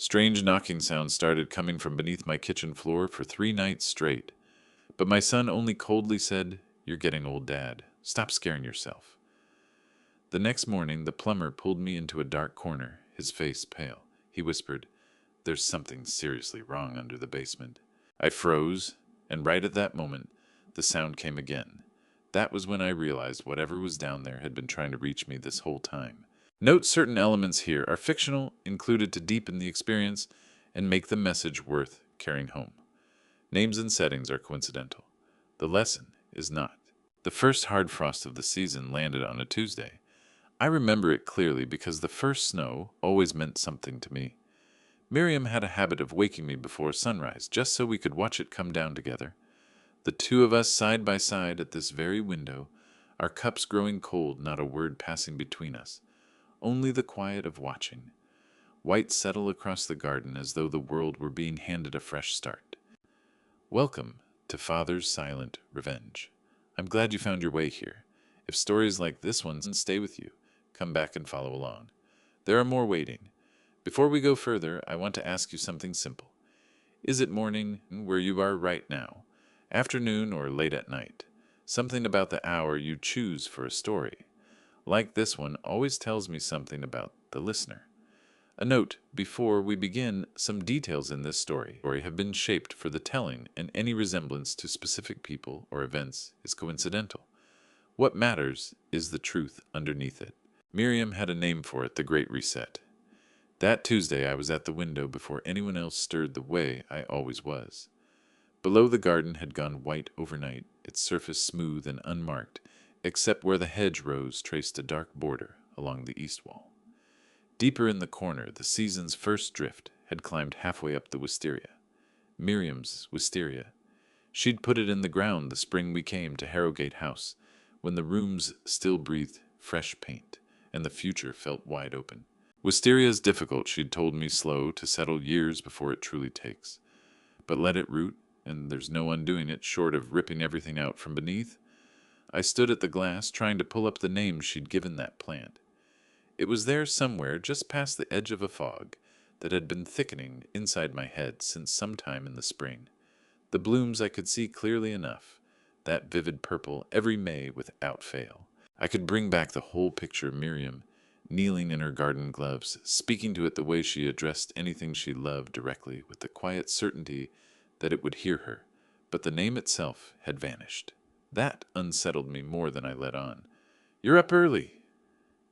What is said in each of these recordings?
Strange knocking sounds started coming from beneath my kitchen floor for 3 nights straight. But my son only coldly said, "You're getting old, Dad. Stop scaring yourself." The next morning, the plumber pulled me into a dark corner, his face pale. He whispered, "There's something seriously wrong under the basement." I froze, and right at that moment, the sound came again. That was when I realized whatever was down there had been trying to reach me this whole time. Note certain elements here are fictional, included to deepen the experience and make the message worth carrying home. Names and settings are coincidental. The lesson is not. The first hard frost of the season landed on a Tuesday. I remember it clearly because the first snow always meant something to me. Miriam had a habit of waking me before sunrise, just so we could watch it come down together. The two of us side by side at this very window, our cups growing cold, not a word passing between us, only the quiet of watching. White settle across the garden as though the world were being handed a fresh start. Welcome to Father's Silent Revenge. I'm glad you found your way here. If stories like this one stay with you, come back and follow along. There are more waiting. Before we go further, I want to ask you something simple. Is it morning where you are right now? Afternoon or late at night? Something about the hour you choose for a story, like this one, always tells me something about the listener. A note before we begin, some details in this story have been shaped for the telling, and any resemblance to specific people or events is coincidental. What matters is the truth underneath it. Miriam had a name for it, the Great Reset. That Tuesday I was at the window before anyone else stirred the way I always was. Below, the garden had gone white overnight, its surface smooth and unmarked, except where the hedgerows traced a dark border along the east wall. Deeper in the corner, the season's first drift had climbed halfway up the wisteria. Miriam's wisteria. She'd put it in the ground the spring we came to Harrogate House, when the rooms still breathed fresh paint, and the future felt wide open. Wisteria's difficult, she'd told me, slow to settle years before it truly takes. But let it root, and there's no undoing it short of ripping everything out from beneath. I stood at the glass, trying to pull up the name she'd given that plant. It was there somewhere, just past the edge of a fog that had been thickening inside my head since some time in the spring. The blooms I could see clearly enough, that vivid purple every May without fail. I could bring back the whole picture: Miriam, kneeling in her garden gloves, speaking to it the way she addressed anything she loved directly, with the quiet certainty that it would hear her. But the name itself had vanished. That unsettled me more than I let on. "You're up early,"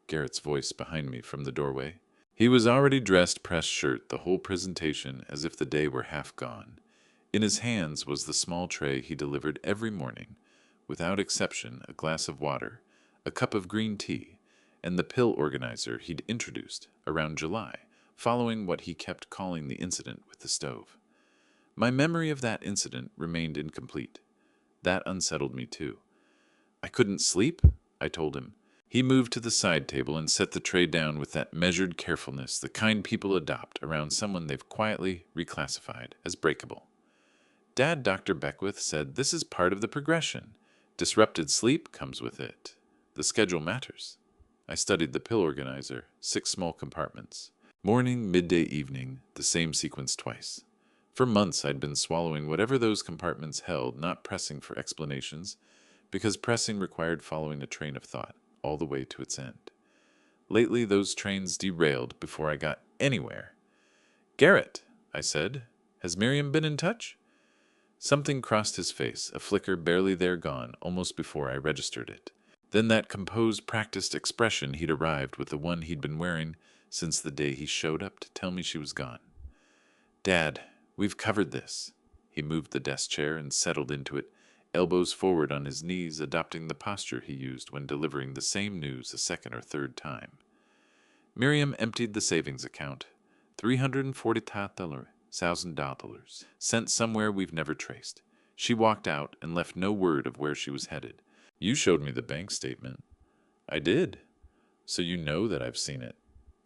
Garrett's voice behind me from the doorway. He was already dressed, pressed shirt, the whole presentation as if the day were half gone. In his hands was the small tray he delivered every morning, without exception, a glass of water, a cup of green tea, and the pill organizer he'd introduced around July, following what he kept calling the incident with the stove. My memory of that incident remained incomplete. That unsettled me too. "I couldn't sleep," I told him. He moved to the side table and set the tray down with that measured carefulness the kind people adopt around someone they've quietly reclassified as breakable. "Dad, Dr. Beckwith said this is part of the progression. Disrupted sleep comes with it. The schedule matters." I studied the pill organizer, 6 small compartments. Morning, midday, evening, the same sequence twice. For months I'd been swallowing whatever those compartments held, not pressing for explanations, because pressing required following a train of thought all the way to its end. Lately, those trains derailed before I got anywhere. "Garrett," I said, "has Miriam been in touch?" Something crossed his face, a flicker barely there gone, almost before I registered it. Then that composed, practiced expression he'd arrived with, the one he'd been wearing since the day he showed up to tell me she was gone. "Dad, we've covered this." He moved the desk chair and settled into it, elbows forward on his knees, adopting the posture he used when delivering the same news a second or third time. Miriam emptied the savings account. $340,000, sent somewhere we've never traced. She walked out and left no word of where she was headed. "You showed me the bank statement." "I did. So you know that I've seen it,"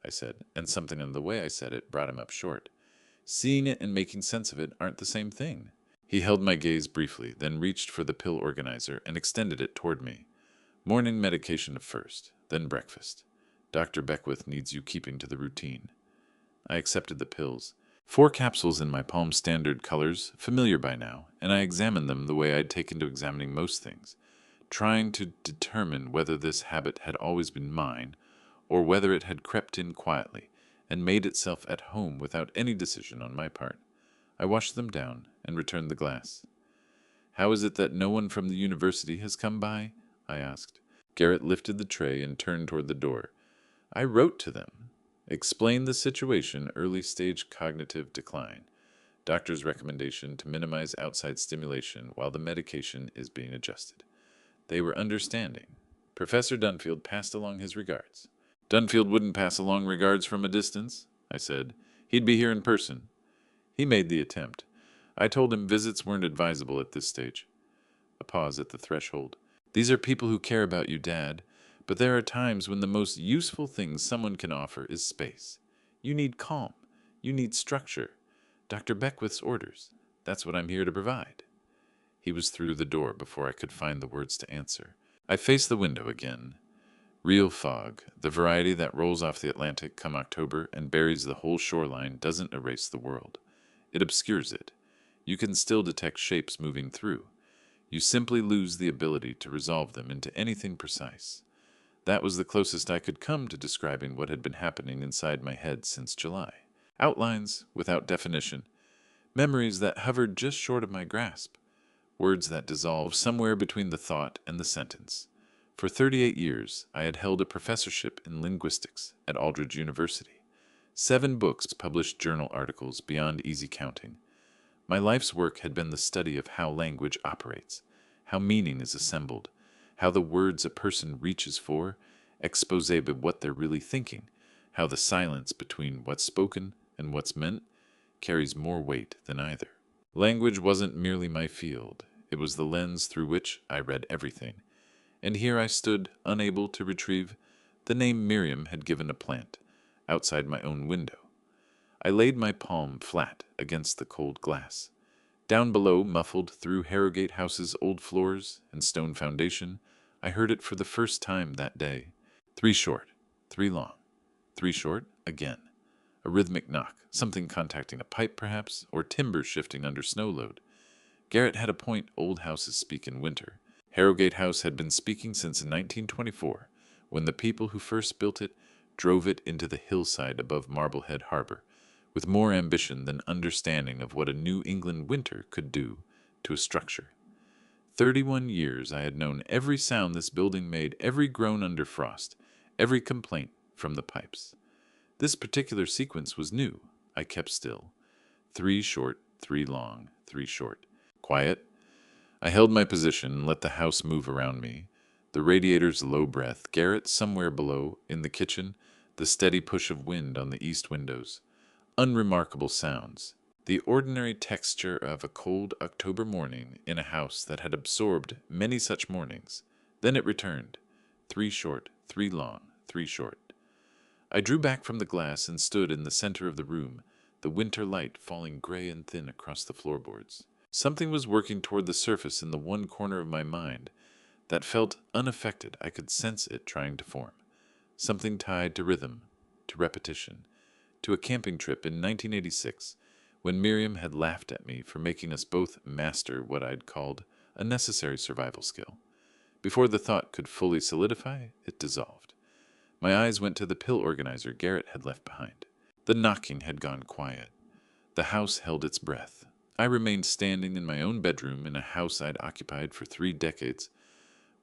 I said, and something in the way I said it brought him up short. Seeing it and making sense of it aren't the same thing. He held my gaze briefly, then reached for the pill organizer and extended it toward me. "Morning medication first, then breakfast. Dr. Beckwith needs you keeping to the routine." I accepted the pills. 4 capsules in my palm, standard colors, familiar by now, and I examined them the way I'd taken to examining most things, trying to determine whether this habit had always been mine, or whether it had crept in quietly and made itself at home without any decision on my part. I washed them down and returned the glass. "How is it that no one from the university has come by?" I asked. Garrett lifted the tray and turned toward the door. "I wrote to them. Explained the situation, early stage cognitive decline. Doctor's recommendation to minimize outside stimulation while the medication is being adjusted. They were understanding. Professor Dunfield passed along his regards." "Dunfield wouldn't pass along regards from a distance," I said. "He'd be here in person." "He made the attempt. I told him visits weren't advisable at this stage." A pause at the threshold. "These are people who care about you, Dad, but there are times when the most useful thing someone can offer is space. You need calm. You need structure. Dr. Beckwith's orders. That's what I'm here to provide." He was through the door before I could find the words to answer. I faced the window again. Real fog, the variety that rolls off the Atlantic come October and buries the whole shoreline, doesn't erase the world. It obscures it. You can still detect shapes moving through. You simply lose the ability to resolve them into anything precise. That was the closest I could come to describing what had been happening inside my head since July. Outlines without definition. Memories that hovered just short of my grasp. Words that dissolved somewhere between the thought and the sentence. For 38 years, I had held a professorship in linguistics at Aldridge University. 7 books, published journal articles beyond easy counting. My life's work had been the study of how language operates, how meaning is assembled, how the words a person reaches for expose what they're really thinking, how the silence between what's spoken and what's meant carries more weight than either. Language wasn't merely my field, it was the lens through which I read everything. And here I stood, unable to retrieve the name Miriam had given a plant, outside my own window. I laid my palm flat against the cold glass. Down below, muffled through Harrogate House's old floors and stone foundation, I heard it for the first time that day. 3 short, 3 long, 3 short, again. A rhythmic knock, something contacting a pipe perhaps, or timber shifting under snow load. Garrett had a point. Old houses speak in winter. Harrogate House had been speaking since 1924, when the people who first built it drove it into the hillside above Marblehead Harbor, with more ambition than understanding of what a New England winter could do to a structure. 31 years I had known every sound this building made, every groan under frost, every complaint from the pipes. This particular sequence was new. I kept still. 3 short, 3 long, 3 short. Quiet. I held my position and let the house move around me. The radiator's low breath, Garrett somewhere below, in the kitchen, the steady push of wind on the east windows. Unremarkable sounds. The ordinary texture of a cold October morning in a house that had absorbed many such mornings. Then it returned. 3 short, 3 long, 3 short. I drew back from the glass and stood in the center of the room, the winter light falling gray and thin across the floorboards. Something was working toward the surface in the one corner of my mind that felt unaffected. I could sense it trying to form. Something tied to rhythm, to repetition, to a camping trip in 1986, when Miriam had laughed at me for making us both master what I'd called a necessary survival skill. Before the thought could fully solidify, it dissolved. My eyes went to the pill organizer Garrett had left behind. The knocking had gone quiet. The house held its breath. I remained standing in my own bedroom in a house I'd occupied for 3 decades,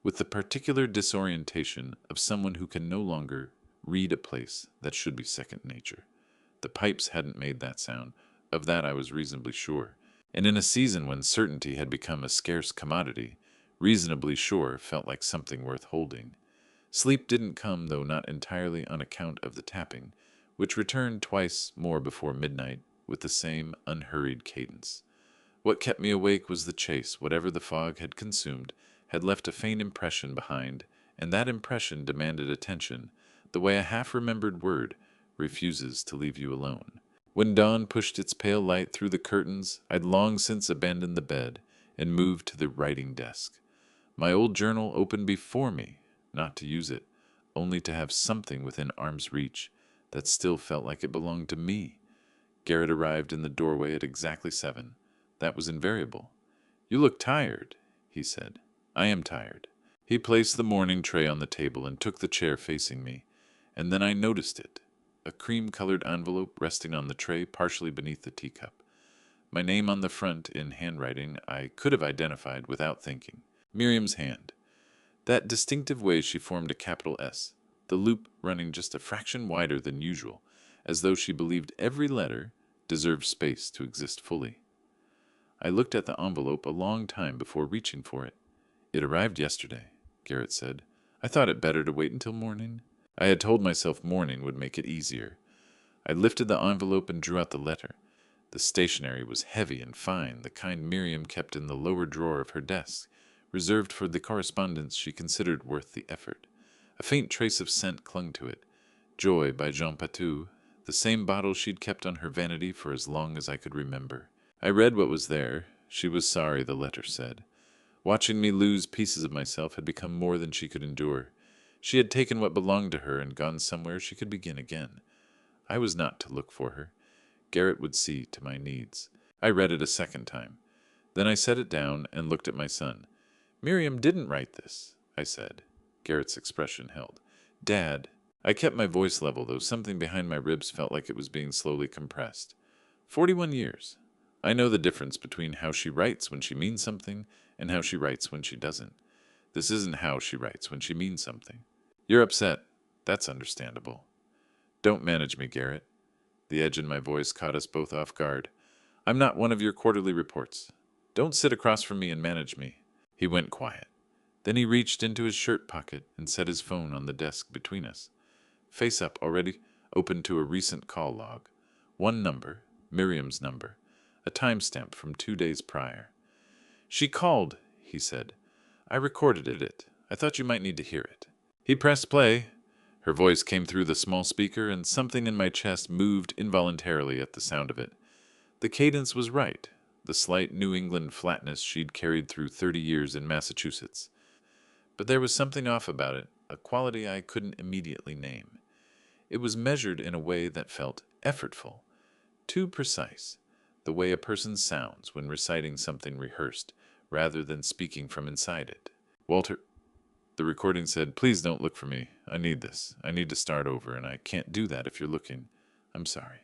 with the particular disorientation of someone who can no longer read a place that should be second nature. The pipes hadn't made that sound, of that I was reasonably sure, and in a season when certainty had become a scarce commodity, reasonably sure felt like something worth holding. Sleep didn't come, though not entirely on account of the tapping, which returned twice more before midnight with the same unhurried cadence. What kept me awake was the chase. Whatever the fog had consumed had left a faint impression behind, and that impression demanded attention, the way a half-remembered word refuses to leave you alone. When dawn pushed its pale light through the curtains, I'd long since abandoned the bed and moved to the writing desk. My old journal opened before me, not to use it, only to have something within arm's reach that still felt like it belonged to me, Garrett arrived in the doorway at exactly 7. That was invariable. "You look tired," he said. "I am tired." He placed the morning tray on the table and took the chair facing me, and then I noticed it, a cream-colored envelope resting on the tray partially beneath the teacup. My name on the front in handwriting I could have identified without thinking. Miriam's hand. That distinctive way she formed a capital S, the loop running just a fraction wider than usual, as though she believed every letter deserved space to exist fully. I looked at the envelope a long time before reaching for it. "It arrived yesterday," Garrett said. "I thought it better to wait until morning." I had told myself morning would make it easier. I lifted the envelope and drew out the letter. The stationery was heavy and fine, the kind Miriam kept in the lower drawer of her desk, reserved for the correspondence she considered worth the effort. A faint trace of scent clung to it. Joy by Jean Patou, the same bottle she'd kept on her vanity for as long as I could remember. I read what was there. She was sorry, the letter said. Watching me lose pieces of myself had become more than she could endure. She had taken what belonged to her and gone somewhere she could begin again. I was not to look for her. Garrett would see to my needs. I read it a second time. Then I set it down and looked at my son. "Miriam didn't write this," I said. Garrett's expression held. "Dad." I kept my voice level, though something behind my ribs felt like it was being slowly compressed. 41 years. I know the difference between how she writes when she means something and how she writes when she doesn't. This isn't how she writes when she means something. "You're upset. That's understandable." "Don't manage me, Garrett." The edge in my voice caught us both off guard. "I'm not one of your quarterly reports. Don't sit across from me and manage me." He went quiet. Then he reached into his shirt pocket and set his phone on the desk between us. Face up already, open to a recent call log. One number, Miriam's number, a timestamp from 2 days prior. "She called," he said. "I recorded it. I thought you might need to hear it." He pressed play. Her voice came through the small speaker, and something in my chest moved involuntarily at the sound of it. The cadence was right, the slight New England flatness she'd carried through 30 years in Massachusetts. But there was something off about it, a quality I couldn't immediately name. It was measured in a way that felt effortful, too precise, the way a person sounds when reciting something rehearsed, rather than speaking from inside it. "Walter," the recording said, "please don't look for me. I need this. I need to start over, and I can't do that if you're looking. I'm sorry.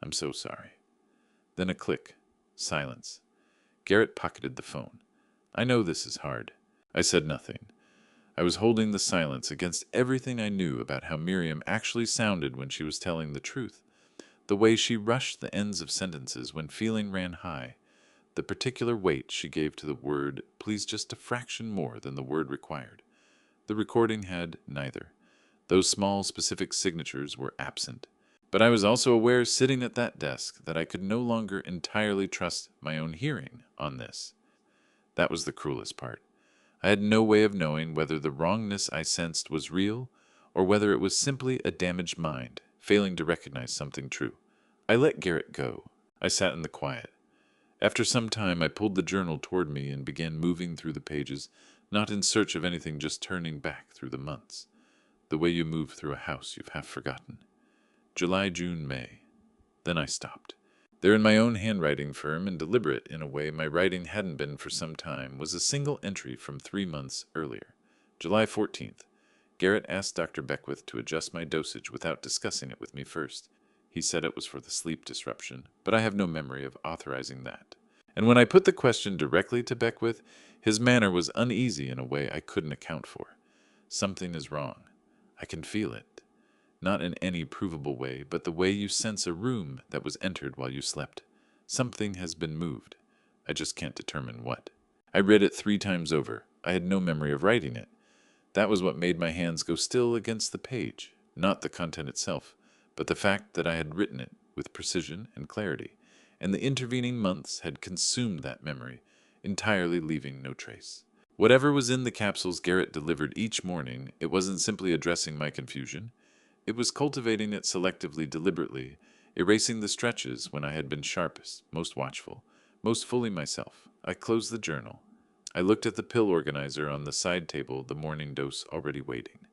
I'm so sorry." Then a click. Silence. Garrett pocketed the phone. "I know this is hard." I said nothing. I was holding the silence against everything I knew about how Miriam actually sounded when she was telling the truth. The way she rushed the ends of sentences when feeling ran high. The particular weight she gave to the word please just a fraction more than the word required. The recording had neither. Those small specific signatures were absent. But I was also aware, sitting at that desk, that I could no longer entirely trust my own hearing on this. That was the cruelest part. I had no way of knowing whether the wrongness I sensed was real, or whether it was simply a damaged mind, failing to recognize something true. I let Garrett go. I sat in the quiet. After some time, I pulled the journal toward me and began moving through the pages, not in search of anything, just turning back through the months. The way you move through a house you've half forgotten. July, June, May. Then I stopped. There in my own handwriting, firm and deliberate in a way my writing hadn't been for some time, was a single entry from 3 months earlier. July 14th. Garrett asked Dr. Beckwith to adjust my dosage without discussing it with me first. He said it was for the sleep disruption, but I have no memory of authorizing that. And when I put the question directly to Beckwith, his manner was uneasy in a way I couldn't account for. "Something is wrong. I can feel it. Not in any provable way, but the way you sense a room that was entered while you slept. Something has been moved. I just can't determine what." I read it 3 times over. I had no memory of writing it. That was what made my hands go still against the page, not the content itself, but the fact that I had written it with precision and clarity, and the intervening months had consumed that memory, entirely leaving no trace. Whatever was in the capsules Garrett delivered each morning, it wasn't simply addressing my confusion. It was cultivating it selectively, deliberately, erasing the stretches when I had been sharpest, most watchful, most fully myself. I closed the journal. I looked at the pill organizer on the side table, the morning dose already waiting.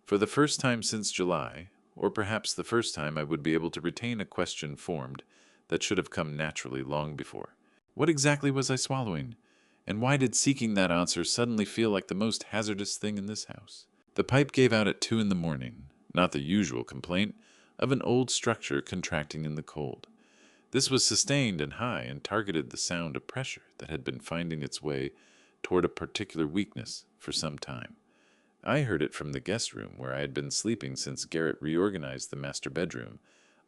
For the first time since July, or perhaps the first time I would be able to retain a question formed, that should have come naturally long before. What exactly was I swallowing? And why did seeking that answer suddenly feel like the most hazardous thing in this house? The pipe gave out at 2 in the morning, not the usual complaint of an old structure contracting in the cold. This was sustained and high and targeted the sound of pressure that had been finding its way toward a particular weakness for some time. I heard it from the guest room where I had been sleeping since Garrett reorganized the master bedroom,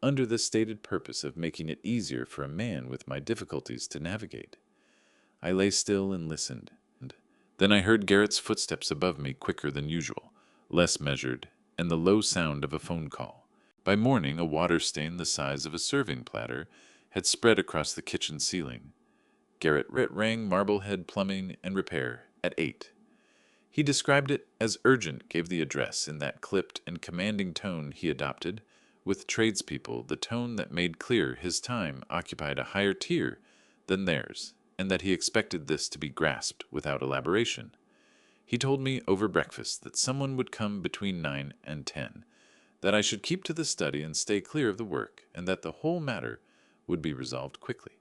under the stated purpose of making it easier for a man with my difficulties to navigate. I lay still and listened. Then I heard Garrett's footsteps above me quicker than usual, less measured, and the low sound of a phone call. By morning, a water stain the size of a serving platter had spread across the kitchen ceiling. Garrett rang Marblehead Plumbing and Repair at 8. He described it as urgent, gave the address in that clipped and commanding tone he adopted with tradespeople, the tone that made clear his time occupied a higher tier than theirs, and that he expected this to be grasped without elaboration. He told me over breakfast that someone would come between 9 and 10, that I should keep to the study and stay clear of the work, and that the whole matter would be resolved quickly.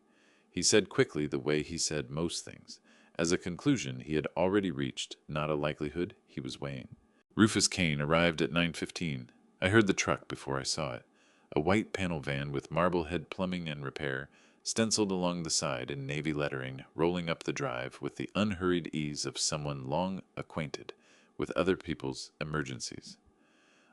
He said quickly the way he said most things, as a conclusion he had already reached, not a likelihood he was weighing. Rufus Kane arrived at 9:15. I heard the truck before I saw it, a white panel van with Marblehead Plumbing and Repair stenciled along the side in navy lettering, rolling up the drive with the unhurried ease of someone long acquainted with other people's emergencies.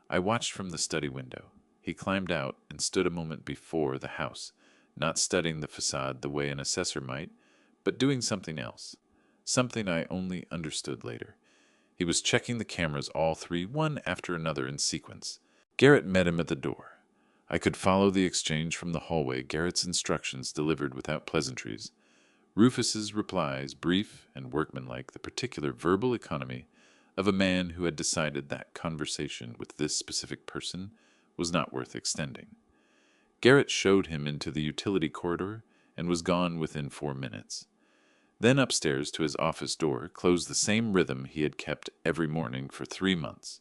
I watched from the study window. He climbed out and stood a moment before the house, not studying the facade the way an assessor might, but doing something else, something I only understood later. He was checking the cameras, all three, one after another in sequence. Garrett met him at the door. I could follow the exchange from the hallway, Garrett's instructions delivered without pleasantries, Rufus's replies brief and workmanlike, the particular verbal economy of a man who had decided that conversation with this specific person was not worth extending. Garrett showed him into the utility corridor and was gone within 4 minutes. Then upstairs to his office door, closed the same rhythm he had kept every morning for 3 months.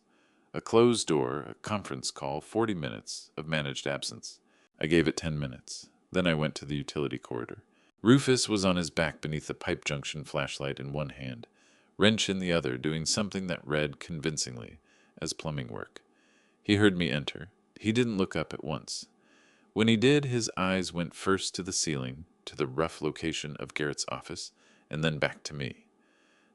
A closed door, a conference call, 40 minutes of managed absence. I gave it 10 minutes. Then I went to the utility corridor. Rufus was on his back beneath the pipe junction flashlight in one hand, wrench in the other, doing something that read convincingly as plumbing work. He heard me enter. He didn't look up at once. When he did, his eyes went first to the ceiling, to the rough location of Garrett's office, and then back to me.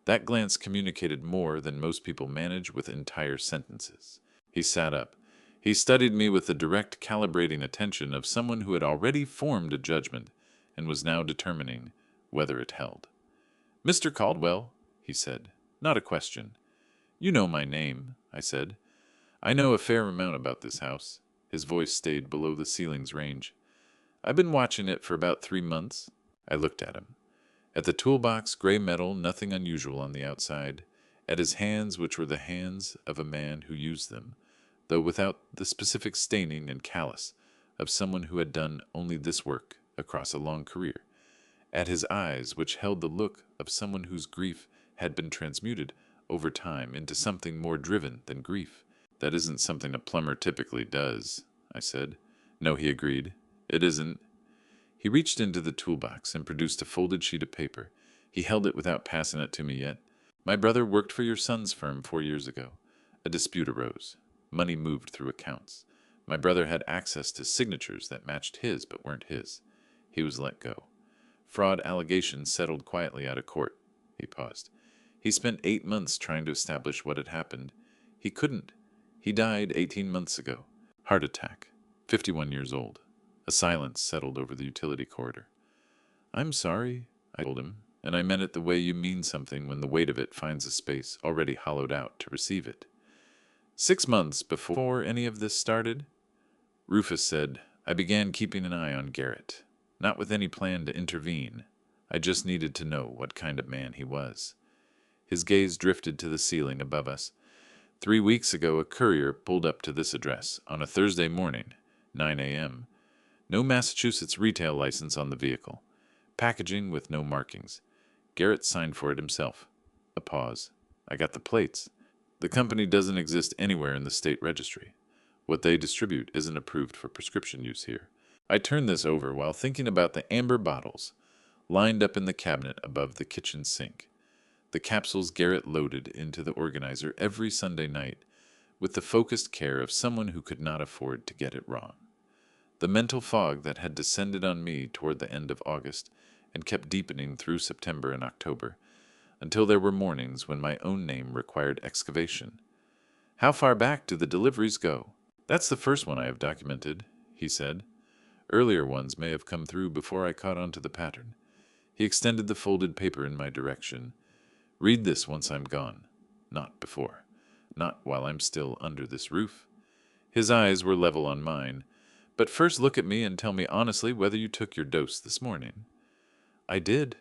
That glance communicated more than most people manage with entire sentences. He sat up. He studied me with the direct calibrating attention of someone who had already formed a judgment and was now determining whether it held. "Mr. Caldwell," he said, "not a question." "You know my name," I said. "I know a fair amount about this house." His voice stayed below the ceiling's range. "I've been watching it for about 3 months." I looked at him. At the toolbox, gray metal, nothing unusual on the outside. At his hands, which were the hands of a man who used them, though without the specific staining and callus of someone who had done only this work across a long career. At his eyes, which held the look of someone whose grief had been transmuted over time into something more driven than grief. "That isn't something a plumber typically does," I said. "No," he agreed. "It isn't." He reached into the toolbox and produced a folded sheet of paper. He held it without passing it to me yet. "My brother worked for your son's firm 4 years ago. A dispute arose. Money moved through accounts. My brother had access to signatures that matched his but weren't his. He was let go. Fraud allegations settled quietly out of court." He paused. "He spent 8 months trying to establish what had happened. He couldn't. He died 18 months ago. Heart attack. 51 years old." A silence settled over the utility corridor. "I'm sorry," I told him, "and I meant it the way you mean something when the weight of it finds a space already hollowed out to receive it." 6 months before any of this started, Rufus said, "I began keeping an eye on Garrett. Not with any plan to intervene. I just needed to know what kind of man he was." His gaze drifted to the ceiling above us. 3 weeks ago, a courier pulled up to this address on a Thursday morning, 9 a.m. No Massachusetts retail license on the vehicle. Packaging with no markings. Garrett signed for it himself. A pause. "I got the plates. The company doesn't exist anywhere in the state registry. What they distribute isn't approved for prescription use here. I turned this over while thinking about the amber bottles lined up in the cabinet above the kitchen sink, the capsules Garrett loaded into the organizer every Sunday night with the focused care of someone who could not afford to get it wrong. The mental fog that had descended on me toward the end of August and kept deepening through September and October, until there were mornings when my own name required excavation. How far back do the deliveries go? That's the first one I have documented, he said. Earlier ones may have come through before I caught on to the pattern. He extended the folded paper in my direction. Read this once I'm gone. Not before. Not while I'm still under this roof. His eyes were level on mine. But first look at me and tell me honestly whether you took your dose this morning. I did,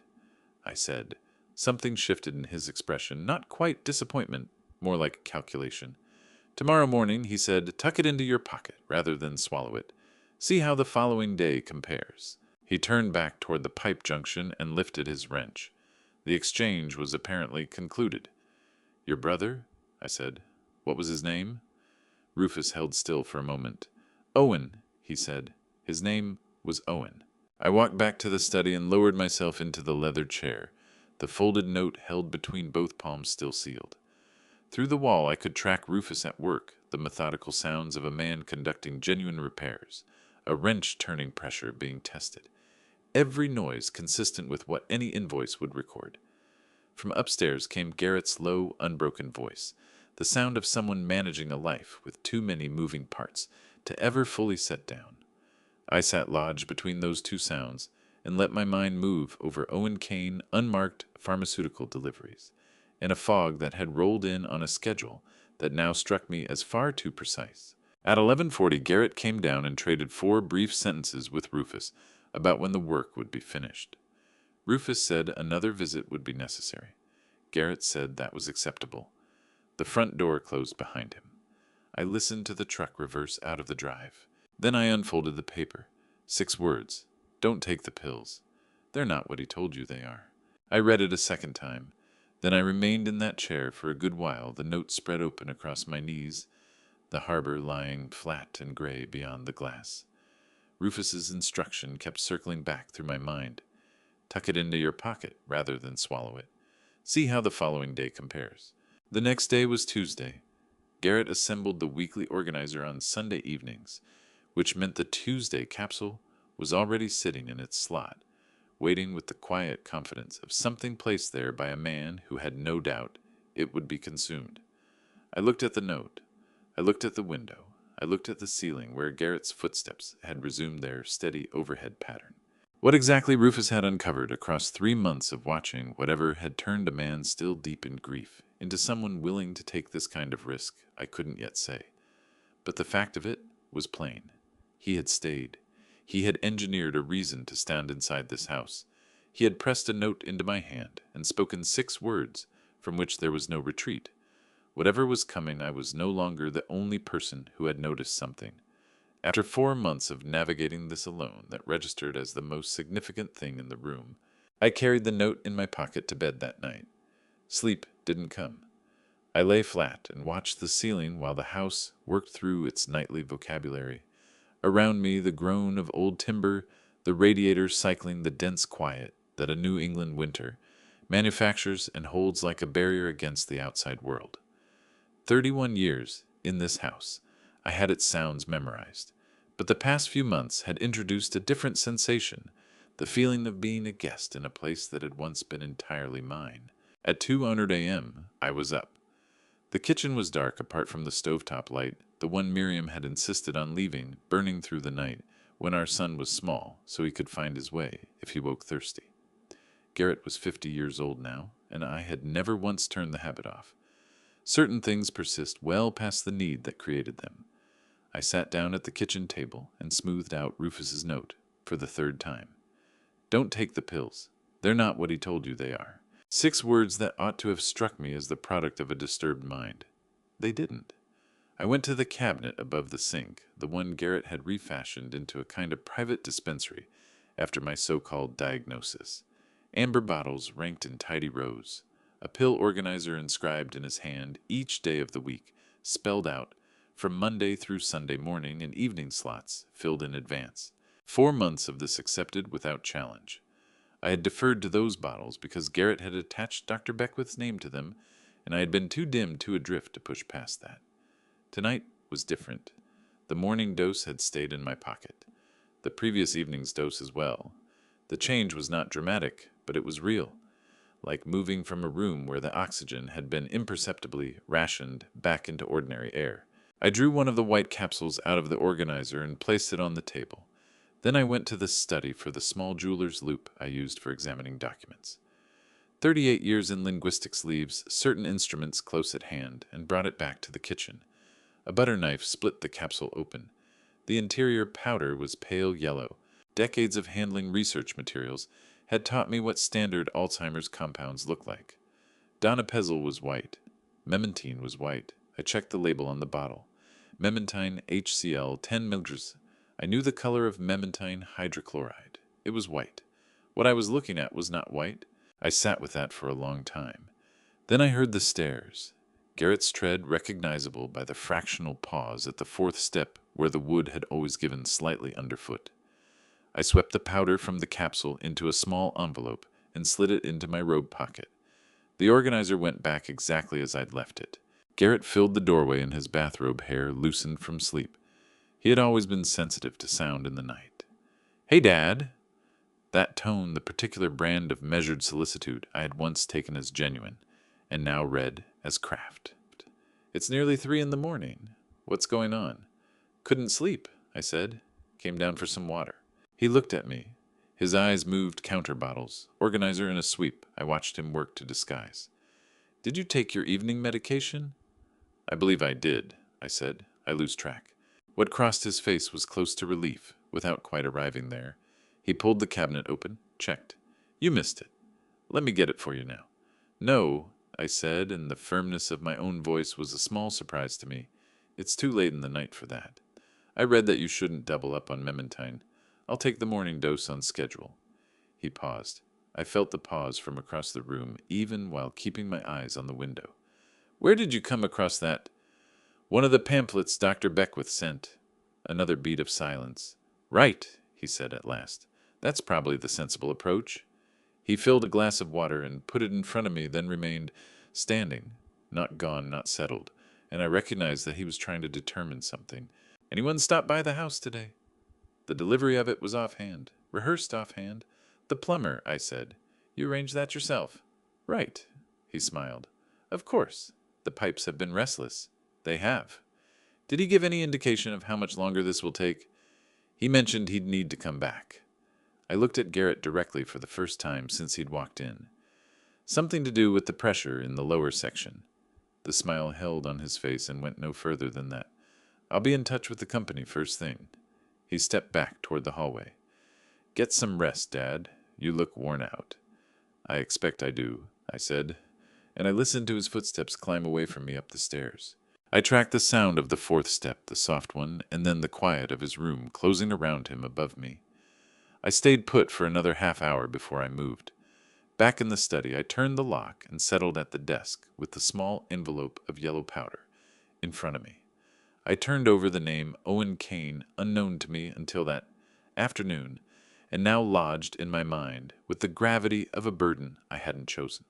I said. Something shifted in his expression, not quite disappointment, more like calculation. Tomorrow morning, he said, tuck it into your pocket rather than swallow it. See how the following day compares. He turned back toward the pipe junction and lifted his wrench. The exchange was apparently concluded. Your brother? I said. What was his name? Rufus held still for a moment. Owen, he said. His name was Owen. I walked back to the study and lowered myself into the leather chair, the folded note held between both palms still sealed. Through the wall I could track Rufus at work, the methodical sounds of a man conducting genuine repairs, a wrench turning pressure being tested. Every noise consistent with what any invoice would record. From upstairs came Garrett's low, unbroken voice, the sound of someone managing a life with too many moving parts to ever fully set down. I sat lodged between those two sounds and let my mind move over Owen Kane unmarked pharmaceutical deliveries, in a fog that had rolled in on a schedule that now struck me as far too precise. At 11:40, Garrett came down and traded 4 brief sentences with Rufus about when the work would be finished. Rufus said another visit would be necessary. Garrett said that was acceptable. The front door closed behind him. I listened to the truck reverse out of the drive. Then I unfolded the paper. 6 words. Don't take the pills. They're not what he told you they are. I read it a second time. Then I remained in that chair for a good while, the note spread open across my knees, the harbor lying flat and gray beyond the glass. Rufus's instruction kept circling back through my mind. Tuck it into your pocket rather than swallow it. See how the following day compares. The next day was Tuesday. Garrett assembled the weekly organizer on Sunday evenings, which meant the Tuesday capsule was already sitting in its slot, waiting with the quiet confidence of something placed there by a man who had no doubt it would be consumed. I looked at the note. I looked at the window. I looked at the ceiling where Garrett's footsteps had resumed their steady overhead pattern. What exactly Rufus had uncovered across 3 months of watching whatever had turned a man still deep in grief into someone willing to take this kind of risk, I couldn't yet say. But the fact of it was plain. He had stayed. He had engineered a reason to stand inside this house. He had pressed a note into my hand and spoken 6 words from which there was no retreat. Whatever was coming, I was no longer the only person who had noticed something. After 4 months of navigating this alone that registered as the most significant thing in the room, I carried the note in my pocket to bed that night. Sleep didn't come. I lay flat and watched the ceiling while the house worked through its nightly vocabulary. Around me, the groan of old timber, the radiator cycling the dense quiet that a New England winter manufactures and holds like a barrier against the outside world. 31 years in this house, I had its sounds memorized, but the past few months had introduced a different sensation, the feeling of being a guest in a place that had once been entirely mine. At 2:00 a.m., I was up. The kitchen was dark apart from the stovetop light, the one Miriam had insisted on leaving, burning through the night, when our son was small, so he could find his way if he woke thirsty. Garrett was 50 years old now, and I had never once turned the habit off. Certain things persist well past the need that created them. I sat down at the kitchen table and smoothed out Rufus's note for the 3rd time. Don't take the pills. They're not what he told you they are. 6 words that ought to have struck me as the product of a disturbed mind. They didn't. I went to the cabinet above the sink, the one Garrett had refashioned into a kind of private dispensary after my so-called diagnosis. Amber bottles ranked in tidy rows. A pill organizer inscribed in his hand each day of the week, spelled out, from Monday through Sunday morning and evening slots filled in advance. 4 months of this accepted without challenge. I had deferred to those bottles because Garrett had attached Dr. Beckwith's name to them, and I had been too dim, too adrift to push past that. Tonight was different. The morning dose had stayed in my pocket. The previous evening's dose as well. The change was not dramatic, but it was real, like moving from a room where the oxygen had been imperceptibly rationed back into ordinary air. I drew one of the white capsules out of the organizer and placed it on the table. Then I went to the study for the small jeweler's loupe I used for examining documents. 38 years in linguistics leaves certain instruments close at hand, and brought it back to the kitchen. A butter knife split the capsule open. The interior powder was pale yellow. Decades of handling research materials had taught me what standard Alzheimer's compounds look like. Donepezil was white. Memantine was white. I checked the label on the bottle. Memantine HCl 10 mg. I knew the color of memantine hydrochloride. It was white. What I was looking at was not white. I sat with that for a long time. Then I heard the stairs. Garrett's tread recognizable by the fractional pause at the 4th step where the wood had always given slightly underfoot. I swept the powder from the capsule into a small envelope and slid it into my robe pocket. The organizer went back exactly as I'd left it. Garrett filled the doorway in his bathrobe hair loosened from sleep. He had always been sensitive to sound in the night. "Hey, Dad!" That tone, the particular brand of measured solicitude I had once taken as genuine, and now read as craft. "It's nearly 3 in the morning. What's going on?" "Couldn't sleep," I said. "Came down for some water." He looked at me. His eyes moved counter bottles, organizer in a sweep. I watched him work to disguise. "Did you take your evening medication?" "I believe I did," I said. "I lose track." What crossed his face was close to relief, without quite arriving there. He pulled the cabinet open, checked. "You missed it. Let me get it for you now." "No," I said, and the firmness of my own voice was a small surprise to me. "It's too late in the night for that. I read that you shouldn't double up on memantine. I'll take the morning dose on schedule." He paused. I felt the pause from across the room, even while keeping my eyes on the window. "Where did you come across that?" "One of the pamphlets Dr. Beckwith sent." Another beat of silence. "Right," he said at last. "That's probably the sensible approach." He filled a glass of water and put it in front of me, then remained standing, not gone, not settled, and I recognized that he was trying to determine something. "Anyone stop by the house today?" The delivery of it was offhand, rehearsed offhand. "The plumber," I said. "You arranged that yourself?" "Right," he smiled. "Of course. The pipes have been restless." "They have." "Did he give any indication of how much longer this will take?" "He mentioned he'd need to come back." I looked at Garrett directly for the first time since he'd walked in. "Something to do with the pressure in the lower section." The smile held on his face and went no further than that. "I'll be in touch with the company first thing." He stepped back toward the hallway. "Get some rest, Dad. You look worn out." "I expect I do," I said, and I listened to his footsteps climb away from me up the stairs. I tracked the sound of the 4th step, the soft one, and then the quiet of his room closing around him above me. I stayed put for another half-hour before I moved. Back in the study, I turned the lock and settled at the desk with the small envelope of yellow powder in front of me. I turned over the name Owen Kane, unknown to me until that afternoon, and now lodged in my mind with the gravity of a burden I hadn't chosen.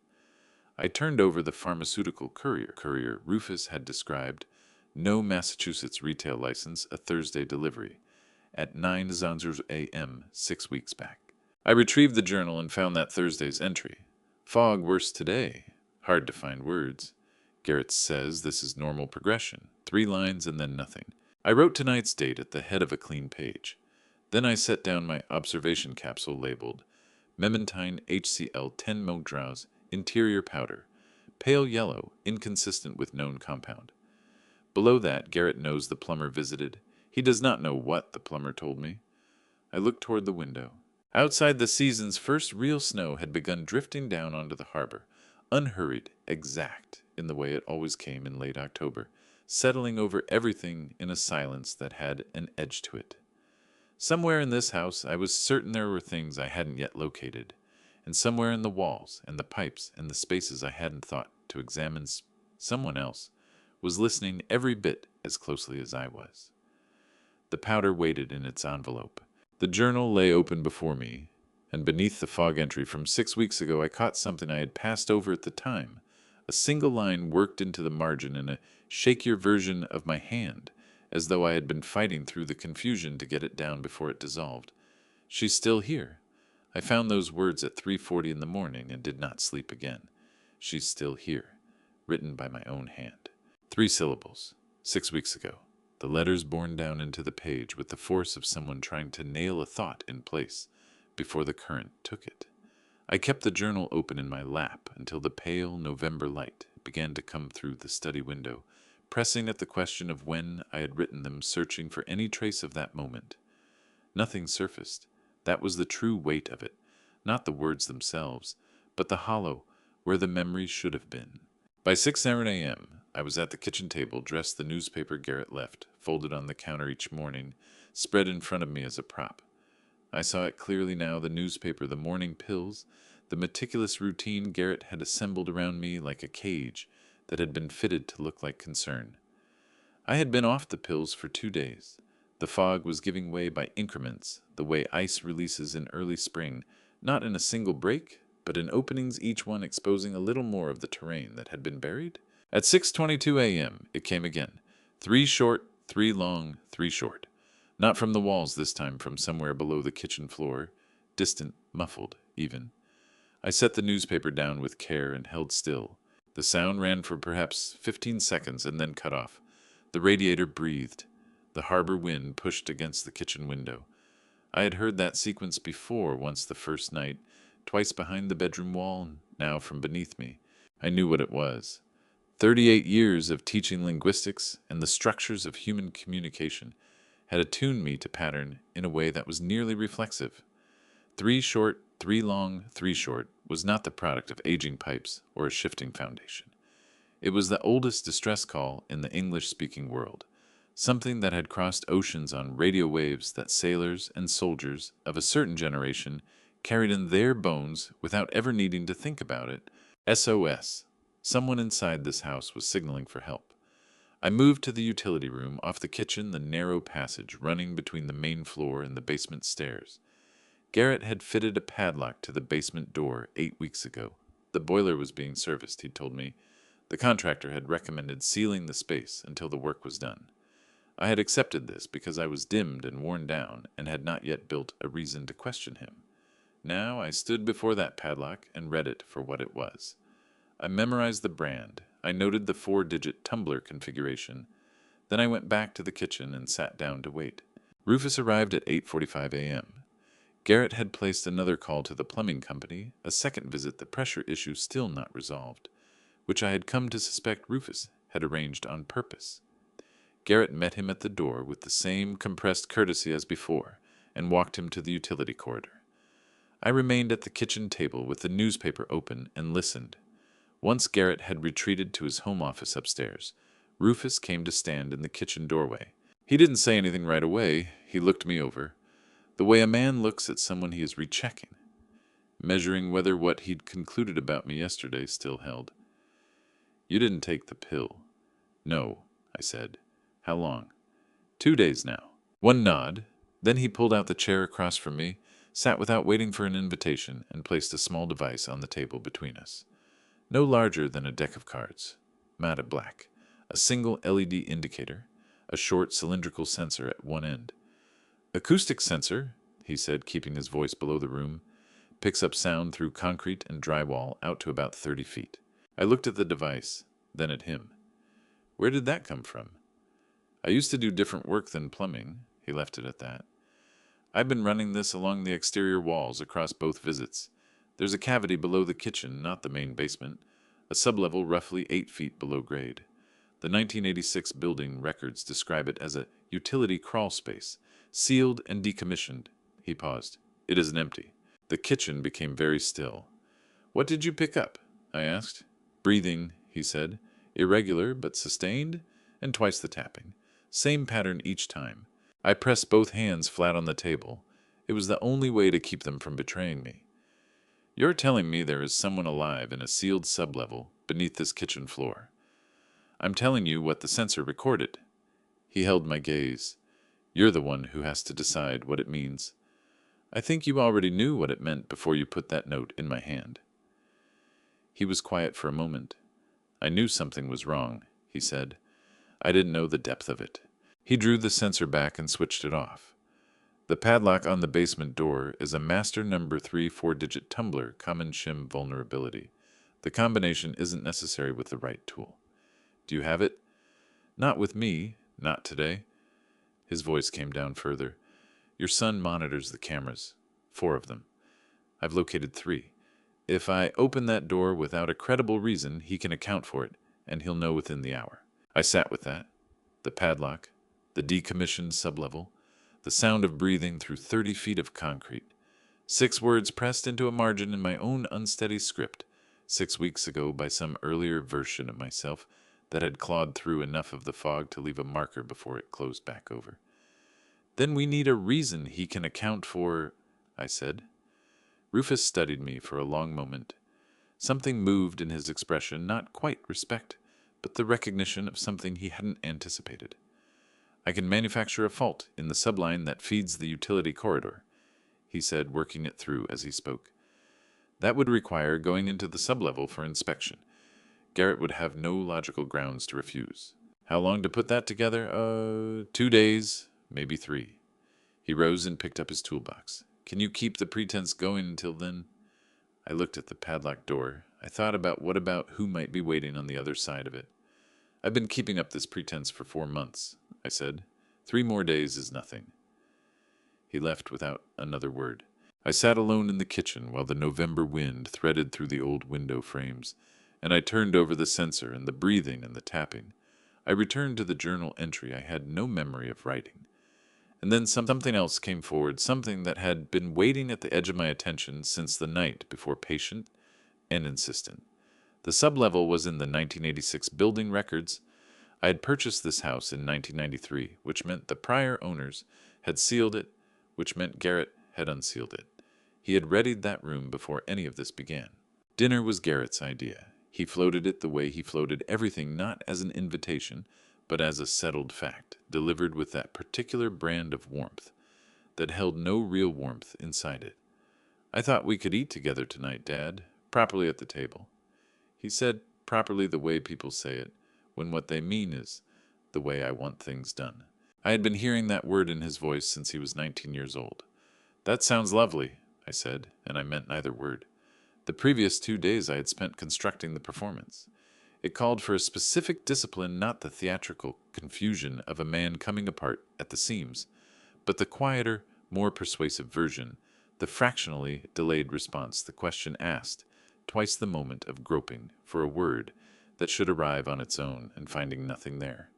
I turned over the pharmaceutical courier Rufus had described, no Massachusetts retail license, a Thursday delivery, at 9:00 a.m. 6 weeks back. I retrieved the journal and found that Thursday's entry. "Fog worse today. Hard to find words. Garrett says this is normal progression. 3 lines and then nothing." I wrote tonight's date at the head of a clean page. Then I set down my observation capsule labeled Memantine HCl 10 mg interior powder, pale yellow, inconsistent with known compound. Below that, Garrett knows the plumber visited. He does not know what the plumber told me. I looked toward the window. Outside, the season's first real snow had begun drifting down onto the harbor, unhurried, exact, in the way it always came in late October, settling over everything in a silence that had an edge to it. Somewhere in this house, I was certain there were things I hadn't yet located, and somewhere in the walls and the pipes and the spaces I hadn't thought to examine, someone else was listening every bit as closely as I was. The powder waited in its envelope. The journal lay open before me, and beneath the fog entry from 6 weeks ago I caught something I had passed over at the time. A single line worked into the margin in a shakier version of my hand, as though I had been fighting through the confusion to get it down before it dissolved. She's still here. I found those words at 3:40 in the morning and did not sleep again. She's still here, written by my own hand. 3 syllables. 6 weeks ago. The letters borne down into the page with the force of someone trying to nail a thought in place before the current took it. I kept the journal open in my lap until the pale November light began to come through the study window, pressing at the question of when I had written them, searching for any trace of that moment. Nothing surfaced. That was the true weight of it, not the words themselves, but the hollow where the memory should have been. By 6:00 a.m., I was at the kitchen table, dressed the newspaper Garrett left, folded on the counter each morning, spread in front of me as a prop. I saw it clearly now, the newspaper, the morning pills, the meticulous routine Garrett had assembled around me like a cage that had been fitted to look like concern. I had been off the pills for 2 days. The fog was giving way by increments, the way ice releases in early spring, not in a single break, but in openings, each one exposing a little more of the terrain that had been buried. At 6:22 a.m. it came again. 3 short, 3 long, 3 short. Not from the walls this time, from somewhere below the kitchen floor, distant, muffled, even. I set the newspaper down with care and held still. The sound ran for perhaps 15 seconds and then cut off. The radiator breathed. The harbor wind pushed against the kitchen window. I had heard that sequence before, once the first night, twice behind the bedroom wall, now from beneath me. I knew what it was. 38 years of teaching linguistics and the structures of human communication had attuned me to pattern in a way that was nearly reflexive. 3 short, 3 long, 3 short was not the product of aging pipes or a shifting foundation. It was the oldest distress call in the English-speaking world, something that had crossed oceans on radio waves that sailors and soldiers of a certain generation carried in their bones without ever needing to think about it. SOS. Someone inside this house was signaling for help. I moved to the utility room, off the kitchen, the narrow passage running between the main floor and the basement stairs. Garrett had fitted a padlock to the basement door 8 weeks ago. The boiler was being serviced, he told me. The contractor had recommended sealing the space until the work was done. I had accepted this because I was dimmed and worn down and had not yet built a reason to question him. Now I stood before that padlock and read it for what it was. I memorized the brand. I noted the 4-digit tumbler configuration. Then I went back to the kitchen and sat down to wait. Rufus arrived at 8:45 a.m. Garrett had placed another call to the plumbing company, a second visit, the pressure issue still not resolved, which I had come to suspect Rufus had arranged on purpose. Garrett met him at the door with the same compressed courtesy as before, and walked him to the utility corridor. I remained at the kitchen table with the newspaper open and listened. Once Garrett had retreated to his home office upstairs, Rufus came to stand in the kitchen doorway. He didn't say anything right away. He looked me over, the way a man looks at someone he is rechecking, measuring whether what he'd concluded about me yesterday still held. "You didn't take the pill." "No," I said. "How long?" "2 days now." One nod. Then he pulled out the chair across from me, sat without waiting for an invitation, and placed a small device on the table between us. No larger than a deck of cards, matte black, a single LED indicator, a short cylindrical sensor at one end. "Acoustic sensor," he said, keeping his voice below the room, "picks up sound through concrete and drywall out to about 30 feet. I looked at the device, then at him. "Where did that come from?" "I used to do different work than plumbing." He left it at that. "I've been running this along the exterior walls across both visits. There's a cavity below the kitchen, not the main basement, a sublevel roughly 8 feet below grade. The 1986 building records describe it as a utility crawl space, sealed and decommissioned." He paused. "It isn't empty." The kitchen became very still. "What did you pick up?" I asked. "Breathing," he said. "Irregular, but sustained, and twice the tapping. Same pattern each time." I pressed both hands flat on the table. It was the only way to keep them from betraying me. "You're telling me there is someone alive in a sealed sublevel beneath this kitchen floor." "I'm telling you what the sensor recorded." He held my gaze. "You're the one who has to decide what it means." I think you already knew what it meant before you put that note in my hand." He was quiet for a moment. "I knew something was wrong," he said. "I didn't know the depth of it." He drew the sensor back and switched it off. "The padlock on the basement door is a master number 3 4-digit tumbler common shim vulnerability. The combination isn't necessary with the right tool. Do you have it?" "Not with me. Not today." His voice came down further. "Your son monitors the cameras. 4 of them. I've located 3. If I open that door without a credible reason, he can account for it, and he'll know within the hour." I sat with that. The padlock, the decommissioned sublevel, the sound of breathing through 30 feet of concrete. 6 words pressed into a margin in my own unsteady script, 6 weeks ago by some earlier version of myself that had clawed through enough of the fog to leave a marker before it closed back over. "Then we need a reason he can account for," I said. Rufus studied me for a long moment. Something moved in his expression, not quite respect, but the recognition of something he hadn't anticipated. "I can manufacture a fault in the subline that feeds the utility corridor," he said, working it through as he spoke. "That would require going into the sublevel for inspection. Garrett would have no logical grounds to refuse. How long to put that together? 2 days, maybe 3. He rose and picked up his toolbox. "Can you keep the pretense going until then?" I looked at the padlocked door. I thought about who might be waiting on the other side of it. "I've been keeping up this pretense for 4 months," I said. 3 more days is nothing." He left without another word. I sat alone in the kitchen while the November wind threaded through the old window frames, and I turned over the sensor and the breathing and the tapping. I returned to the journal entry I had no memory of writing. And then something else came forward, something that had been waiting at the edge of my attention since the night before, patient and insistent. The sublevel was in the 1986 building records. I had purchased this house in 1993, which meant the prior owners had sealed it, which meant Garrett had unsealed it. He had readied that room before any of this began. Dinner was Garrett's idea. He floated it the way he floated everything, not as an invitation, but as a settled fact, delivered with that particular brand of warmth that held no real warmth inside it. "I thought we could eat together tonight, Dad, properly at the table." He said properly the way people say it, when what they mean is the way I want things done. I had been hearing that word in his voice since he was 19 years old. "That sounds lovely," I said, and I meant neither word. The previous 2 days I had spent constructing the performance. It called for a specific discipline, not the theatrical confusion of a man coming apart at the seams, but the quieter, more persuasive version, the fractionally delayed response, the question asked, twice the moment of groping for a word that should arrive on its own and finding nothing there.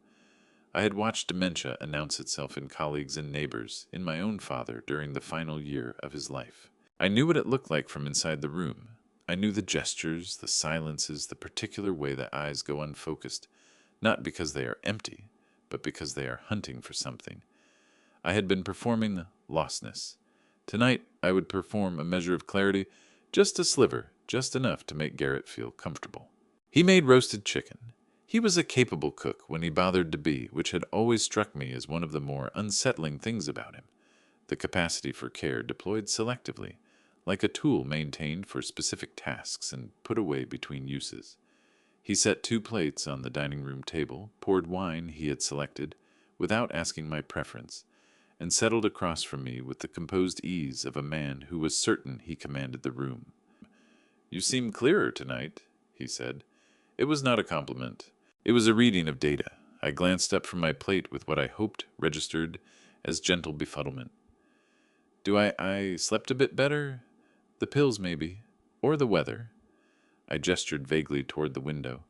I had watched dementia announce itself in colleagues and neighbors, in my own father during the final year of his life. I knew what it looked like from inside the room. I knew the gestures, the silences, the particular way that eyes go unfocused, not because they are empty, but because they are hunting for something. I had been performing lostness. Tonight I would perform a measure of clarity, just a sliver, just enough to make Garrett feel comfortable. He made roasted chicken. He was a capable cook when he bothered to be, which had always struck me as one of the more unsettling things about him. The capacity for care deployed selectively, like a tool maintained for specific tasks and put away between uses. He set 2 plates on the dining room table, poured wine he had selected, without asking my preference, and settled across from me with the composed ease of a man who was certain he commanded the room. "You seem clearer tonight," he said. It was not a compliment. It was a reading of data. I glanced up from my plate with what I hoped registered as gentle befuddlement. "Do I slept a bit better? The pills, maybe. Or the weather." I gestured vaguely toward the window.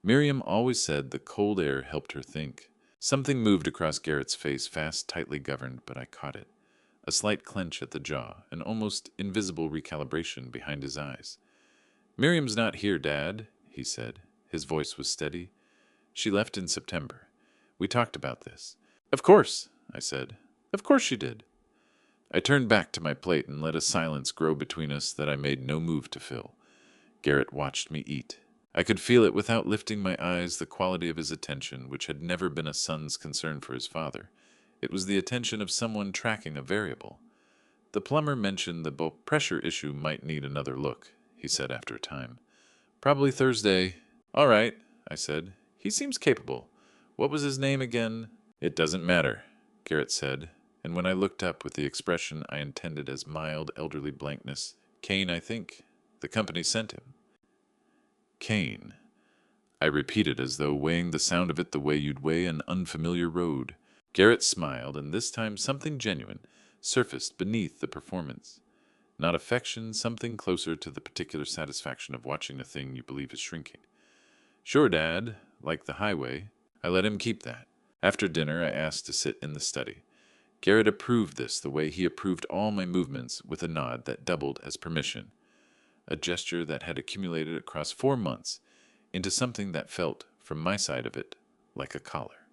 Miriam always said the cold air helped her think. Something moved across Garrett's face, fast, tightly governed, but I caught it. A slight clench at the jaw, an almost invisible recalibration behind his eyes. "Miriam's not here, Dad," he said. His voice was steady. "She left in September. We talked about this." "Of course," I said. "Of course she did." I turned back to my plate and let a silence grow between us that I made no move to fill. Garrett watched me eat. I could feel it without lifting my eyes, the quality of his attention, which had never been a son's concern for his father. It was the attention of someone tracking a variable. The plumber mentioned the bulk pressure issue might need another look, he said after a time. Probably Thursday. All right, I said. He seems capable. What was his name again? It doesn't matter, Garrett said, and when I looked up with the expression I intended as mild elderly blankness, Kane, I think. The company sent him. Kane. I repeated as though weighing the sound of it the way you'd weigh an unfamiliar road. Garrett smiled, and this time something genuine surfaced beneath the performance. Not affection, something closer to the particular satisfaction of watching a thing you believe is shrinking. Sure, Dad, like the highway. I let him keep that. After dinner, I asked to sit in the study. Garrett approved this the way he approved all my movements with a nod that doubled as permission, a gesture that had accumulated across 4 months into something that felt, from my side of it, like a collar.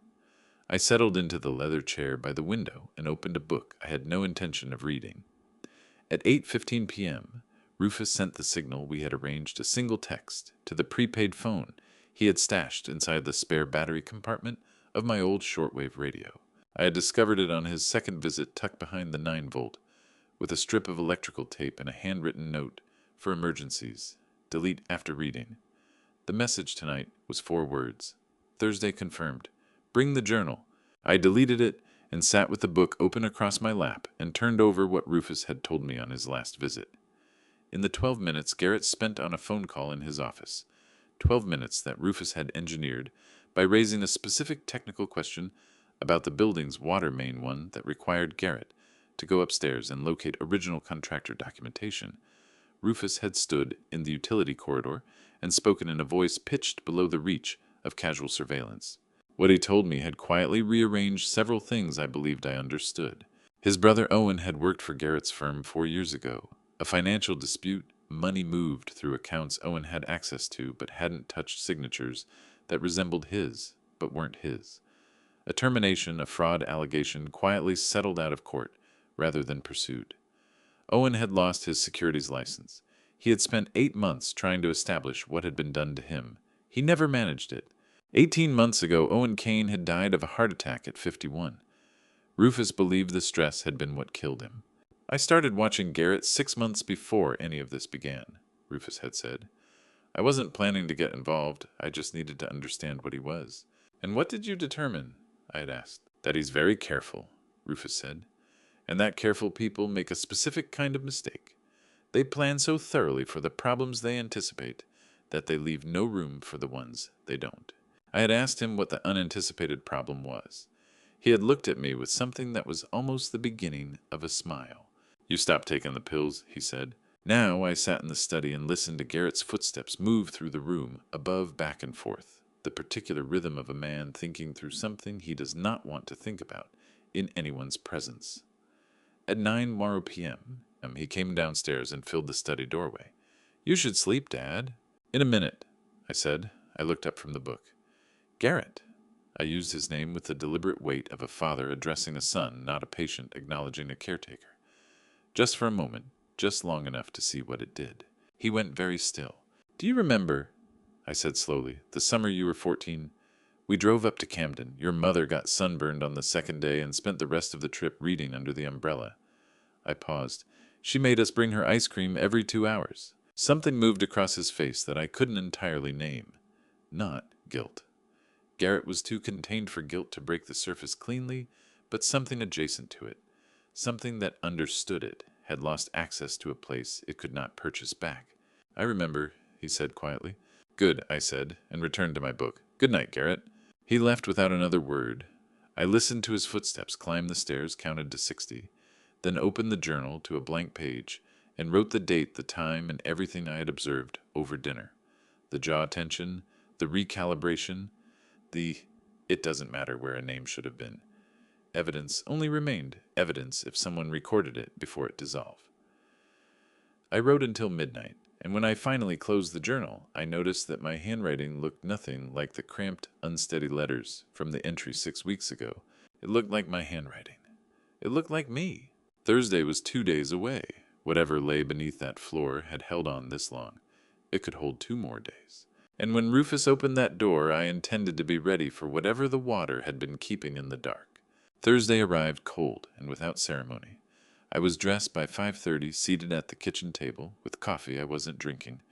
I settled into the leather chair by the window and opened a book I had no intention of reading. At 8:15 p.m., Rufus sent the signal we had arranged a single text to the prepaid phone he had stashed inside the spare battery compartment of my old shortwave radio. I had discovered it on his second visit tucked behind the 9-volt, with a strip of electrical tape and a handwritten note for emergencies. Delete after reading. The message tonight was 4 words. Thursday confirmed. Bring the journal. I deleted it and sat with the book open across my lap and turned over what Rufus had told me on his last visit. In the 12 minutes Garrett spent on a phone call in his office, 12 minutes that Rufus had engineered by raising a specific technical question about the building's water main, one that required Garrett to go upstairs and locate original contractor documentation, Rufus had stood in the utility corridor and spoken in a voice pitched below the reach of casual surveillance. What he told me had quietly rearranged several things I believed I understood. His brother Owen had worked for Garrett's firm 4 years ago. A financial dispute, money moved through accounts Owen had access to but hadn't touched signatures that resembled his but weren't his. A termination, a fraud allegation quietly settled out of court rather than pursued. Owen had lost his securities license. He had spent 8 months trying to establish what had been done to him. He never managed it. 18 months ago, Owen Kane had died of a heart attack at 51. Rufus believed the stress had been what killed him. I started watching Garrett 6 months before any of this began, Rufus had said. I wasn't planning to get involved. I just needed to understand what he was. And what did you determine? I had asked. That he's very careful, Rufus said. And that careful people make a specific kind of mistake. They plan so thoroughly for the problems they anticipate that they leave no room for the ones they don't. I had asked him what the unanticipated problem was. He had looked at me with something that was almost the beginning of a smile. You stopped taking the pills, he said. Now I sat in the study and listened to Garrett's footsteps move through the room, above, back and forth, the particular rhythm of a man thinking through something he does not want to think about in anyone's presence. At 9 p.m., he came downstairs and filled the study doorway. You should sleep, Dad. In a minute, I said. I looked up from the book. Garrett. I used his name with the deliberate weight of a father addressing a son, not a patient acknowledging a caretaker. Just for a moment, just long enough to see what it did. He went very still. Do you remember, I said slowly, the summer you were 14? We drove up to Camden. Your mother got sunburned on the second day and spent the rest of the trip reading under the umbrella. I paused. She made us bring her ice cream every 2 hours. Something moved across his face that I couldn't entirely name. Not guilt. Garrett was too contained for guilt to break the surface cleanly, but something adjacent to it, something that understood it, had lost access to a place it could not purchase back. I remember, he said quietly. Good, I said, and returned to my book. Good night, Garrett. He left without another word. I listened to his footsteps climb the stairs, counted to 60, then opened the journal to a blank page, and wrote the date, the time, and everything I had observed over dinner. The jaw tension, the recalibration, it doesn't matter where a name should have been. Evidence only remained evidence if someone recorded it before it dissolved. I wrote until midnight, and when I finally closed the journal, I noticed that my handwriting looked nothing like the cramped, unsteady letters from the entry 6 weeks ago. It looked like my handwriting. It looked like me. Thursday was 2 days away. Whatever lay beneath that floor had held on this long. It could hold 2 more days. And when Rufus opened that door, I intended to be ready for whatever the water had been keeping in the dark. Thursday arrived cold and without ceremony. I was dressed by 5:30, seated at the kitchen table, with coffee I wasn't drinking,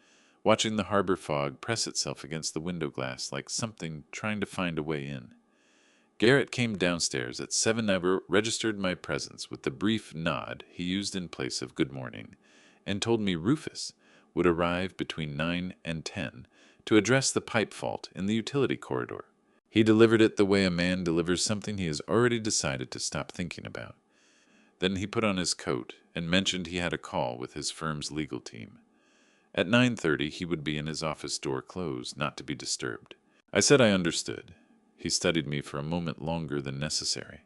watching the harbor fog press itself against the window glass like something trying to find a way in. Garrett came downstairs at 7. Registered my presence with the brief nod he used in place of good morning, and told me Rufus would arrive between 9 and 10 to address the pipe fault in the utility corridor. He delivered it the way a man delivers something he has already decided to stop thinking about. Then he put on his coat and mentioned he had a call with his firm's legal team. At 9:30 he would be in his office door closed, not to be disturbed. I said I understood. He studied me for a moment longer than necessary.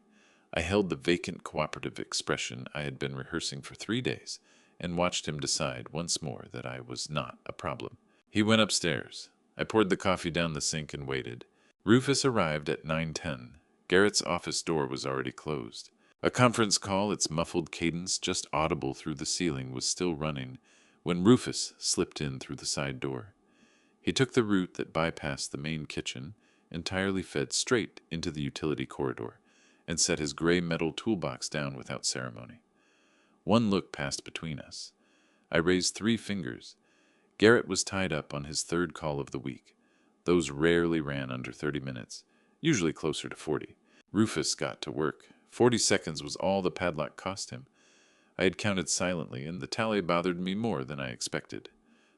I held the vacant cooperative expression I had been rehearsing for 3 days, and watched him decide once more that I was not a problem. He went upstairs. I poured the coffee down the sink and waited. Rufus arrived at 9:10. Garrett's office door was already closed. A conference call, its muffled cadence just audible through the ceiling, was still running when Rufus slipped in through the side door. He took the route that bypassed the main kitchen, entirely fed straight into the utility corridor, and set his gray metal toolbox down without ceremony. One look passed between us. I raised 3 fingers. Garrett was tied up on his 3rd call of the week. Those rarely ran under 30 minutes, usually closer to 40. Rufus got to work. 40 seconds was all the padlock cost him. I had counted silently, and the tally bothered me more than I expected.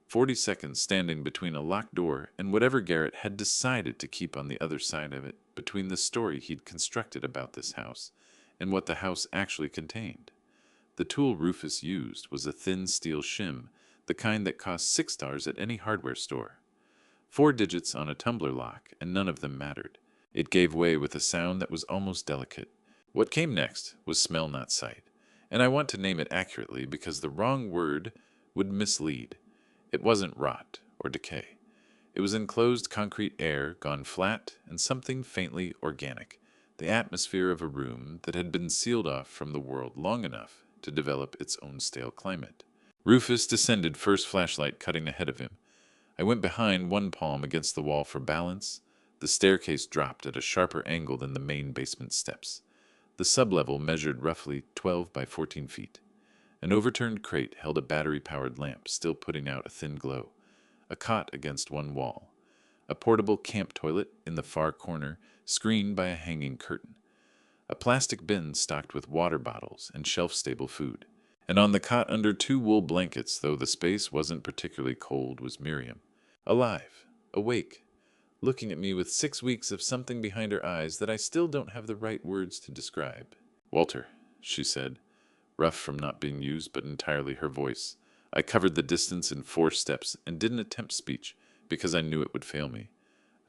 40 seconds standing between a locked door and whatever Garrett had decided to keep on the other side of it, between the story he'd constructed about this house and what the house actually contained. The tool Rufus used was a thin steel shim, the kind that cost $6 at any hardware store. 4 digits on a tumbler lock, and none of them mattered. It gave way with a sound that was almost delicate. What came next was smell, not sight, and I want to name it accurately because the wrong word would mislead. It wasn't rot or decay. It was enclosed concrete air gone flat and something faintly organic, the atmosphere of a room that had been sealed off from the world long enough to develop its own stale climate. Rufus descended, first flashlight cutting ahead of him. I went behind, one palm against the wall for balance. The staircase dropped at a sharper angle than the main basement steps. The sublevel measured roughly 12 by 14 feet. An overturned crate held a battery-powered lamp, still putting out a thin glow. A cot against one wall. A portable camp toilet in the far corner, screened by a hanging curtain. A plastic bin stocked with water bottles and shelf-stable food. And on the cot under 2 wool blankets, though the space wasn't particularly cold, was Miriam. Alive, awake, looking at me with 6 weeks of something behind her eyes that I still don't have the right words to describe. "Walter," she said, rough from not being used, but entirely her voice. I covered the distance in 4 steps and didn't attempt speech because I knew it would fail me.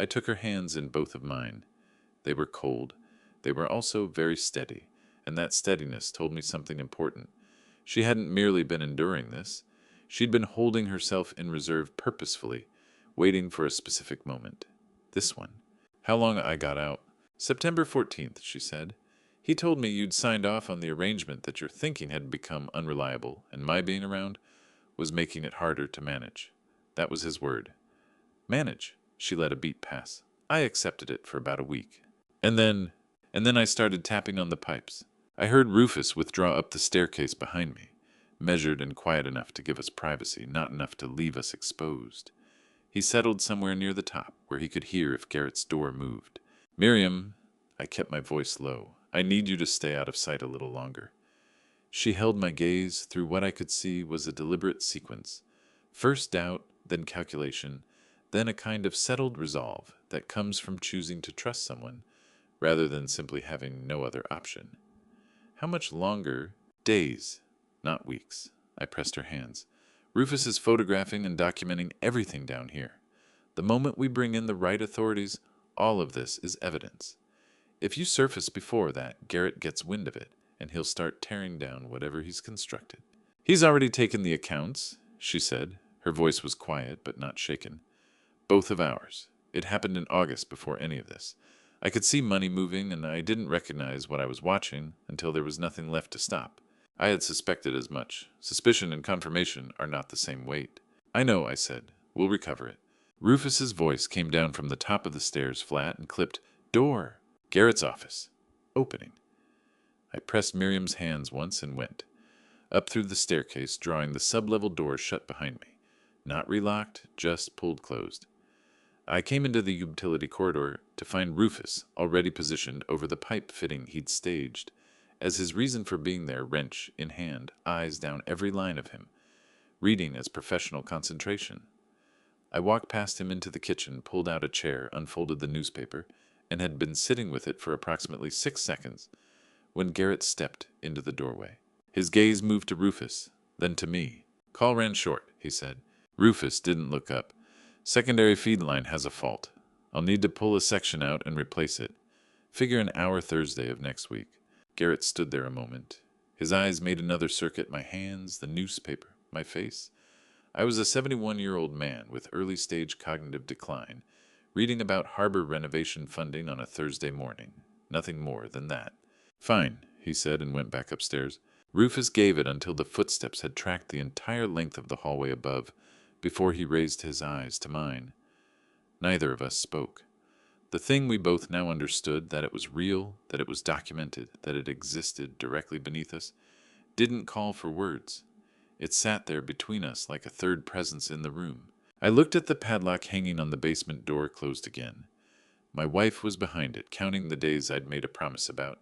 I took her hands in both of mine. They were cold. They were also very steady, and that steadiness told me something important. She hadn't merely been enduring this. She'd been holding herself in reserve purposefully, waiting for a specific moment. This one. How long I got out? "September 14th, she said. "He told me you'd signed off on the arrangement that your thinking had become unreliable, and my being around was making it harder to manage." That was his word. Manage. She let a beat pass. I accepted it for about a week. And then I started tapping on the pipes. I heard Rufus withdraw up the staircase behind me, measured and quiet enough to give us privacy, not enough to leave us exposed. He settled somewhere near the top, where he could hear if Garrett's door moved. "Miriam," I kept my voice low, "I need you to stay out of sight a little longer." She held my gaze through what I could see was a deliberate sequence. First doubt, then calculation, then a kind of settled resolve that comes from choosing to trust someone rather than simply having no other option. "How much longer?" "Days, not weeks." I pressed her hands. "Rufus is photographing and documenting everything down here. The moment we bring in the right authorities, all of this is evidence. If you surface before that, Garrett gets wind of it, and he'll start tearing down whatever he's constructed." "He's already taken the accounts," she said. Her voice was quiet, but not shaken. "Both of ours. It happened in August before any of this. I could see money moving, and I didn't recognize what I was watching until there was nothing left to stop. I had suspected as much. Suspicion and confirmation are not the same weight." "I know," I said. "We'll recover it." Rufus's voice came down from the top of the stairs, flat and clipped. "Door. Garrett's office. Opening." I pressed Miriam's hands once and went. up through the staircase, drawing the sub-level door shut behind me. Not relocked, just pulled closed. I came into the utility corridor to find Rufus already positioned over the pipe fitting he'd staged, as his reason for being there, wrench in hand, eyes down every line of him, reading as professional concentration. I walked past him into the kitchen, pulled out a chair, unfolded the newspaper, and had been sitting with it for approximately 6 seconds when Garrett stepped into the doorway. His gaze moved to Rufus, then to me. "Call ran short," he said. Rufus didn't look up. "Secondary feed line has a fault. I'll need to pull a section out and replace it. Figure an hour Thursday of next week." Garrett stood there a moment. His eyes made another circuit, my hands, the newspaper, my face. I was a 71-year-old man with early-stage cognitive decline, reading about harbor renovation funding on a Thursday morning. Nothing more than that. "Fine," he said, and went back upstairs. Rufus gave it until the footsteps had tracked the entire length of the hallway above, before he raised his eyes to mine. Neither of us spoke. The thing we both now understood, that it was real, that it was documented, that it existed directly beneath us, didn't call for words. It sat there between us like a third presence in the room. I looked at the padlock hanging on the basement door, closed again. My wife was behind it, counting the days I'd made a promise about.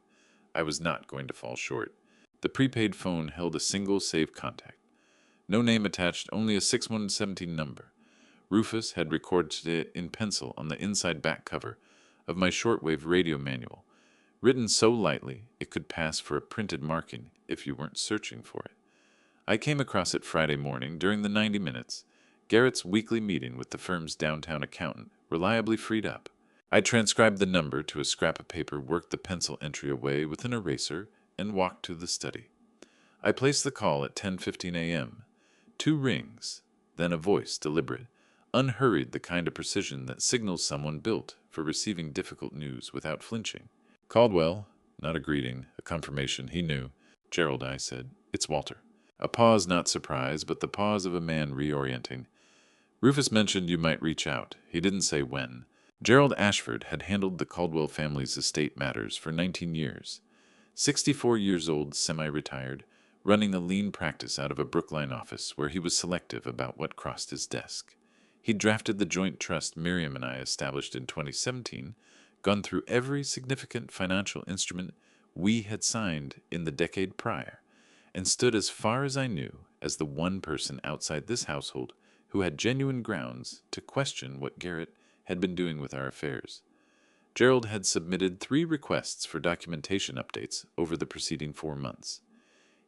I was not going to fall short. The prepaid phone held a single saved contact. No name attached, only a 6117 number. Rufus had recorded it in pencil on the inside back cover of my shortwave radio manual, written so lightly it could pass for a printed marking if you weren't searching for it. I came across it Friday morning during the 90 minutes, Garrett's weekly meeting with the firm's downtown accountant, reliably freed up. I transcribed the number to a scrap of paper, worked the pencil entry away with an eraser, and walked to the study. I placed the call at 10:15 a.m. 2 rings, then a voice, deliberate, unhurried, the kind of precision that signals someone built for receiving difficult news without flinching. "Caldwell," not a greeting, a confirmation. He knew. "Gerald," I said. "It's Walter." A pause, not surprise, but the pause of a man reorienting. "Rufus mentioned you might reach out. He didn't say when." Gerald Ashford had handled the Caldwell family's estate matters for 19 years. 64 years old, semi-retired, running a lean practice out of a Brookline office where he was selective about what crossed his desk. He'd drafted the joint trust Miriam and I established in 2017, gone through every significant financial instrument we had signed in the decade prior, and stood as far as I knew as the one person outside this household who had genuine grounds to question what Garrett had been doing with our affairs. Gerald had submitted 3 requests for documentation updates over the preceding 4 months.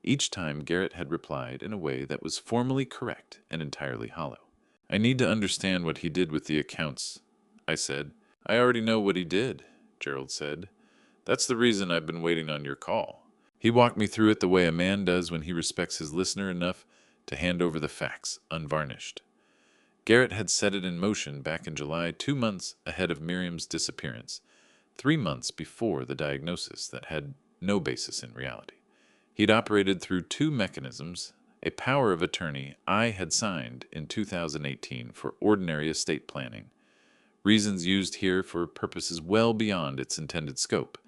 Each time Garrett had replied in a way that was formally correct and entirely hollow. "I need to understand what he did with the accounts," I said. "I already know what he did," Gerald said. "That's the reason I've been waiting on your call." He walked me through it the way a man does when he respects his listener enough to hand over the facts, unvarnished. Garrett had set it in motion back in July, 2 months ahead of Miriam's disappearance, 3 months before the diagnosis that had no basis in reality. He'd operated through 2 mechanisms, a power of attorney I had signed in 2018 for ordinary estate planning, reasons used here for purposes well beyond its intended scope,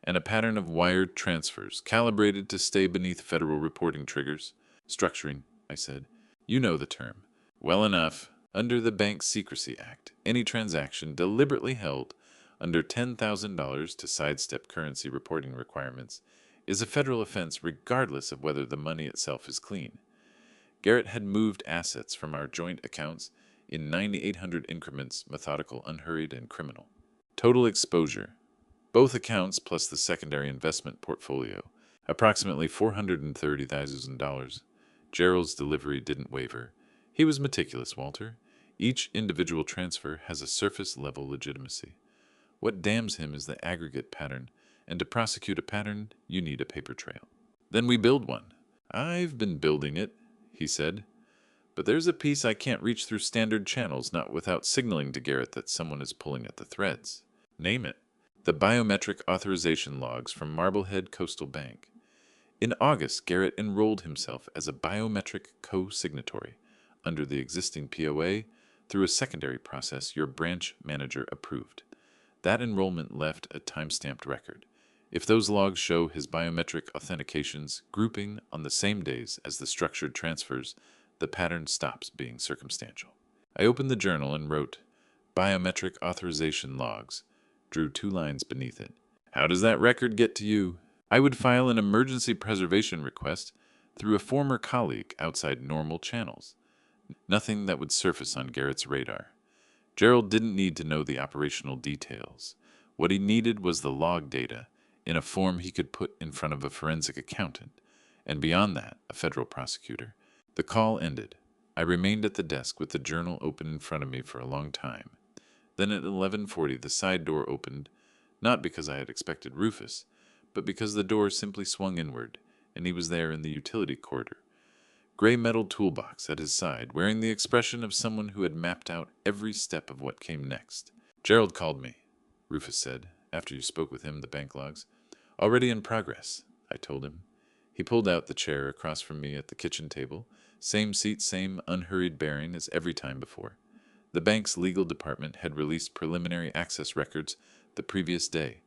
and a pattern of wired transfers calibrated to stay beneath federal reporting triggers. "Structuring," I said. "You know the term." "Well enough. Under the Bank Secrecy Act, any transaction deliberately held under $10,000 to sidestep currency reporting requirements is a federal offense regardless of whether the money itself is clean. Garrett had moved assets from our joint accounts in 9,800 increments, methodical, unhurried, and criminal. Total exposure, both accounts plus the secondary investment portfolio, approximately $430,000. Gerald's delivery didn't waver. He was meticulous, Walter. Each individual transfer has a surface-level legitimacy. What damns him is the aggregate pattern, and to prosecute a pattern, you need a paper trail. Then we build one. "I've been building it," he said. "But there's a piece I can't reach through standard channels, not without signaling to Garrett that someone is pulling at the threads." "Name it." "The biometric authorization logs from Marblehead Coastal Bank. In August, Garrett enrolled himself as a biometric co-signatory under the existing POA through a secondary process your branch manager approved. That enrollment left a time-stamped record. If those logs show his biometric authentications grouping on the same days as the structured transfers, the pattern stops being circumstantial. I opened the journal and wrote, "Biometric authorization logs," drew 2 lines beneath it. How does that record get to you? I would file an emergency preservation request through a former colleague outside normal channels. Nothing that would surface on Garrett's radar. Gerald didn't need to know the operational details. What he needed was the log data in a form he could put in front of a forensic accountant, and beyond that, a federal prosecutor. The call ended. I remained at the desk with the journal open in front of me for a long time. Then at 11:40 the side door opened, not because I had expected Rufus, but because the door simply swung inward, and he was there in the utility corridor. Gray metal toolbox at his side, wearing the expression of someone who had mapped out every step of what came next. "Gerald called me," Rufus said, "after you spoke with him, the bank logs." "Already in progress," I told him. He pulled out the chair across from me at the kitchen table, same seat, same unhurried bearing as every time before. The bank's legal department had released preliminary access records the previous day.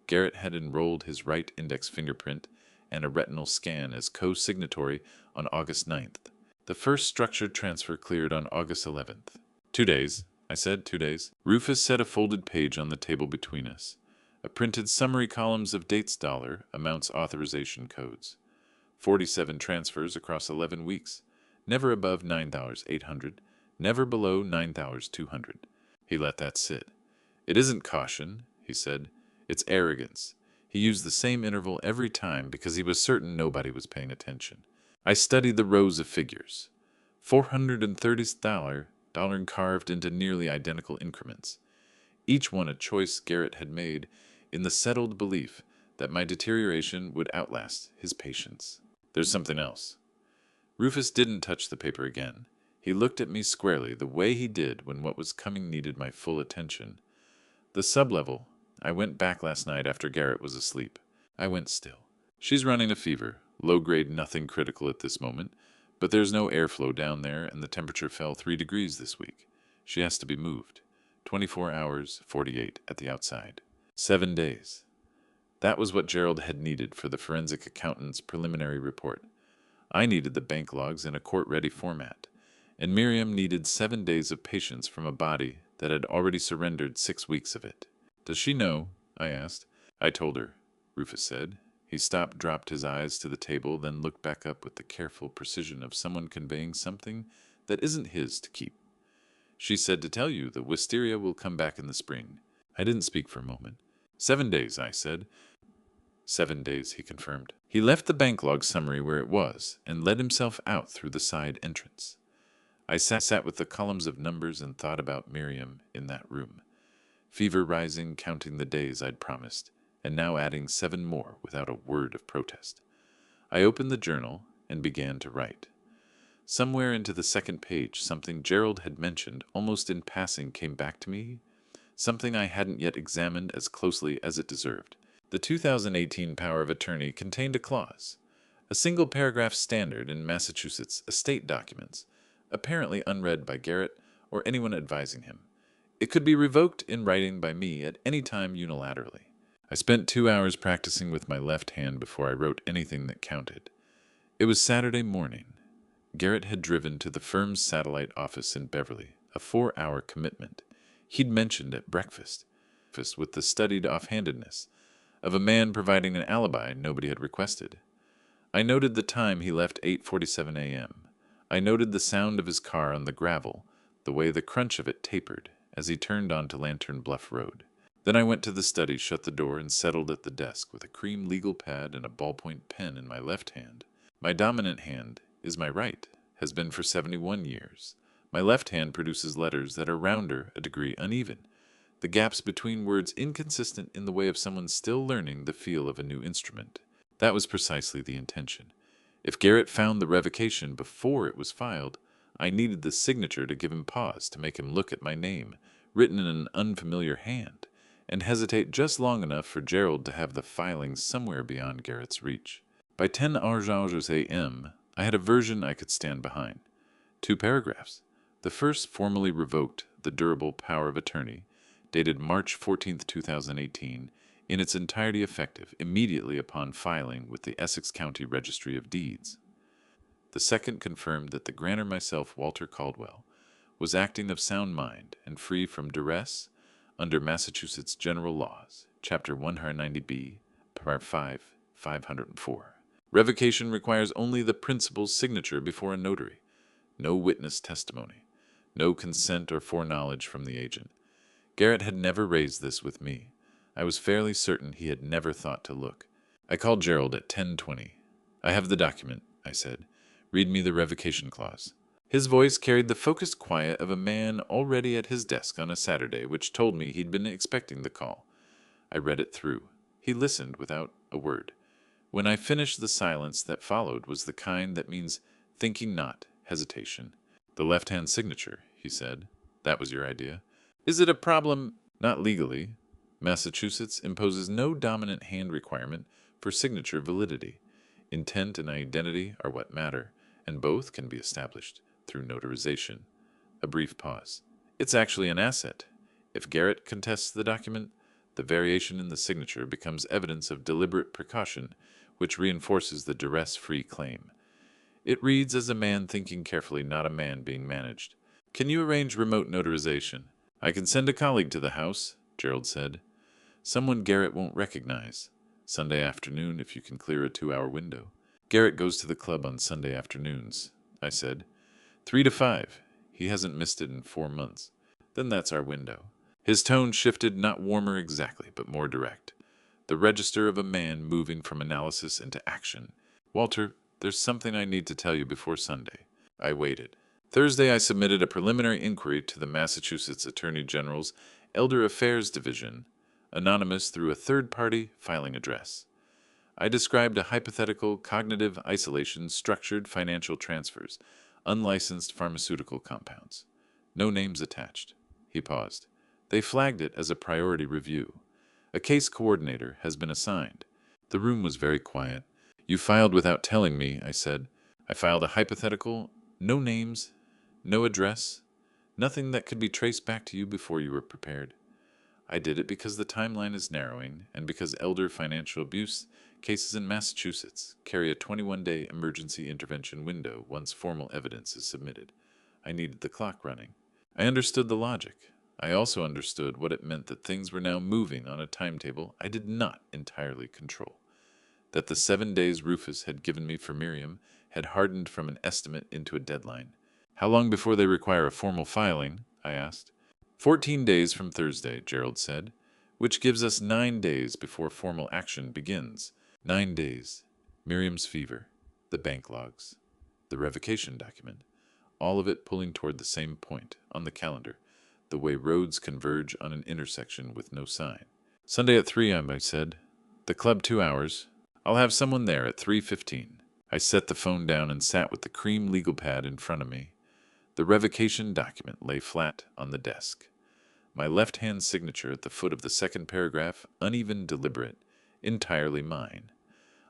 Garrett had enrolled his right index fingerprint and a retinal scan as co-signatory on August 9th. The first structured transfer cleared on August 11th. 2 days, I said, 2 days. Rufus set a folded page on the table between us. A printed summary columns of dates, dollar, amounts, authorization codes. 47 transfers across 11 weeks. Never above $9,800. Never below $9,200. He let that sit. "It isn't caution," he said. "It's arrogance." He used the same interval every time because he was certain nobody was paying attention. I studied the rows of figures. $430 carved into nearly identical increments. Each one a choice Garrett had made in the settled belief that my deterioration would outlast his patience. "There's something else." Rufus didn't touch the paper again. He looked at me squarely, the way he did when what was coming needed my full attention. "The sublevel. I went back last night after Garrett was asleep." I went still. "She's running a fever. Low grade, nothing critical at this moment. But there's no airflow down there, and the temperature fell 3 degrees this week. She has to be moved. 24 hours, 48 at the outside. 7 days." That was what Gerald had needed for the forensic accountant's preliminary report. I needed the bank logs in a court-ready format, and Miriam needed 7 days of patience from a body that had already surrendered 6 weeks of it. "Does she know?" I asked. "I told her," Rufus said. He stopped, dropped his eyes to the table, then looked back up with the careful precision of someone conveying something that isn't his to keep. "She said to tell you the wisteria will come back in the spring." I didn't speak for a moment. 7 days, I said. 7 days, he confirmed. He left the bank log summary where it was and let himself out through the side entrance. I sat with the columns of numbers and thought about Miriam in that room. Fever rising, counting the days I'd promised, and now adding 7 more without a word of protest. I opened the journal and began to write. Somewhere into the second page, something Gerald had mentioned almost in passing came back to me, something I hadn't yet examined as closely as it deserved. The 2018 Power of Attorney contained a clause, a single-paragraph standard in Massachusetts estate documents, apparently unread by Garrett or anyone advising him. It could be revoked in writing by me at any time unilaterally. I spent 2 hours practicing with my left hand before I wrote anything that counted. It was Saturday morning. Garrett had driven to the firm's satellite office in Beverly, a 4-hour commitment. He'd mentioned at breakfast, with the studied offhandedness of a man providing an alibi nobody had requested. I noted the time he left, 8:47 a.m. I noted the sound of his car on the gravel, the way the crunch of it tapered as he turned onto Lantern Bluff Road. Then I went to the study, shut the door, and settled at the desk with a cream legal pad and a ballpoint pen in my left hand. My dominant hand is my right, has been for 71 years. My left hand produces letters that are rounder, a degree uneven, the gaps between words inconsistent in the way of someone still learning the feel of a new instrument. That was precisely the intention. If Garrett found the revocation before it was filed, I needed the signature to give him pause, to make him look at my name, written in an unfamiliar hand, and hesitate just long enough for Gerald to have the filing somewhere beyond Garrett's reach. By 10 hours a.m., I had a version I could stand behind. 2 paragraphs. The first formally revoked the durable power of attorney, dated March 14, 2018, in its entirety effective immediately upon filing with the Essex County Registry of Deeds. The second confirmed that the grantor myself, Walter Caldwell, was acting of sound mind and free from duress under Massachusetts General Laws, Chapter 190B, Part 5, 504. Revocation requires only the principal's signature before a notary, no witness testimony, no consent or foreknowledge from the agent. Garrett had never raised this with me. I was fairly certain he had never thought to look. I called Gerald at 10:20. "I have the document," I said. "Read me the revocation clause." His voice carried the focused quiet of a man already at his desk on a Saturday, which told me he'd been expecting the call. I read it through. He listened without a word. When I finished, the silence that followed was the kind that means thinking not, hesitation. "The left-hand signature," he said. "That was your idea." "Is it a problem?" "Not legally. Massachusetts imposes no dominant hand requirement for signature validity. Intent and identity are what matter, and both can be established through notarization." A brief pause. "It's actually an asset. If Garrett contests the document, the variation in the signature becomes evidence of deliberate precaution, which reinforces the duress-free claim. It reads as a man thinking carefully, not a man being managed. Can you arrange remote notarization?" "I can send a colleague to the house," Gerald said. "Someone Garrett won't recognize. Sunday afternoon, if you can clear a 2-hour window." "Garrett goes to the club on Sunday afternoons," I said. 3 to 5. He hasn't missed it in 4 months. "Then that's our window." His tone shifted, not warmer exactly, but more direct. The register of a man moving from analysis into action. "Walter, there's something I need to tell you before Sunday." I waited. Thursday, I submitted a preliminary inquiry to the Massachusetts Attorney General's Elder Affairs Division, anonymous through a third-party filing address. I described a hypothetical cognitive isolation structured financial transfers, unlicensed pharmaceutical compounds. No names attached. He paused. "They flagged it as a priority review. A case coordinator has been assigned." The room was very quiet. "You filed without telling me," I said. "I filed a hypothetical, no names, no address, nothing that could be traced back to you before you were prepared. I did it because the timeline is narrowing and because elder financial abuse cases in Massachusetts carry a 21-day emergency intervention window once formal evidence is submitted. I needed the clock running. I understood the logic. I also understood what it meant that things were now moving on a timetable I did not entirely control. That the 7 days Rufus had given me for Miriam had hardened from an estimate into a deadline. "How long before they require a formal filing?" I asked. 14 days from Thursday, Gerald said, "which gives us 9 days before formal action begins." 9 days. Miriam's fever, the bank logs, the revocation document, all of it pulling toward the same point on the calendar, the way roads converge on an intersection with no sign. "Sunday at 3, I said. "The club 2 hours. I'll have someone there at 3:15. I set the phone down and sat with the cream legal pad in front of me. The revocation document lay flat on the desk. My left-hand signature at the foot of the second paragraph, uneven, deliberate, entirely mine.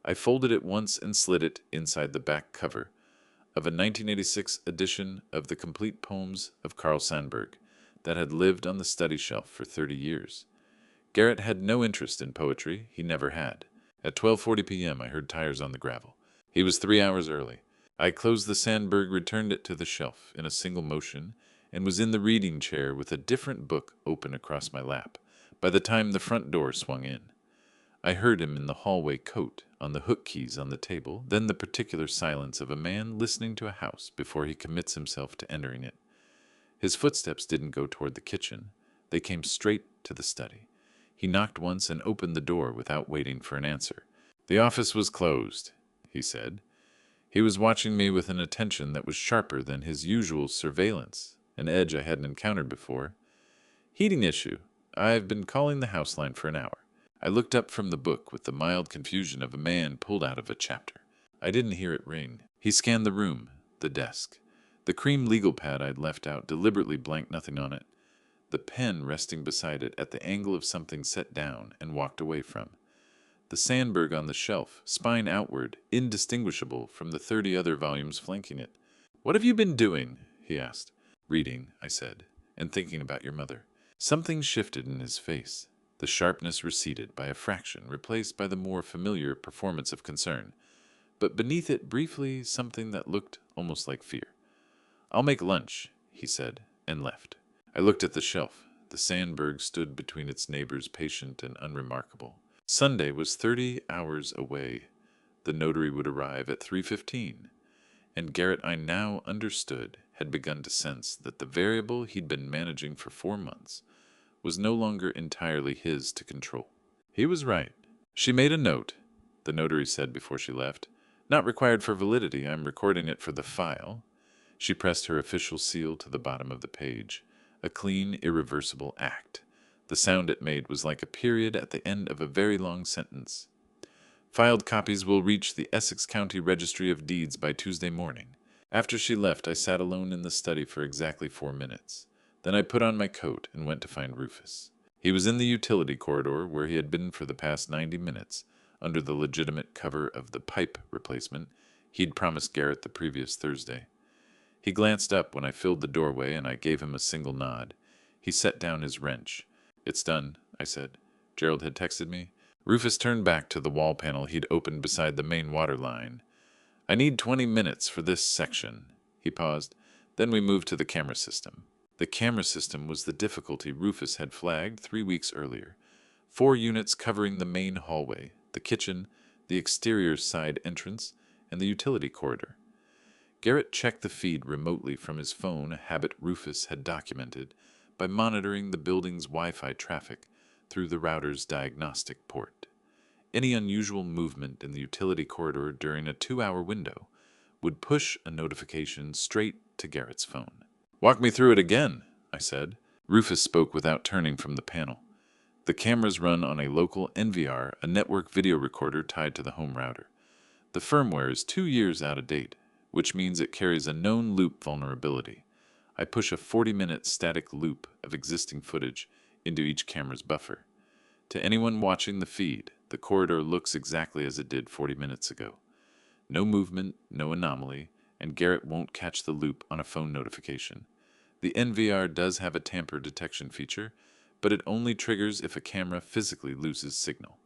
I folded it once and slid it inside the back cover of a 1986 edition of the complete poems of Carl Sandburg that had lived on the study shelf for 30 years. Garrett had no interest in poetry. He never had. At 12:40 p.m. I heard tires on the gravel. He was 3 hours early. I closed the Sandburg, returned it to the shelf in a single motion, and was in the reading chair with a different book open across my lap by the time the front door swung in. I heard him in the hallway coat on the hook keys on the table, then the particular silence of a man listening to a house before he commits himself to entering it. His footsteps didn't go toward the kitchen. They came straight to the study. He knocked once and opened the door without waiting for an answer. "The office was closed," he said. He was watching me with an attention that was sharper than his usual surveillance, an edge I hadn't encountered before. "Heating issue. I've been calling the house line for an hour." I looked up from the book with the mild confusion of a man pulled out of a chapter. I didn't hear it ring. He scanned the room, the desk. The cream legal pad I'd left out, deliberately blank, nothing on it. The pen resting beside it at the angle of something set down and walked away from. The Sandburg on the shelf, spine outward, indistinguishable from the 30 other volumes flanking it. "What have you been doing?" he asked. "Reading," I said, "and thinking about your mother." Something shifted in his face. The sharpness receded by a fraction, replaced by the more familiar performance of concern, but beneath it briefly something that looked almost like fear. "I'll make lunch," he said, and left. I looked at the shelf. The Sandberg stood between its neighbors, patient and unremarkable. Sunday was 30 hours away. The notary would arrive at 3:15, and Garrett, I now understood, had begun to sense that the variable he'd been managing for 4 months was no longer entirely his to control. He was right. "She made a note," the notary said before she left. "Not required for validity. I'm recording it for the file." She pressed her official seal to the bottom of the page. A clean, irreversible act. The sound it made was like a period at the end of a very long sentence. "Filed copies will reach the Essex County Registry of Deeds by Tuesday morning." After she left, I sat alone in the study for exactly 4 minutes. Then I put on my coat and went to find Rufus. He was in the utility corridor where he had been for the past 90 minutes, under the legitimate cover of the pipe replacement he'd promised Garrett the previous Thursday. He glanced up when I filled the doorway, and I gave him a single nod. He set down his wrench. "It's done," I said. Gerald had texted me. Rufus turned back to the wall panel he'd opened beside the main water line. "I need 20 minutes for this section." He paused. Then we moved to the camera system. The camera system was the difficulty Rufus had flagged 3 weeks earlier. 4 units covering the main hallway, the kitchen, the exterior side entrance, and the utility corridor. Garrett checked the feed remotely from his phone, a habit Rufus had documented, by monitoring the building's Wi-Fi traffic through the router's diagnostic port. Any unusual movement in the utility corridor during a 2-hour window would push a notification straight to Garrett's phone. "Walk me through it again," I said. Rufus spoke without turning from the panel. "The cameras run on a local NVR, a network video recorder tied to the home router. The firmware is 2 years out of date, which means it carries a known loop vulnerability. I push a 40-minute static loop of existing footage into each camera's buffer. To anyone watching the feed, the corridor looks exactly as it did 40 minutes ago. No movement, no anomaly, and Garrett won't catch the loop on a phone notification. The NVR does have a tamper detection feature, but it only triggers if a camera physically loses signal.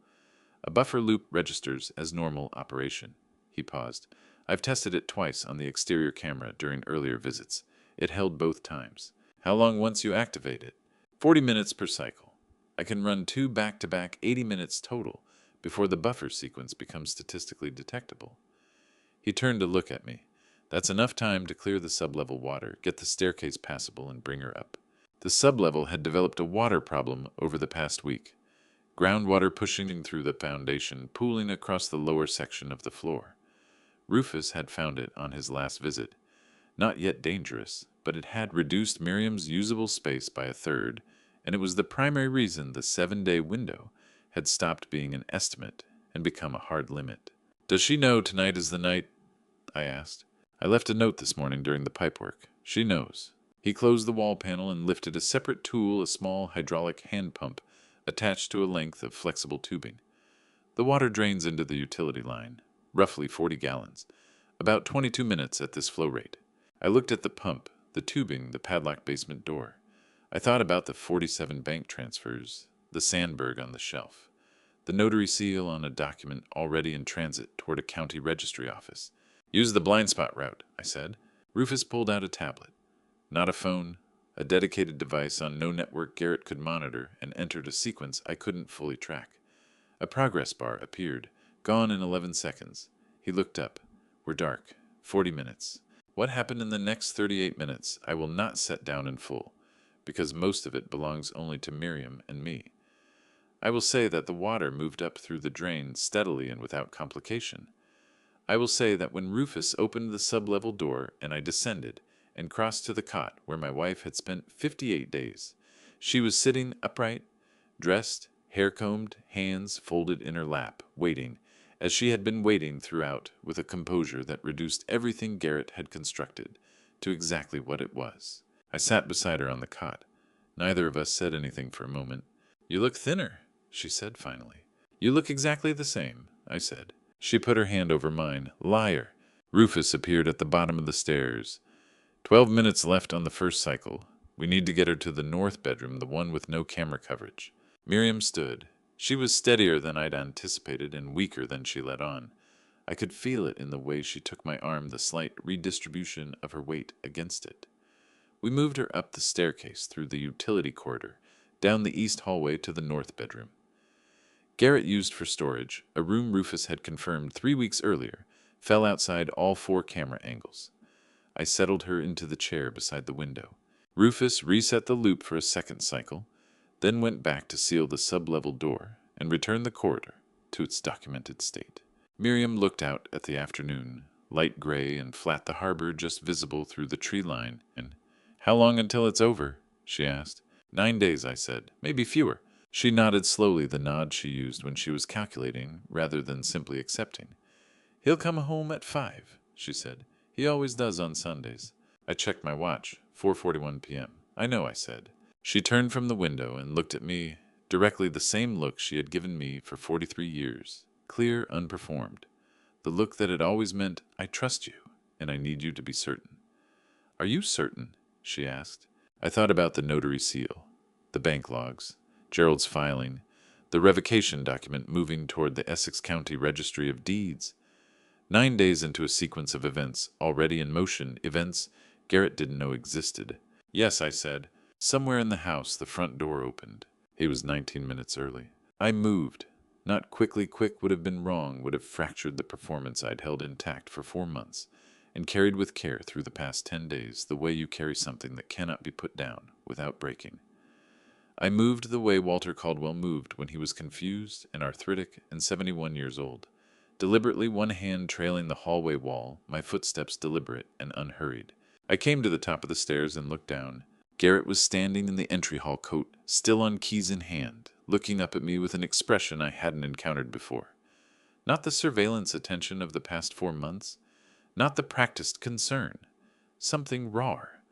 A buffer loop registers as normal operation." He paused. "I've tested it twice on the exterior camera during earlier visits. It held both times." "How long once you activate it?" 40 minutes per cycle. I can run 2 back-to-back 80 minutes total before the buffer sequence becomes statistically detectable." He turned to look at me. "That's enough time to clear the sublevel water, get the staircase passable, and bring her up." The sublevel had developed a water problem over the past week. Groundwater pushing through the foundation, pooling across the lower section of the floor. Rufus had found it on his last visit. Not yet dangerous, but it had reduced Miriam's usable space by a third, and it was the primary reason the 7-day window had stopped being an estimate and become a hard limit. "Does she know tonight is the night?" I asked. "I left a note this morning during the pipework. She knows." He closed the wall panel and lifted a separate tool, a small hydraulic hand pump, attached to a length of flexible tubing. "The water drains into the utility line, roughly 40 gallons, about 22 minutes at this flow rate." I looked at the pump, the tubing, the padlocked basement door. I thought about the 47 bank transfers, the Sandberg on the shelf, the notary seal on a document already in transit toward a county registry office. "Use the blind spot route," I said. Rufus pulled out a tablet. Not a phone, a dedicated device on no network Garrett could monitor, and entered a sequence I couldn't fully track. A progress bar appeared, gone in 11 seconds. He looked up. "We're dark. 40 minutes. What happened in the next 38 minutes I will not set down in full, because most of it belongs only to Miriam and me. I will say that the water moved up through the drain steadily and without complication. I will say that when Rufus opened the sublevel door and I descended and crossed to the cot where my wife had spent 58 days, she was sitting upright, dressed, hair-combed, hands folded in her lap, waiting, as she had been waiting throughout, with a composure that reduced everything Garrett had constructed to exactly what it was. I sat beside her on the cot. Neither of us said anything for a moment. "You look thinner," she said finally. "You look exactly the same," I said. She put her hand over mine. "Liar." Rufus appeared at the bottom of the stairs. 12 minutes left on the first cycle. We need to get her to the north bedroom, the one with no camera coverage. Miriam stood. She was steadier than I'd anticipated and weaker than she let on. I could feel it in the way she took my arm, the slight redistribution of her weight against it. We moved her up the staircase through the utility corridor, down the east hallway to the north bedroom. Garrett used for storage, a room Rufus had confirmed 3 weeks earlier, fell outside all 4 camera angles. I settled her into the chair beside the window. Rufus reset the loop for a second cycle, then went back to seal the sub-level door and return the corridor to its documented state. Miriam looked out at the afternoon, light gray and flat, the harbor just visible through the tree line, and, "How long until it's over?" she asked. 9 days, I said. Maybe fewer. She nodded slowly, the nod she used when she was calculating rather than simply accepting. "He'll come home at 5, she said. "He always does on Sundays." I checked my watch. 4:41 p.m. "I know," I said. She turned from the window and looked at me, directly the same look she had given me for 43 years, clear, unperformed. The look that had always meant, "I trust you, and I need you to be certain." "Are you certain?" she asked. I thought about the notary seal, the bank logs, Gerald's filing, the revocation document moving toward the Essex County Registry of Deeds. 9 days into a sequence of events already in motion, events Garrett didn't know existed. "Yes," I said. Somewhere in the house, the front door opened. He was 19 minutes early. I moved. Not quickly. Quick would have been wrong, would have fractured the performance I'd held intact for 4 months, and carried with care through the past 10 days, the way you carry something that cannot be put down without breaking. I moved the way Walter Caldwell moved when he was confused and arthritic and 71 years old. Deliberately, one hand trailing the hallway wall, my footsteps deliberate and unhurried. I came to the top of the stairs and looked down. Garrett was standing in the entry hall, coat still on, keys in hand, looking up at me with an expression I hadn't encountered before. Not the surveillance attention of the past 4 months, not the practiced concern. Something rawer,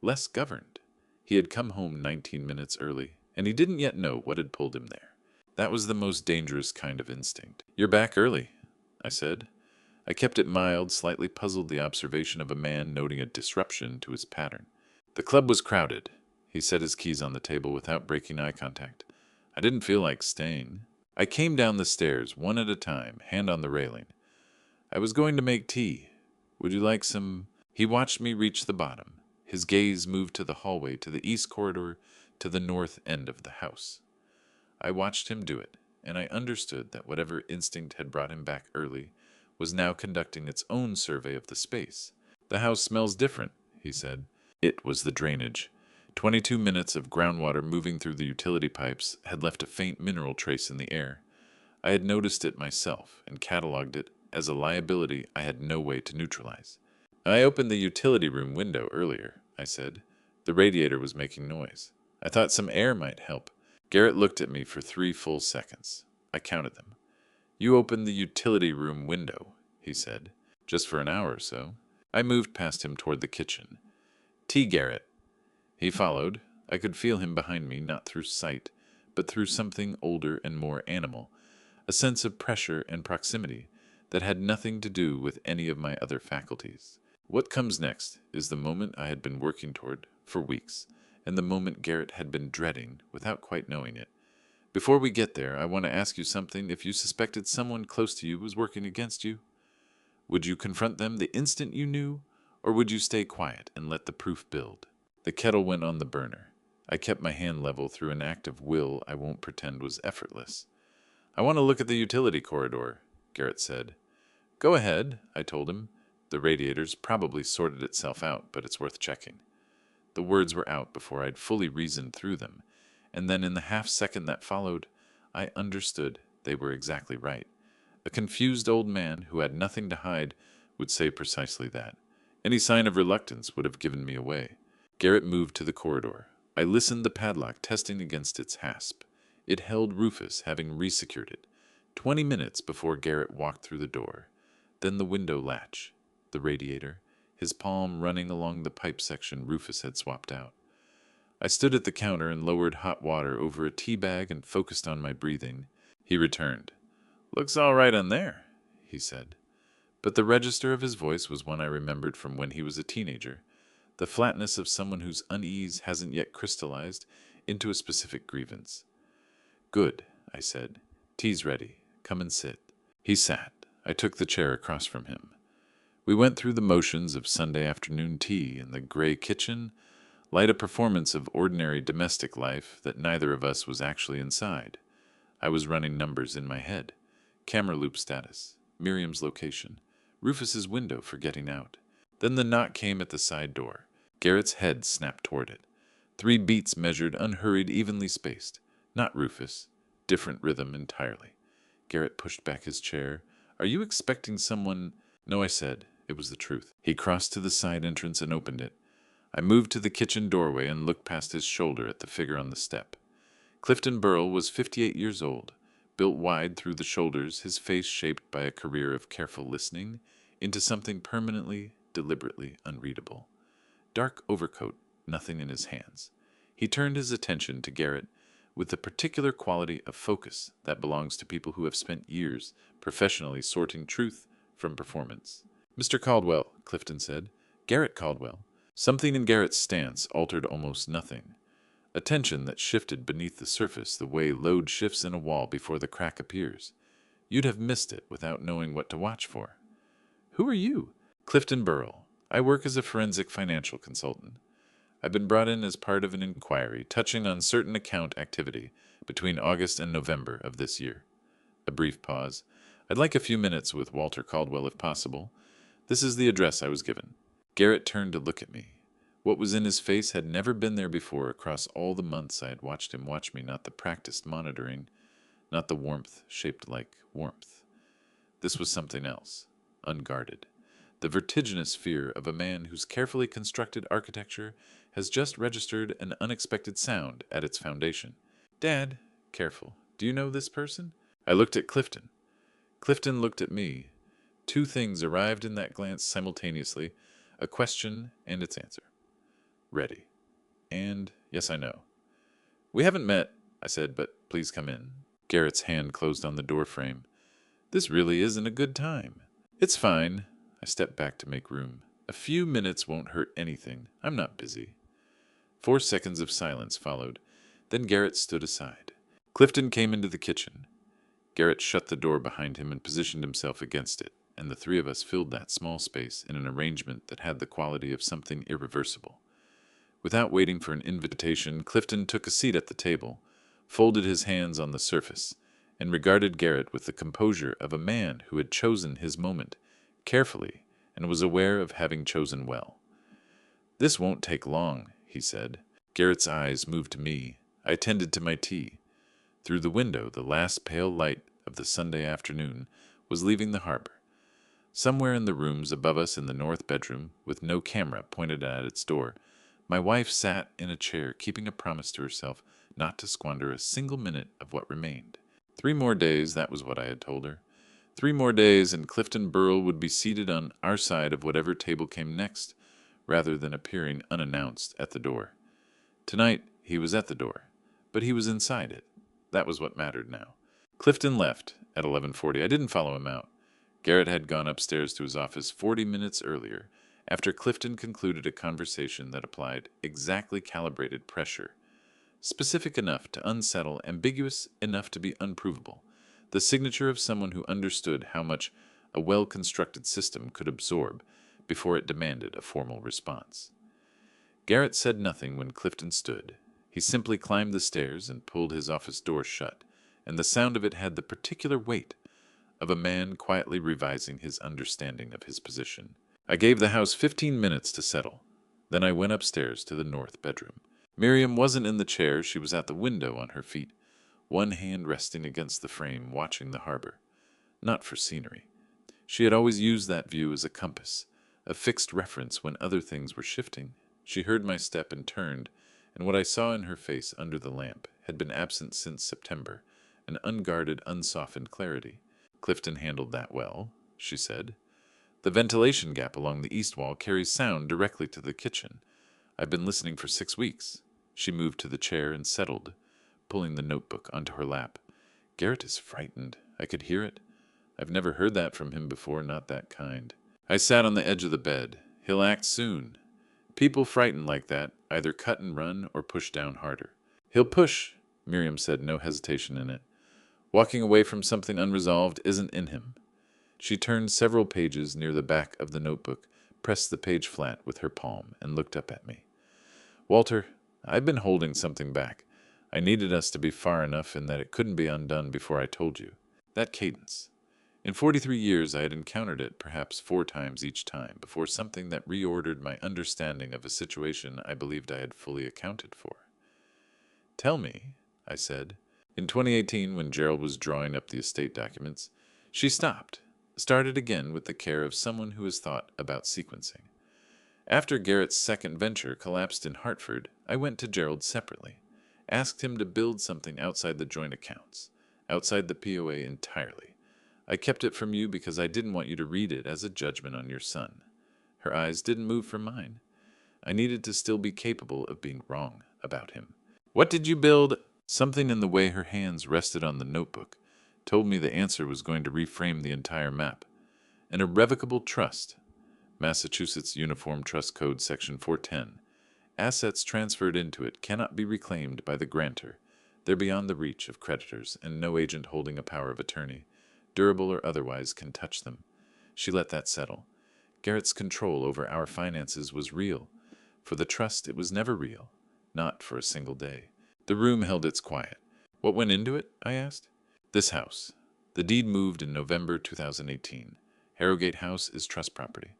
less governed. He had come home 19 minutes early, and he didn't yet know what had pulled him there. That was the most dangerous kind of instinct. "You're back early," I said. I kept it mild, slightly puzzled, the observation of a man noting a disruption to his pattern. "The club was crowded." He set his keys on the table without breaking eye contact. "I didn't feel like staying." I came down the stairs, one at a time, hand on the railing. "I was going to make tea. Would you like some—" He watched me reach the bottom. His gaze moved to the hallway, to the east corridor, to the north end of the house. I watched him do it, and I understood that whatever instinct had brought him back early was now conducting its own survey of the space. "The house smells different," he said. It was the drainage. 22 minutes of groundwater moving through the utility pipes had left a faint mineral trace in the air. I had noticed it myself and catalogued it as a liability I had no way to neutralize. "I opened the utility room window earlier," I said. "The radiator was making noise. I thought some air might help." Garrett looked at me for 3 full seconds. I counted them. "You opened the utility room window," he said. "Just for an hour or so." I moved past him toward the kitchen. "Tea, Garrett." He followed. I could feel him behind me, not through sight, but through something older and more animal, a sense of pressure and proximity that had nothing to do with any of my other faculties. What comes next is the moment I had been working toward for weeks, and the moment Garrett had been dreading without quite knowing it. "Before we get there, I want to ask you something. If you suspected someone close to you was working against you, would you confront them the instant you knew, or would you stay quiet and let the proof build?" The kettle went on the burner. I kept my hand level through an act of will I won't pretend was effortless. "I want to look at the utility corridor," Garrett said. "Go ahead," I told him. "The radiator's probably sorted itself out, but it's worth checking." The words were out before I'd fully reasoned through them, and then in the half-second that followed, I understood they were exactly right. A confused old man who had nothing to hide would say precisely that. Any sign of reluctance would have given me away. Garrett moved to the corridor. I listened, the padlock testing against its hasp. It held Rufus, having resecured it. 20 minutes before Garrett walked through the door. Then the window latch, the radiator, his palm running along the pipe section Rufus had swapped out. I stood at the counter and lowered hot water over a tea bag and focused on my breathing. He returned. "Looks all right on there," he said. But the register of his voice was one I remembered from when he was a teenager, the flatness of someone whose unease hasn't yet crystallized into a specific grievance. Good, I said. Tea's ready. Come and sit. He sat. I took the chair across from him. We went through the motions of Sunday afternoon tea in the gray kitchen, light a performance of ordinary domestic life that neither of us was actually inside. I was running numbers in my head. Camera loop status, Miriam's location, Rufus's window for getting out. Then the knock came at the side door. Garrett's head snapped toward it. 3 beats measured, unhurried, evenly spaced. Not Rufus. Different rhythm entirely. Garrett pushed back his chair. Are you expecting someone? No, I said. It was the truth. He crossed to the side entrance and opened it. I moved to the kitchen doorway and looked past his shoulder at the figure on the step. Clifton Burrell was 58 years old, built wide through the shoulders, his face shaped by a career of careful listening into something permanently, deliberately unreadable. Dark overcoat, nothing in his hands. He turned his attention to Garrett with the particular quality of focus that belongs to people who have spent years professionally sorting truth from performance. Mr. Caldwell, Clifton said. Garrett Caldwell. Something in Garrett's stance altered almost nothing. A tension that shifted beneath the surface the way load shifts in a wall before the crack appears. You'd have missed it without knowing what to watch for. Who are you? Clifton Burrell. I work as a forensic financial consultant. I've been brought in as part of an inquiry touching on certain account activity between August and November of this year. A brief pause. I'd like a few minutes with Walter Caldwell if possible. This is the address I was given. Garrett turned to look at me. What was in his face had never been there before across all the months I had watched him watch me, not the practiced monitoring, not the warmth shaped like warmth. This was something else, unguarded. The vertiginous fear of a man whose carefully constructed architecture has just registered an unexpected sound at its foundation. Dad, careful, do you know this person? I looked at Clifton. Clifton looked at me. 2 things arrived in that glance simultaneously, a question and its answer. Ready. And, yes, I know. We haven't met, I said, but please come in. Garrett's hand closed on the door frame. This really isn't a good time. It's fine. I stepped back to make room. A few minutes won't hurt anything. I'm not busy. 4 seconds of silence followed. Then Garrett stood aside. Clifton came into the kitchen. Garrett shut the door behind him and positioned himself against it, and the 3 of us filled that small space in an arrangement that had the quality of something irreversible. Without waiting for an invitation, Clifton took a seat at the table, folded his hands on the surface, and regarded Garrett with the composure of a man who had chosen his moment carefully and was aware of having chosen well. This won't take long, he said. Garrett's eyes moved to me. I tended to my tea. Through the window, the last pale light of the Sunday afternoon was leaving the harbor. Somewhere in the rooms above us in the north bedroom, with no camera pointed at its door, my wife sat in a chair, keeping a promise to herself not to squander a single minute of what remained. 3 more days, that was what I had told her. 3 more days, and Clifton Burrell would be seated on our side of whatever table came next, rather than appearing unannounced at the door. Tonight, he was at the door, but he was inside it. That was what mattered now. Clifton left at 11:40. I didn't follow him out. Garrett had gone upstairs to his office 40 minutes earlier, after Clifton concluded a conversation that applied exactly calibrated pressure, specific enough to unsettle, ambiguous enough to be unprovable, the signature of someone who understood how much a well-constructed system could absorb before it demanded a formal response. Garrett said nothing when Clifton stood. He simply climbed the stairs and pulled his office door shut, and the sound of it had the particular weight of a man quietly revising his understanding of his position. I gave the house 15 minutes to settle. Then I went upstairs to the north bedroom. Miriam wasn't in the chair. She was at the window on her feet, one hand resting against the frame, watching the harbor. Not for scenery. She had always used that view as a compass, a fixed reference when other things were shifting. She heard my step and turned, and what I saw in her face under the lamp had been absent since September, an unguarded, unsoftened clarity. Clifton handled that well, she said. The ventilation gap along the east wall carries sound directly to the kitchen. I've been listening for 6 weeks. She moved to the chair and settled, pulling the notebook onto her lap. Garrett is frightened. I could hear it. I've never heard that from him before, not that kind. I sat on the edge of the bed. He'll act soon. People frightened like that either cut and run or push down harder. He'll push, Miriam said, no hesitation in it. Walking away from something unresolved isn't in him. She turned several pages near the back of the notebook, pressed the page flat with her palm, and looked up at me. Walter, I've been holding something back. I needed us to be far enough in that it couldn't be undone before I told you. That cadence. In 43 years, I had encountered it perhaps 4 times each time before something that reordered my understanding of a situation I believed I had fully accounted for. Tell me, I said. In 2018, when Gerald was drawing up the estate documents, she stopped, started again with the care of someone who has thought about sequencing. After Garrett's second venture collapsed in Hartford, I went to Gerald separately, asked him to build something outside the joint accounts, outside the POA entirely. I kept it from you because I didn't want you to read it as a judgment on your son. Her eyes didn't move from mine. I needed to still be capable of being wrong about him. What did you build? Something in the way her hands rested on the notebook told me the answer was going to reframe the entire map. An irrevocable trust. Massachusetts Uniform Trust Code Section 410. Assets transferred into it cannot be reclaimed by the grantor. They're beyond the reach of creditors, and no agent holding a power of attorney, durable or otherwise, can touch them. She let that settle. Garrett's control over our finances was real. For the trust, it was never real. Not for a single day. The room held its quiet. What went into it? I asked. This house. The deed moved in November 2018. Harrogate House is trust property.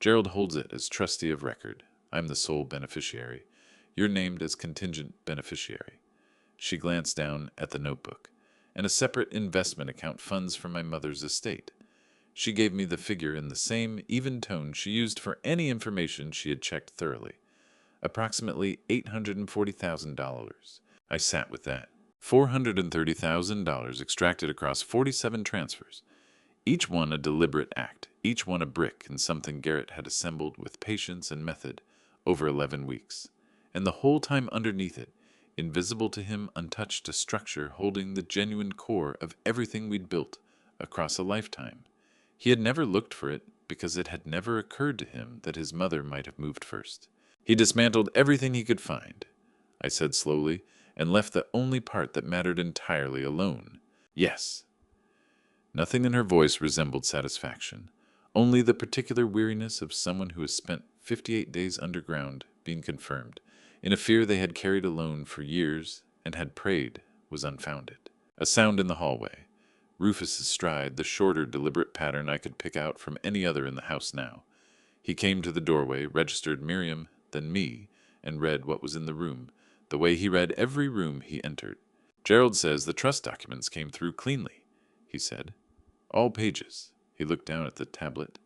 Gerald holds it as trustee of record. I'm the sole beneficiary. You're named as contingent beneficiary. She glanced down at the notebook. And a separate investment account funds from my mother's estate. She gave me the figure in the same even tone she used for any information she had checked thoroughly. Approximately $840,000. I sat with that. $430,000 extracted across 47 transfers. Each one a deliberate act, each one a brick in something Garrett had assembled with patience and method over 11 weeks. And the whole time underneath it, invisible to him, untouched, a structure holding the genuine core of everything we'd built across a lifetime. He had never looked for it because it had never occurred to him that his mother might have moved first. He dismantled everything he could find, I said slowly, and left the only part that mattered entirely alone. Yes. Nothing in her voice resembled satisfaction, only the particular weariness of someone who has spent 58 days underground, being confirmed, in a fear they had carried alone for years and had prayed was unfounded. A sound in the hallway. Rufus's stride, the shorter, deliberate pattern I could pick out from any other in the house now. He came to the doorway, registered Miriam, then me, and read what was in the room, the way he read every room he entered. Gerald says the trust documents came through cleanly, he said. All pages. He looked down at the tablet.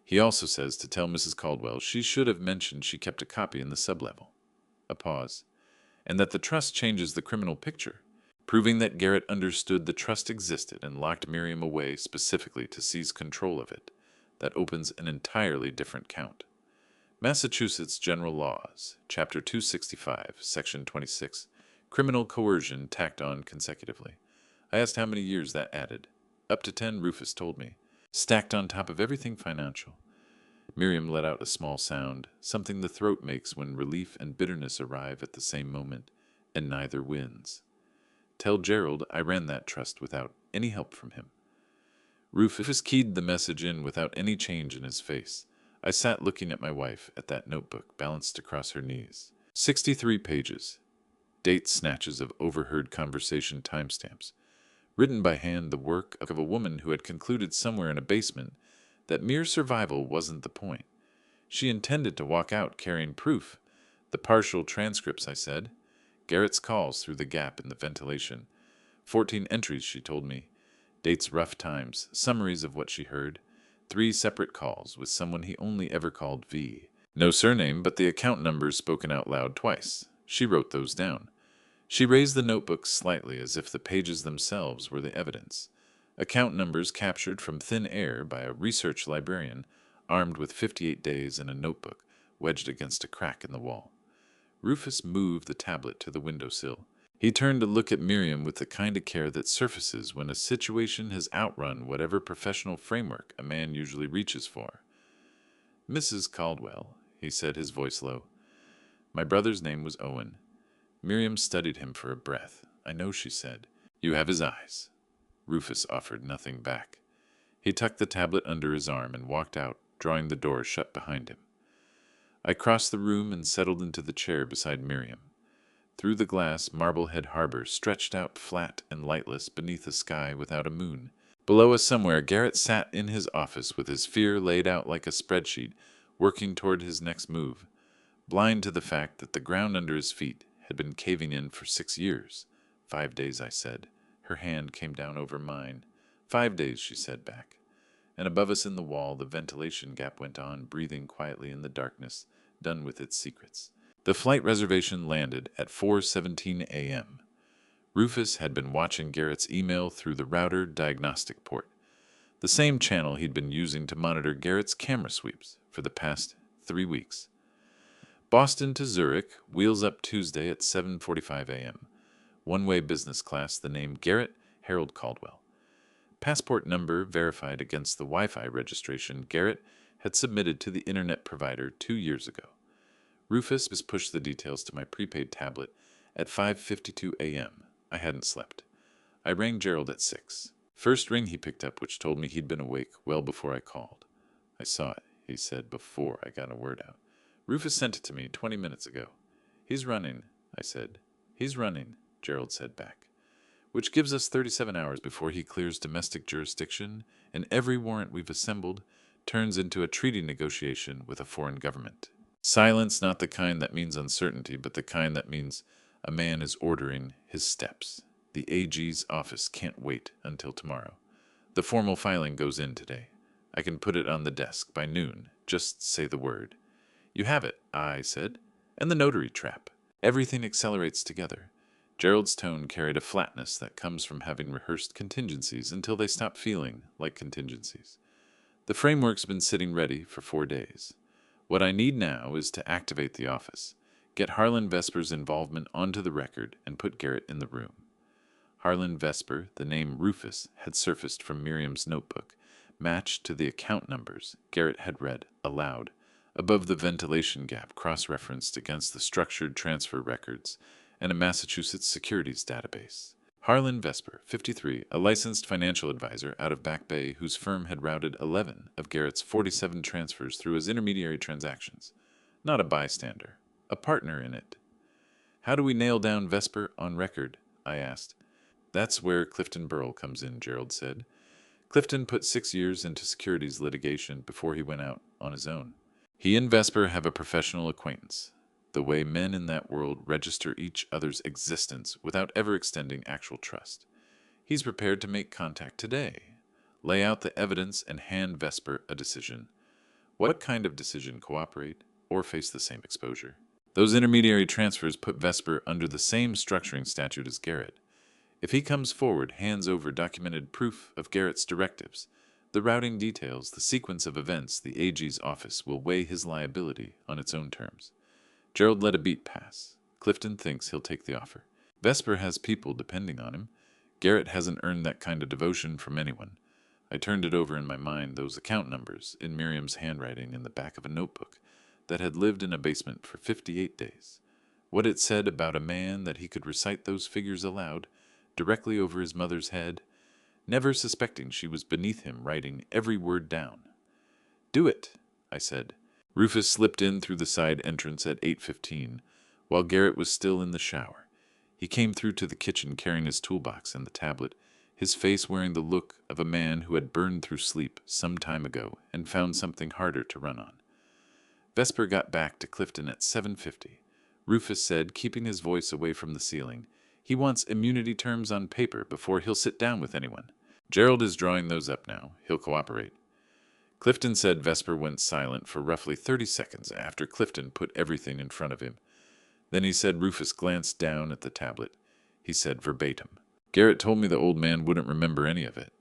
He also says to tell Mrs. Caldwell she should have mentioned she kept a copy in the sublevel. A pause. And that the trust changes the criminal picture, proving that Garrett understood the trust existed and locked Miriam away specifically to seize control of it. That opens an entirely different count. Massachusetts General Laws, Chapter 265, Section 26, Criminal Coercion tacked on consecutively. I asked how many years that added. Up to 10, Rufus told me, stacked on top of everything financial. Miriam let out a small sound, something the throat makes when relief and bitterness arrive at the same moment, and neither wins. Tell Gerald I ran that trust without any help from him. Rufus keyed the message in without any change in his face. I sat looking at my wife, at that notebook balanced across her knees. 63 pages. Date snatches of overheard conversation timestamps. Written by hand, the work of a woman who had concluded somewhere in a basement that mere survival wasn't the point. She intended to walk out carrying proof. The partial transcripts, I said. Garrett's calls through the gap in the ventilation. 14 entries, she told me. Dates, rough times, summaries of what she heard. 3 separate calls with someone he only ever called V. No surname, but the account numbers spoken out loud twice. She wrote those down. She raised the notebook slightly as if the pages themselves were the evidence. Account numbers captured from thin air by a research librarian, armed with 58 days and a notebook wedged against a crack in the wall. Rufus moved the tablet to the windowsill. He turned to look at Miriam with the kind of care that surfaces when a situation has outrun whatever professional framework a man usually reaches for. Mrs. Caldwell, he said, his voice low. My brother's name was Owen. Miriam studied him for a breath. I know, she said. You have his eyes. Rufus offered nothing back. He tucked the tablet under his arm and walked out, drawing the door shut behind him. I crossed the room and settled into the chair beside Miriam. Through the glass, Marblehead Harbor stretched out flat and lightless beneath a sky without a moon. Below us somewhere, Garrett sat in his office with his fear laid out like a spreadsheet, working toward his next move, blind to the fact that the ground under his feet had been caving in for 6 years. 5 days, I said. Her hand came down over mine. 5 days, she said back. And above us in the wall, the ventilation gap went on, breathing quietly in the darkness, done with its secrets. The flight reservation landed at 4:17 a.m. Rufus had been watching Garrett's email through the router diagnostic port, the same channel he'd been using to monitor Garrett's camera sweeps for the past 3 weeks. Boston to Zurich, wheels up Tuesday at 7:45 a.m. One-way business class, the name Garrett Harold Caldwell. Passport number verified against the Wi-Fi registration Garrett had submitted to the internet provider 2 years ago. Rufus pushed the details to my prepaid tablet at 5:52 a.m. I hadn't slept. I rang Gerald at 6. First ring he picked up, which told me he'd been awake well before I called. I saw it, he said before I got a word out. Rufus sent it to me 20 minutes ago. He's running, I said. He's running, Gerald said back. Which gives us 37 hours before he clears domestic jurisdiction, and every warrant we've assembled turns into a treaty negotiation with a foreign government. Silence, not the kind that means uncertainty, but the kind that means a man is ordering his steps. The AG's office can't wait until tomorrow. The formal filing goes in today. I can put it on the desk by noon. Just say the word. You have it, I said. And the notary trap. Everything accelerates together. Gerald's tone carried a flatness that comes from having rehearsed contingencies until they stop feeling like contingencies. The framework's been sitting ready for 4 days. What I need now is to activate the office, get Harlan Vesper's involvement onto the record, and put Garrett in the room. Harlan Vesper, the name Rufus, had surfaced from Miriam's notebook, matched to the account numbers Garrett had read aloud, above the ventilation gap cross-referenced against the structured transfer records and a Massachusetts securities database. Harlan Vesper, 53, a licensed financial advisor out of Back Bay whose firm had routed 11 of Garrett's 47 transfers through his intermediary transactions. Not a bystander, a partner in it. How do we nail down Vesper on record? I asked. That's where Clifton Burrell comes in, Gerald said. Clifton put 6 years into securities litigation before he went out on his own. He and Vesper have a professional acquaintance, the way men in that world register each other's existence without ever extending actual trust. He's prepared to make contact today, lay out the evidence, and hand Vesper a decision. What kind of decision? Cooperate or face the same exposure? Those intermediary transfers put Vesper under the same structuring statute as Garrett. If he comes forward, hands over documented proof of Garrett's directives, the routing details, the sequence of events, the AG's office will weigh his liability on its own terms. Gerald let a beat pass. Clifton thinks he'll take the offer. Vesper has people depending on him. Garrett hasn't earned that kind of devotion from anyone. I turned it over in my mind, those account numbers, in Miriam's handwriting in the back of a notebook that had lived in a basement for 58 days. What it said about a man that he could recite those figures aloud, directly over his mother's head, never suspecting she was beneath him writing every word down. Do it, I said. Rufus slipped in through the side entrance at 8:15, while Garrett was still in the shower. He came through to the kitchen carrying his toolbox and the tablet, his face wearing the look of a man who had burned through sleep some time ago and found something harder to run on. Vesper got back to Clifton at 7:50. Rufus said, keeping his voice away from the ceiling, he wants immunity terms on paper before he'll sit down with anyone. Gerald is drawing those up now. He'll cooperate. Clifton said. Vesper went silent for roughly 30 seconds after Clifton put everything in front of him. Then he said. Rufus glanced down at the tablet. He said verbatim, Garrett told me the old man wouldn't remember any of it.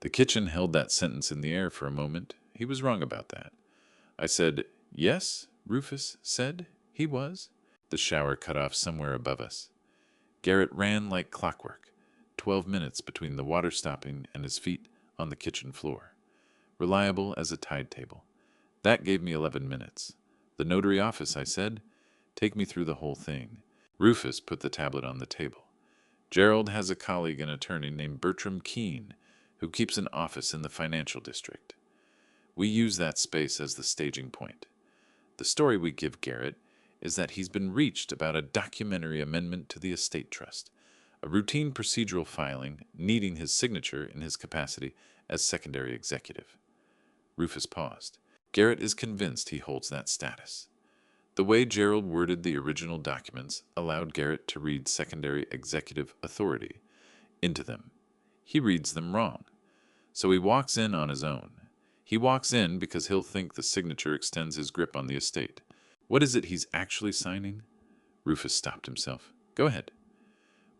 The kitchen held that sentence in the air for a moment. He was wrong about that. I said, yes, Rufus said. He was. The shower cut off somewhere above us. Garrett ran like clockwork, 12 minutes between the water stopping and his feet on the kitchen floor. Reliable as a tide table. That gave me 11 minutes. The notary office, I said. Take me through the whole thing. Rufus put the tablet on the table. Gerald has a colleague and attorney named Bertram Keene, who keeps an office in the financial district. We use that space as the staging point. The story we give Garrett is that he's been reached about a documentary amendment to the estate trust, a routine procedural filing needing his signature in his capacity as secondary executive. Rufus paused. Garrett is convinced he holds that status. The way Gerald worded the original documents allowed Garrett to read secondary executive authority into them. He reads them wrong. So he walks in on his own. He walks in because he'll think the signature extends his grip on the estate. What is it he's actually signing? Rufus stopped himself. Go ahead.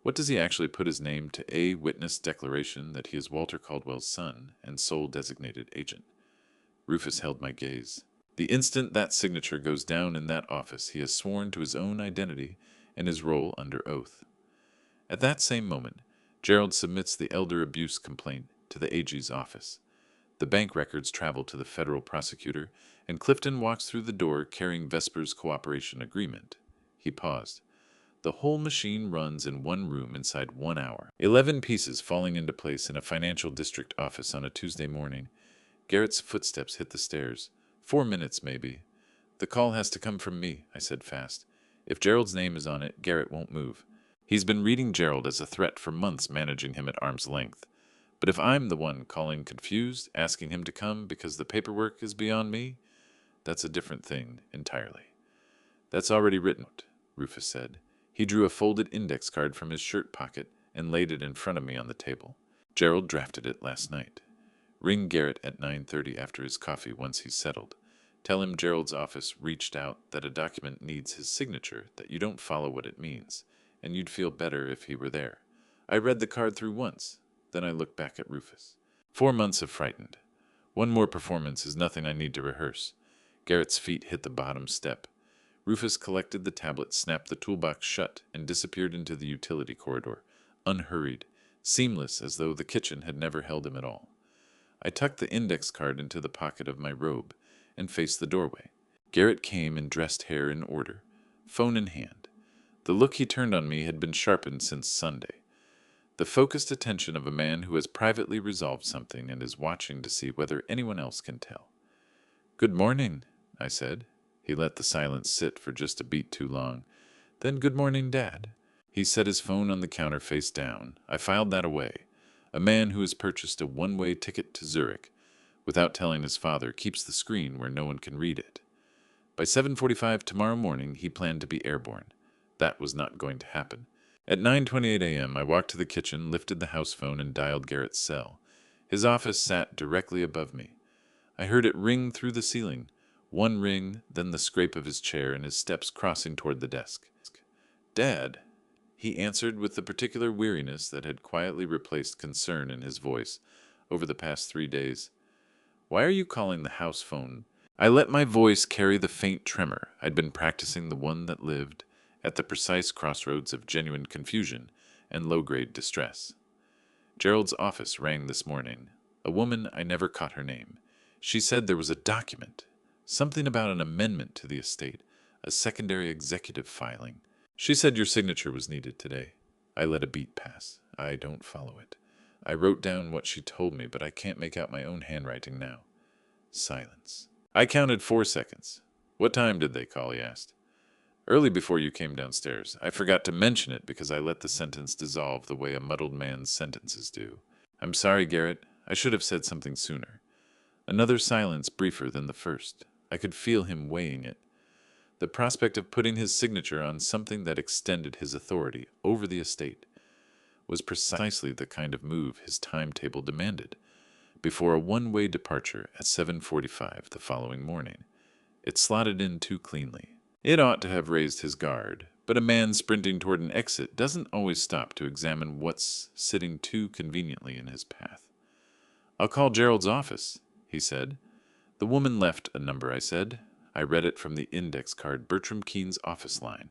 What does he actually put his name to? A witness declaration that he is Walter Caldwell's son and sole designated agent. Rufus held my gaze. The instant that signature goes down in that office, he has sworn to his own identity and his role under oath. At that same moment, Gerald submits the elder abuse complaint to the AG's office. The bank records travel to the federal prosecutor, and Clifton walks through the door carrying Vesper's cooperation agreement. He paused. The whole machine runs in one room inside 1 hour. 11 pieces falling into place in a financial district office on a Tuesday morning. Garrett's footsteps hit the stairs. 4 minutes, maybe. The call has to come from me, I said fast. If Gerald's name is on it, Garrett won't move. He's been reading Gerald as a threat for months, managing him at arm's length. But if I'm the one calling confused, asking him to come because the paperwork is beyond me, that's a different thing entirely. That's already written, Rufus said. He drew a folded index card from his shirt pocket and laid it in front of me on the table. Gerald drafted it last night. Ring Garrett at 9:30 after his coffee once he's settled. Tell him Gerald's office reached out, that a document needs his signature, that you don't follow what it means, and you'd feel better if he were there. I read the card through once. Then I looked back at Rufus. 4 months of frightened. One more performance is nothing I need to rehearse. Garrett's feet hit the bottom step. Rufus collected the tablet, snapped the toolbox shut, and disappeared into the utility corridor, unhurried, seamless as though the kitchen had never held him at all. I tucked the index card into the pocket of my robe and faced the doorway. Garrett came in dressed hair in order, phone in hand. The look he turned on me had been sharpened since Sunday. The focused attention of a man who has privately resolved something and is watching to see whether anyone else can tell. Good morning, I said. He let the silence sit for just a beat too long. Then good morning, Dad. He set his phone on the counter face down. I filed that away. A man who has purchased a one-way ticket to Zurich, without telling his father, keeps the screen where no one can read it. By 7:45 tomorrow morning, he planned to be airborne. That was not going to happen. At 9:28 a.m., I walked to the kitchen, lifted the house phone, and dialed Garrett's cell. His office sat directly above me. I heard it ring through the ceiling. One ring, then the scrape of his chair and his steps crossing toward the desk. Dad, he answered with the particular weariness that had quietly replaced concern in his voice over the past 3 days. Why are you calling the house phone? I let my voice carry the faint tremor. I'd been practicing the one that lived at the precise crossroads of genuine confusion and low-grade distress. Gerald's office rang this morning. A woman, I never caught her name. She said there was a document, something about an amendment to the estate, a secondary executive filing. She said your signature was needed today. I let a beat pass. I don't follow it. I wrote down what she told me, but I can't make out my own handwriting now. Silence. I counted 4 seconds. What time did they call? He asked. Early before you came downstairs. I forgot to mention it because I let the sentence dissolve the way a muddled man's sentences do. I'm sorry, Garrett. I should have said something sooner. Another silence briefer than the first. I could feel him weighing it. The prospect of putting his signature on something that extended his authority over the estate was precisely the kind of move his timetable demanded, before a one-way departure at 7:45 the following morning. It slotted in too cleanly. It ought to have raised his guard, but a man sprinting toward an exit doesn't always stop to examine what's sitting too conveniently in his path. I'll call Gerald's office, he said. The woman left a number, I said. I read it from the index card, Bertram Keene's office line,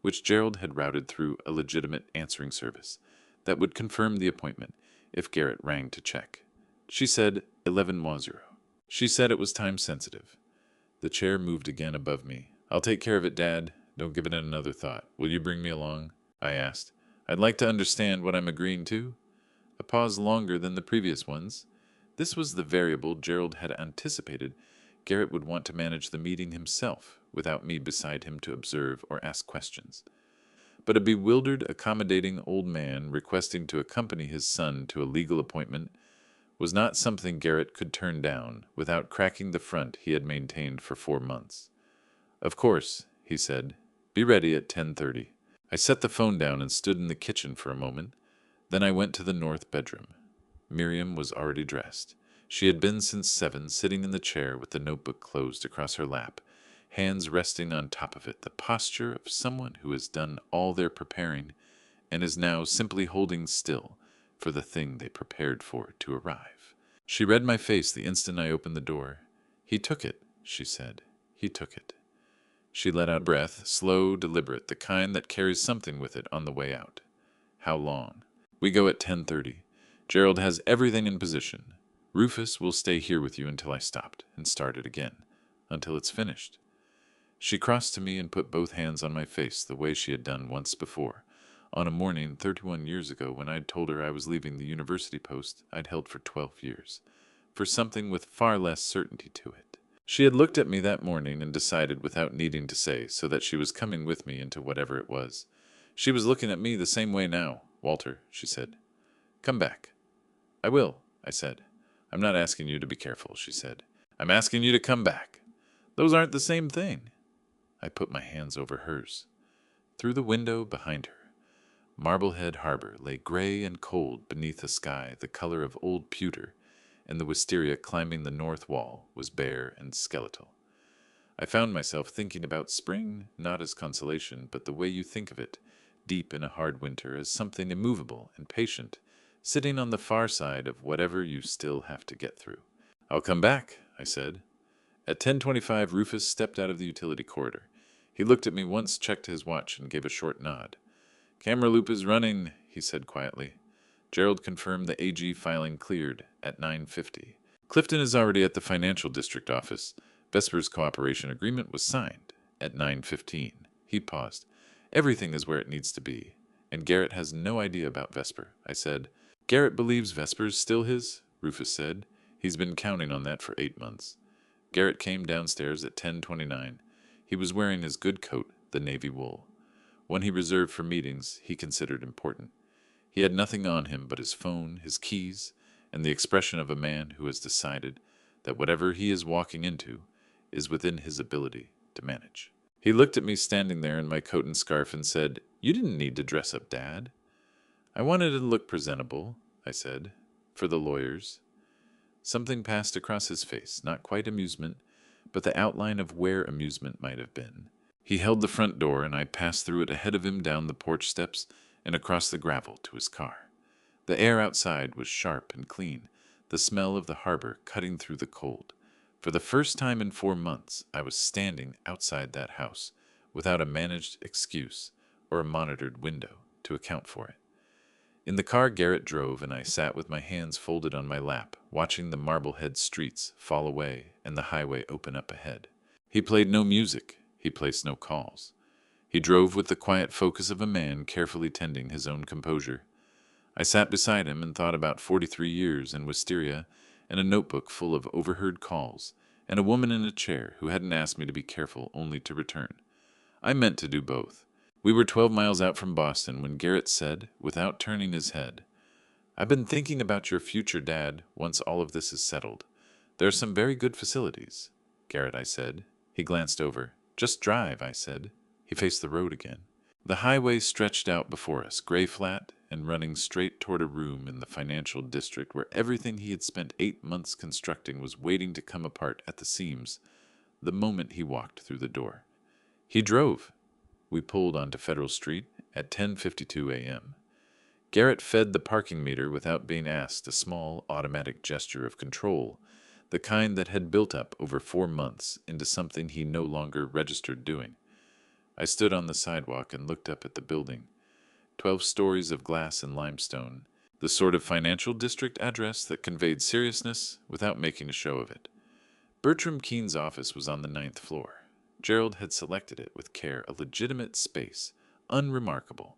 which Gerald had routed through a legitimate answering service that would confirm the appointment if Garrett rang to check. She said 11:10. She said it was time sensitive. The chair moved again above me. I'll take care of it, Dad. Don't give it another thought. Will you bring me along? I asked. I'd like to understand what I'm agreeing to. A pause longer than the previous ones. This was the variable Gerald had anticipated. Garrett would want to manage the meeting himself, without me beside him to observe or ask questions. But a bewildered, accommodating old man requesting to accompany his son to a legal appointment was not something Garrett could turn down without cracking the front he had maintained for 4 months. Of course, he said. Be ready at 10:30. I set the phone down and stood in the kitchen for a moment. Then I went to the north bedroom. Miriam was already dressed. She had been since 7, sitting in the chair with the notebook closed across her lap, hands resting on top of it, the posture of someone who has done all their preparing and is now simply holding still for the thing they prepared for to arrive. She read my face the instant I opened the door. He took it, she said. He took it. She let out a breath, slow, deliberate, the kind that carries something with it on the way out. How long? We go at 10:30. Gerald has everything in position. Rufus will stay here with you until I stopped and started again, until it's finished. She crossed to me and put both hands on my face the way she had done once before, on a morning 31 years ago when I'd told her I was leaving the university post I'd held for 12 years, for something with far less certainty to it. She had looked at me that morning and decided without needing to say so that she was coming with me into whatever it was. She was looking at me the same way now. Walter, she said. Come back. I will, I said. I'm not asking you to be careful, she said. I'm asking you to come back. Those aren't the same thing. I put my hands over hers. Through the window behind her, Marblehead Harbor lay gray and cold beneath a sky the color of old pewter, and the wisteria climbing the north wall was bare and skeletal. I found myself thinking about spring, not as consolation, but the way you think of it, deep in a hard winter, as something immovable and patient, sitting on the far side of whatever you still have to get through. I'll come back, I said. At 10:25, Rufus stepped out of the utility corridor. He looked at me once, checked his watch, and gave a short nod. Camera loop is running, he said quietly. Gerald confirmed the AG filing cleared at 9:50. Clifton is already at the financial district office. Vesper's cooperation agreement was signed at 9:15. He paused. Everything is where it needs to be. And Garrett has no idea about Vesper, I said. Garrett believes Vesper's still his, Rufus said. He's been counting on that for 8 months. Garrett came downstairs at 10:29. He was wearing his good coat, the navy wool. One he reserved for meetings he considered important. He had nothing on him but his phone, his keys, and the expression of a man who has decided that whatever he is walking into is within his ability to manage. He looked at me standing there in my coat and scarf and said, You didn't need to dress up, Dad. I wanted to look presentable, I said, for the lawyers. Something passed across his face, not quite amusement, but the outline of where amusement might have been. He held the front door, and I passed through it ahead of him down the porch steps and across the gravel to his car. The air outside was sharp and clean, the smell of the harbor cutting through the cold. For the first time in 4 months, I was standing outside that house, without a managed excuse or a monitored window to account for it. In the car Garrett drove, and I sat with my hands folded on my lap, watching the Marblehead streets fall away and the highway open up ahead. He played no music. He placed no calls. He drove with the quiet focus of a man carefully tending his own composure. I sat beside him and thought about 43 years in wisteria and a notebook full of overheard calls and a woman in a chair who hadn't asked me to be careful only to return. I meant to do both. We were 12 miles out from Boston when Garrett said, without turning his head, I've been thinking about your future, Dad, once all of this is settled. There are some very good facilities. Garrett, I said. He glanced over. Just drive, I said. He faced the road again. The highway stretched out before us, gray flat, and running straight toward a room in the financial district where everything he had spent 8 months constructing was waiting to come apart at the seams the moment he walked through the door. He drove. We pulled onto Federal Street at 10:52 a.m. Garrett fed the parking meter without being asked, a small automatic gesture of control, the kind that had built up over 4 months into something he no longer registered doing. I stood on the sidewalk and looked up at the building. 12 stories of glass and limestone, the sort of financial district address that conveyed seriousness without making a show of it. Bertram Keene's office was on the 9th floor. Gerald had selected it with care, a legitimate space, unremarkable,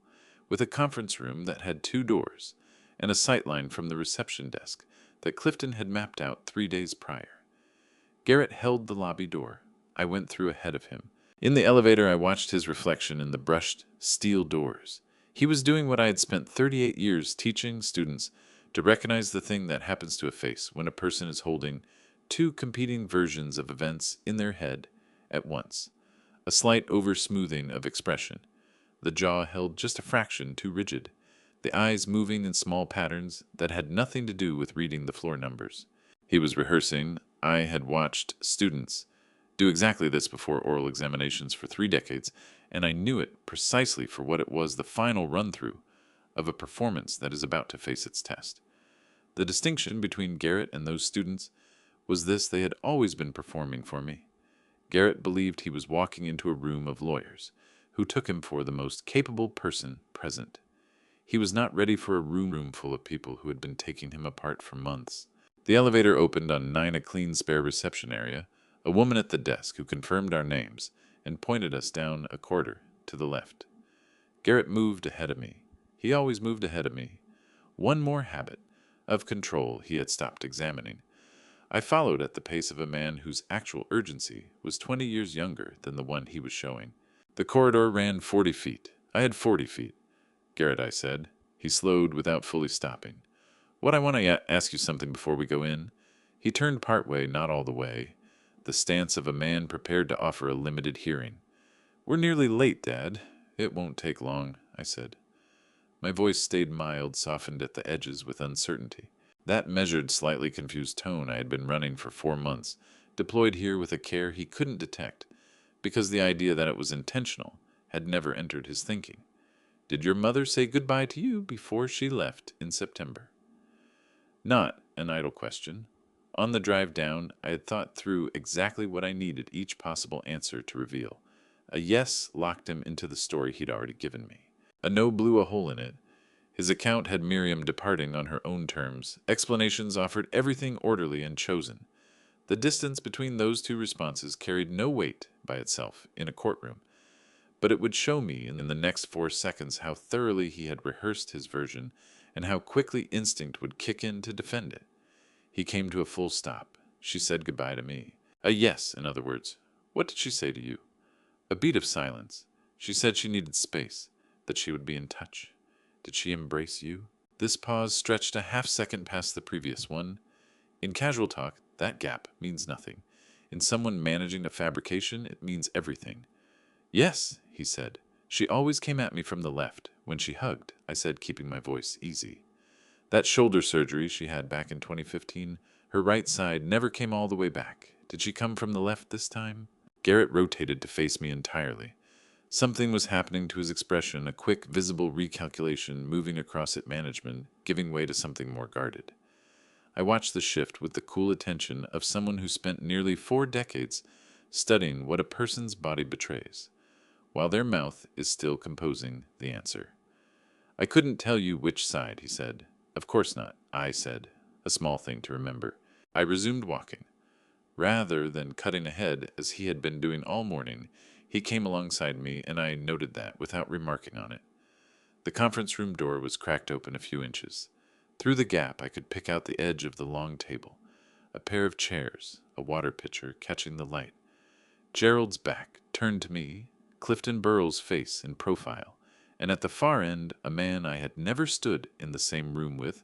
with a conference room that had 2 doors, and a sightline from the reception desk that Clifton had mapped out 3 days prior. Garrett held the lobby door. I went through ahead of him. In the elevator, I watched his reflection in the brushed steel doors. He was doing what I had spent 38 years teaching students to recognize the thing that happens to a face when a person is holding 2 competing versions of events in their head at once. A slight over-smoothing of expression, the jaw held just a fraction too rigid, the eyes moving in small patterns that had nothing to do with reading the floor numbers. He was rehearsing. I had watched students do exactly this before oral examinations for 3 decades, and I knew it precisely for what it was, the final run-through of a performance that is about to face its test. The distinction between Garrett and those students was this: they had always been performing for me. Garrett believed he was walking into a room of lawyers, who took him for the most capable person present. He was not ready for a room full of people who had been taking him apart for months. The elevator opened on 9, a clean, spare reception area, a woman at the desk who confirmed our names and pointed us down a corridor to the left. Garrett moved ahead of me. He always moved ahead of me. One more habit of control he had stopped examining. I followed at the pace of a man whose actual urgency was 20 years younger than the one he was showing. The corridor ran 40 feet. I had 40 feet. Garrett, I said. He slowed without fully stopping. I want to ask you something before we go in. He turned part way, not all the way, the stance of a man prepared to offer a limited hearing. We're nearly late, Dad. It won't take long, I said. My voice stayed mild, softened at the edges with uncertainty. That measured, slightly confused tone I had been running for 4 months, deployed here with a care he couldn't detect, because the idea that it was intentional had never entered his thinking. Did your mother say goodbye to you before she left in September? Not an idle question. On the drive down, I had thought through exactly what I needed each possible answer to reveal. A yes locked him into the story he'd already given me. A no blew a hole in it. His account had Miriam departing on her own terms. Explanations offered everything orderly and chosen. The distance between those 2 responses carried no weight by itself in a courtroom, but it would show me in the next 4 seconds how thoroughly he had rehearsed his version and how quickly instinct would kick in to defend it. He came to a full stop. She said goodbye to me. A yes, in other words. What did she say to you? A beat of silence. She said she needed space, that she would be in touch. Did she embrace you? This pause stretched a half-second past the previous one. In casual talk, that gap means nothing. In someone managing a fabrication, it means everything. Yes, he said. She always came at me from the left. When she hugged, I said, keeping my voice easy. That shoulder surgery she had back in 2015, her right side never came all the way back. Did she come from the left this time? Garrett rotated to face me entirely. Something was happening to his expression, a quick, visible recalculation moving across it, management, giving way to something more guarded. I watched the shift with the cool attention of someone who spent nearly 4 decades studying what a person's body betrays, while their mouth is still composing the answer. I couldn't tell you which side, he said. Of course not, I said, a small thing to remember. I resumed walking. Rather than cutting ahead, as he had been doing all morning, he came alongside me, and I noted that without remarking on it. The conference room door was cracked open a few inches. Through the gap, I could pick out the edge of the long table, a pair of chairs, a water pitcher catching the light. Gerald's back turned to me, Clifton Burrell's face in profile, and at the far end a man I had never stood in the same room with,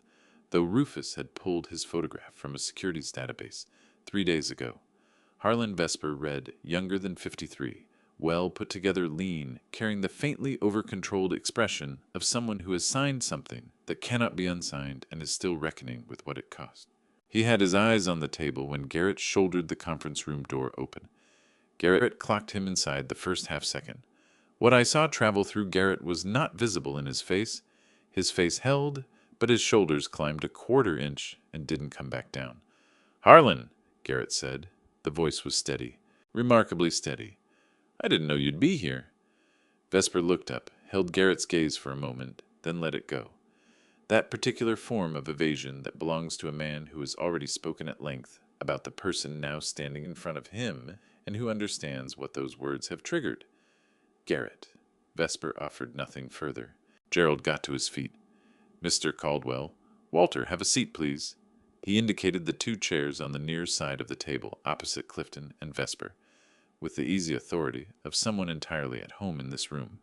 though Rufus had pulled his photograph from a securities database 3 days ago. Harlan Vesper read, younger than 53, well put together, lean, carrying the faintly over-controlled expression of someone who has signed something that cannot be unsigned and is still reckoning with what it cost. He had his eyes on the table when Garrett shouldered the conference room door open. Garrett clocked him inside the first half-second. What I saw travel through Garrett was not visible in his face. His face held, but his shoulders climbed a 1/4 inch and didn't come back down. "Harlan," Garrett said. The voice was steady, remarkably steady. "I didn't know you'd be here." Vesper looked up, held Garrett's gaze for a moment, then let it go. That particular form of evasion that belongs to a man who has already spoken at length about the person now standing in front of him and who understands what those words have triggered. Garrett. Vesper offered nothing further. Gerald got to his feet. Mr. Caldwell, Walter, have a seat, please. He indicated the two chairs on the near side of the table, opposite Clifton and Vesper, with the easy authority of someone entirely at home in this room.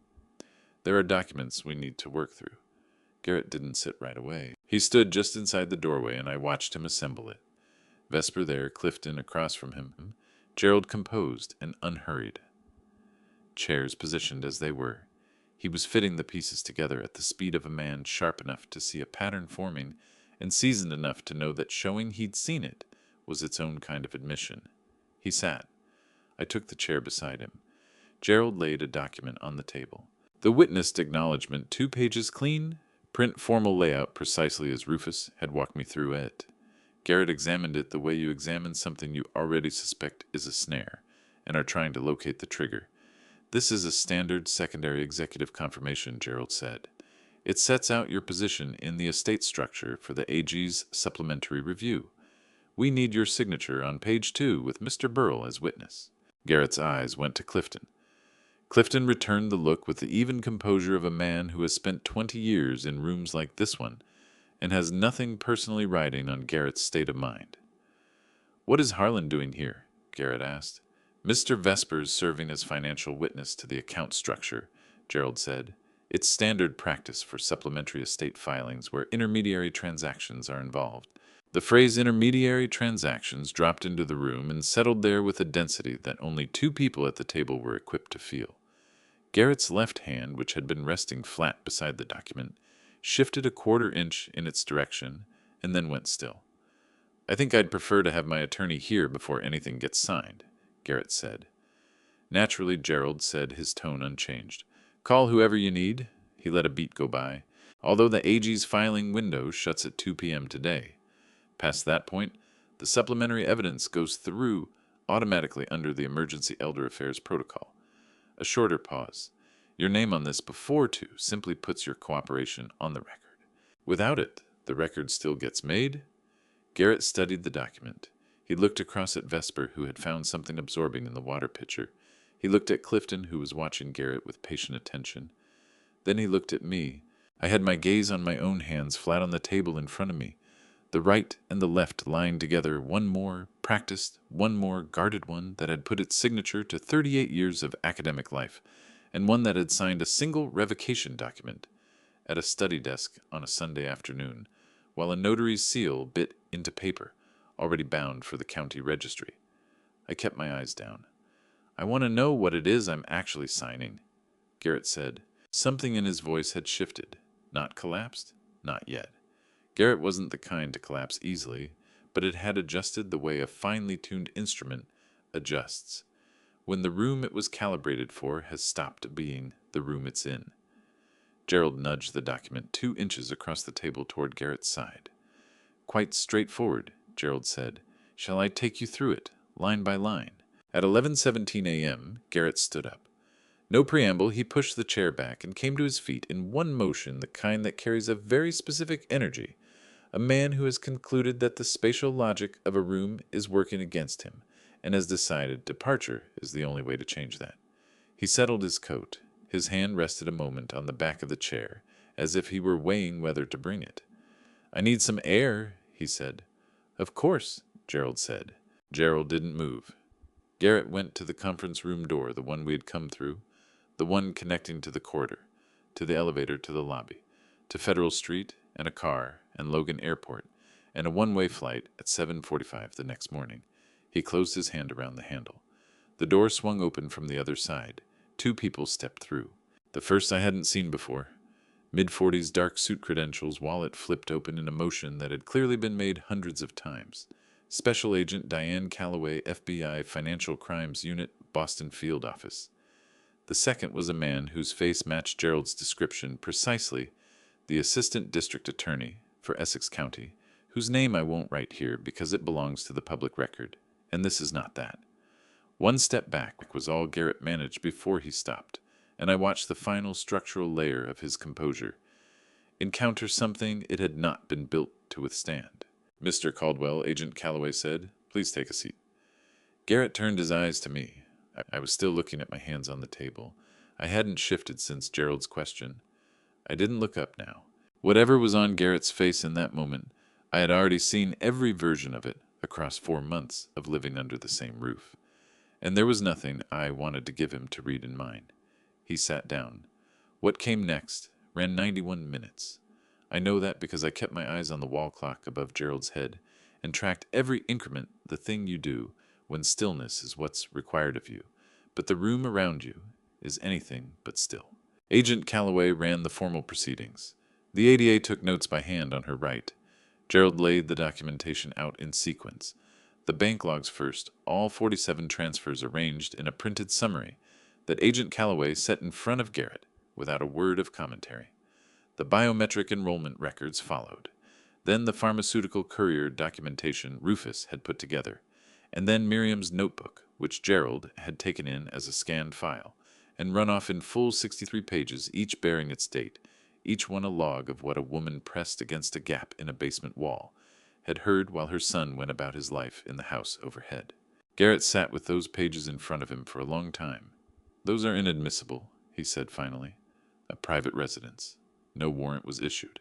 There are documents we need to work through. Garrett didn't sit right away. He stood just inside the doorway, and I watched him assemble it. Vesper there, Clifton across from him, Gerald composed and unhurried. Chairs positioned as they were. He was fitting the pieces together at the speed of a man sharp enough to see a pattern forming and seasoned enough to know that showing he'd seen it was its own kind of admission. He sat. I took the chair beside him. Gerald laid a document on the table. The witnessed acknowledgment, 2 pages clean, print formal layout precisely as Rufus had walked me through it. Garrett examined it the way you examine something you already suspect is a snare and are trying to locate the trigger. This is a standard secondary executive confirmation, Gerald said. It sets out your position in the estate structure for the AG's supplementary review. We need your signature on page 2 with Mr. Burrell as witness. Garrett's eyes went to Clifton. Clifton returned the look with the even composure of a man who has spent 20 years in rooms like this one and has nothing personally riding on Garrett's state of mind. "What is Harlan doing here?" Garrett asked. "Mr. Vesper's serving as financial witness to the account structure," Gerald said. "It's standard practice for supplementary estate filings where intermediary transactions are involved." The phrase intermediary transactions dropped into the room and settled there with a density that only 2 people at the table were equipped to feel. Garrett's left hand, which had been resting flat beside the document, shifted a 1/4 inch in its direction and then went still. "I think I'd prefer to have my attorney here before anything gets signed," Garrett said. "Naturally," Gerald said, his tone unchanged. "Call whoever you need." He let a beat go by. "Although the AG's filing window shuts at 2 p.m. today. Past that point, the supplementary evidence goes through automatically under the Emergency Elder Affairs Protocol." A shorter pause. "Your name on this before 2 simply puts your cooperation on the record. Without it, the record still gets made." Garrett studied the document. He looked across at Vesper, who had found something absorbing in the water pitcher. He looked at Clifton, who was watching Garrett with patient attention. Then he looked at me. I had my gaze on my own hands flat on the table in front of me, the right and the left lying together, one more practiced, one more guarded one that had put its signature to 38 years of academic life, and one that had signed a single revocation document at a study desk on a Sunday afternoon, while a notary's seal bit into paper, already bound for the county registry. I kept my eyes down. "I want to know what it is I'm actually signing," Garrett said. Something in his voice had shifted. Not collapsed? Not yet. Garrett wasn't the kind to collapse easily, but it had adjusted the way a finely tuned instrument adjusts when the room it was calibrated for has stopped being the room it's in. Gerald nudged the document 2 inches across the table toward Garrett's side. "Quite straightforward," Gerald said. "Shall I take you through it, line by line?" At 11:17 a.m., Garrett stood up. No preamble, he pushed the chair back and came to his feet in one motion, the kind that carries a very specific energy. A man who has concluded that the spatial logic of a room is working against him, and has decided departure is the only way to change that. He settled his coat. His hand rested a moment on the back of the chair, as if he were weighing whether to bring it. "I need some air," he said. "Of course," Gerald said. Gerald didn't move. Garrett went to the conference room door, the one we had come through, the one connecting to the corridor, to the elevator to the lobby, to Federal Street, and a car, and Logan Airport, and a one-way flight at 7:45 the next morning. He closed his hand around the handle. The door swung open from the other side. 2 people stepped through. The first I hadn't seen before. Mid-40s dark suit credentials, wallet flipped open in a motion that had clearly been made hundreds of times. Special Agent Diane Calloway, FBI Financial Crimes Unit, Boston Field Office. The second was a man whose face matched Gerald's description precisely, the Assistant District Attorney for Essex County, whose name I won't write here because it belongs to the public record, and this is not that. One step back was all Garrett managed before he stopped, and I watched the final structural layer of his composure encounter something it had not been built to withstand. "Mr. Caldwell," Agent Calloway said, "please take a seat." Garrett turned his eyes to me. I was still looking at my hands on the table. I hadn't shifted since Gerald's question. I didn't look up now. Whatever was on Garrett's face in that moment, I had already seen every version of it across 4 months of living under the same roof. And there was nothing I wanted to give him to read in mine. He sat down. What came next ran 91 minutes. I know that because I kept my eyes on the wall clock above Gerald's head and tracked every increment, the thing you do when stillness is what's required of you, but the room around you is anything but still. Agent Calloway ran the formal proceedings. The ADA took notes by hand on her right. Gerald laid the documentation out in sequence. The bank logs first, all 47 transfers arranged in a printed summary that Agent Calloway set in front of Garrett without a word of commentary. The biometric enrollment records followed. Then the pharmaceutical courier documentation Rufus had put together. And then Miriam's notebook, which Gerald had taken in as a scanned file and run off in full 63 pages, each bearing its date, each one a log of what a woman pressed against a gap in a basement wall had heard while her son went about his life in the house overhead. Garrett sat with those pages in front of him for a long time. "Those are inadmissible," he said finally. "A private residence. No warrant was issued.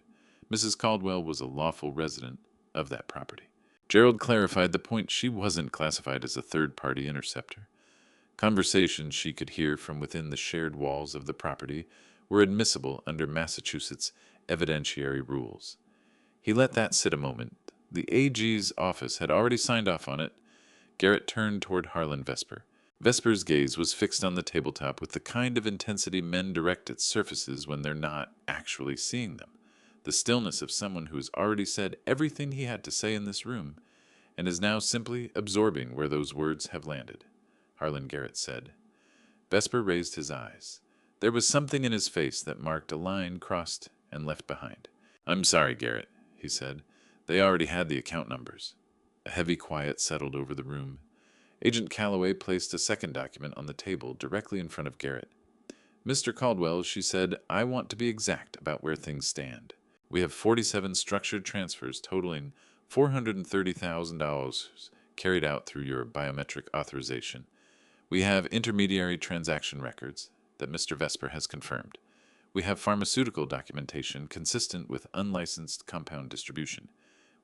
Mrs. Caldwell was a lawful resident of that property." Gerald clarified the point. She wasn't classified as a third-party interceptor. Conversations she could hear from within the shared walls of the property were admissible under Massachusetts evidentiary rules. He let that sit a moment. The AG's office had already signed off on it. Garrett turned toward Harlan Vesper. Vesper's gaze was fixed on the tabletop with the kind of intensity men direct at surfaces when they're not actually seeing them. The stillness of someone who has already said everything he had to say in this room and is now simply absorbing where those words have landed. Harlan Garrett said. Vesper raised his eyes. There was something in his face that marked a line crossed and left behind. "I'm sorry, Garrett," he said. "They already had the account numbers." A heavy quiet settled over the room. Agent Calloway placed a second document on the table directly in front of Garrett. "Mr. Caldwell," she said, "I want to be exact about where things stand. We have 47 structured transfers totaling $430,000 carried out through your biometric authorization. We have intermediary transaction records that Mr. Vesper has confirmed. We have pharmaceutical documentation consistent with unlicensed compound distribution.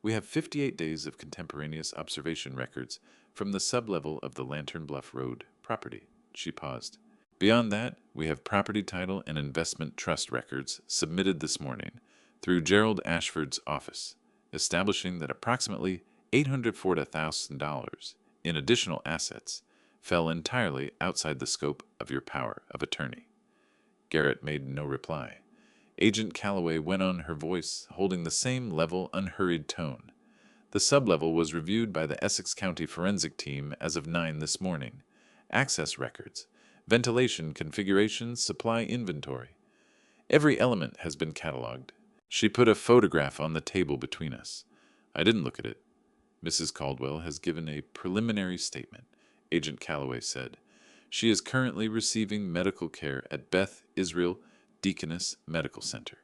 We have 58 days of contemporaneous observation records from the sublevel of the Lantern Bluff Road property." She paused. "Beyond that, we have property title and investment trust records submitted this morning through Gerald Ashford's office, establishing that approximately $840,000 in additional assets fell entirely outside the scope of your power of attorney." Garrett made no reply. Agent Calloway went on, her voice holding the same level, unhurried tone. "The sublevel was reviewed by the Essex County Forensic Team as of 9 this morning. Access records, ventilation configurations, supply inventory. Every element has been cataloged." She put a photograph on the table between us. I didn't look at it. "Mrs. Caldwell has given a preliminary statement," Agent Calloway said. "She is currently receiving medical care at Beth Israel Deaconess Medical Center."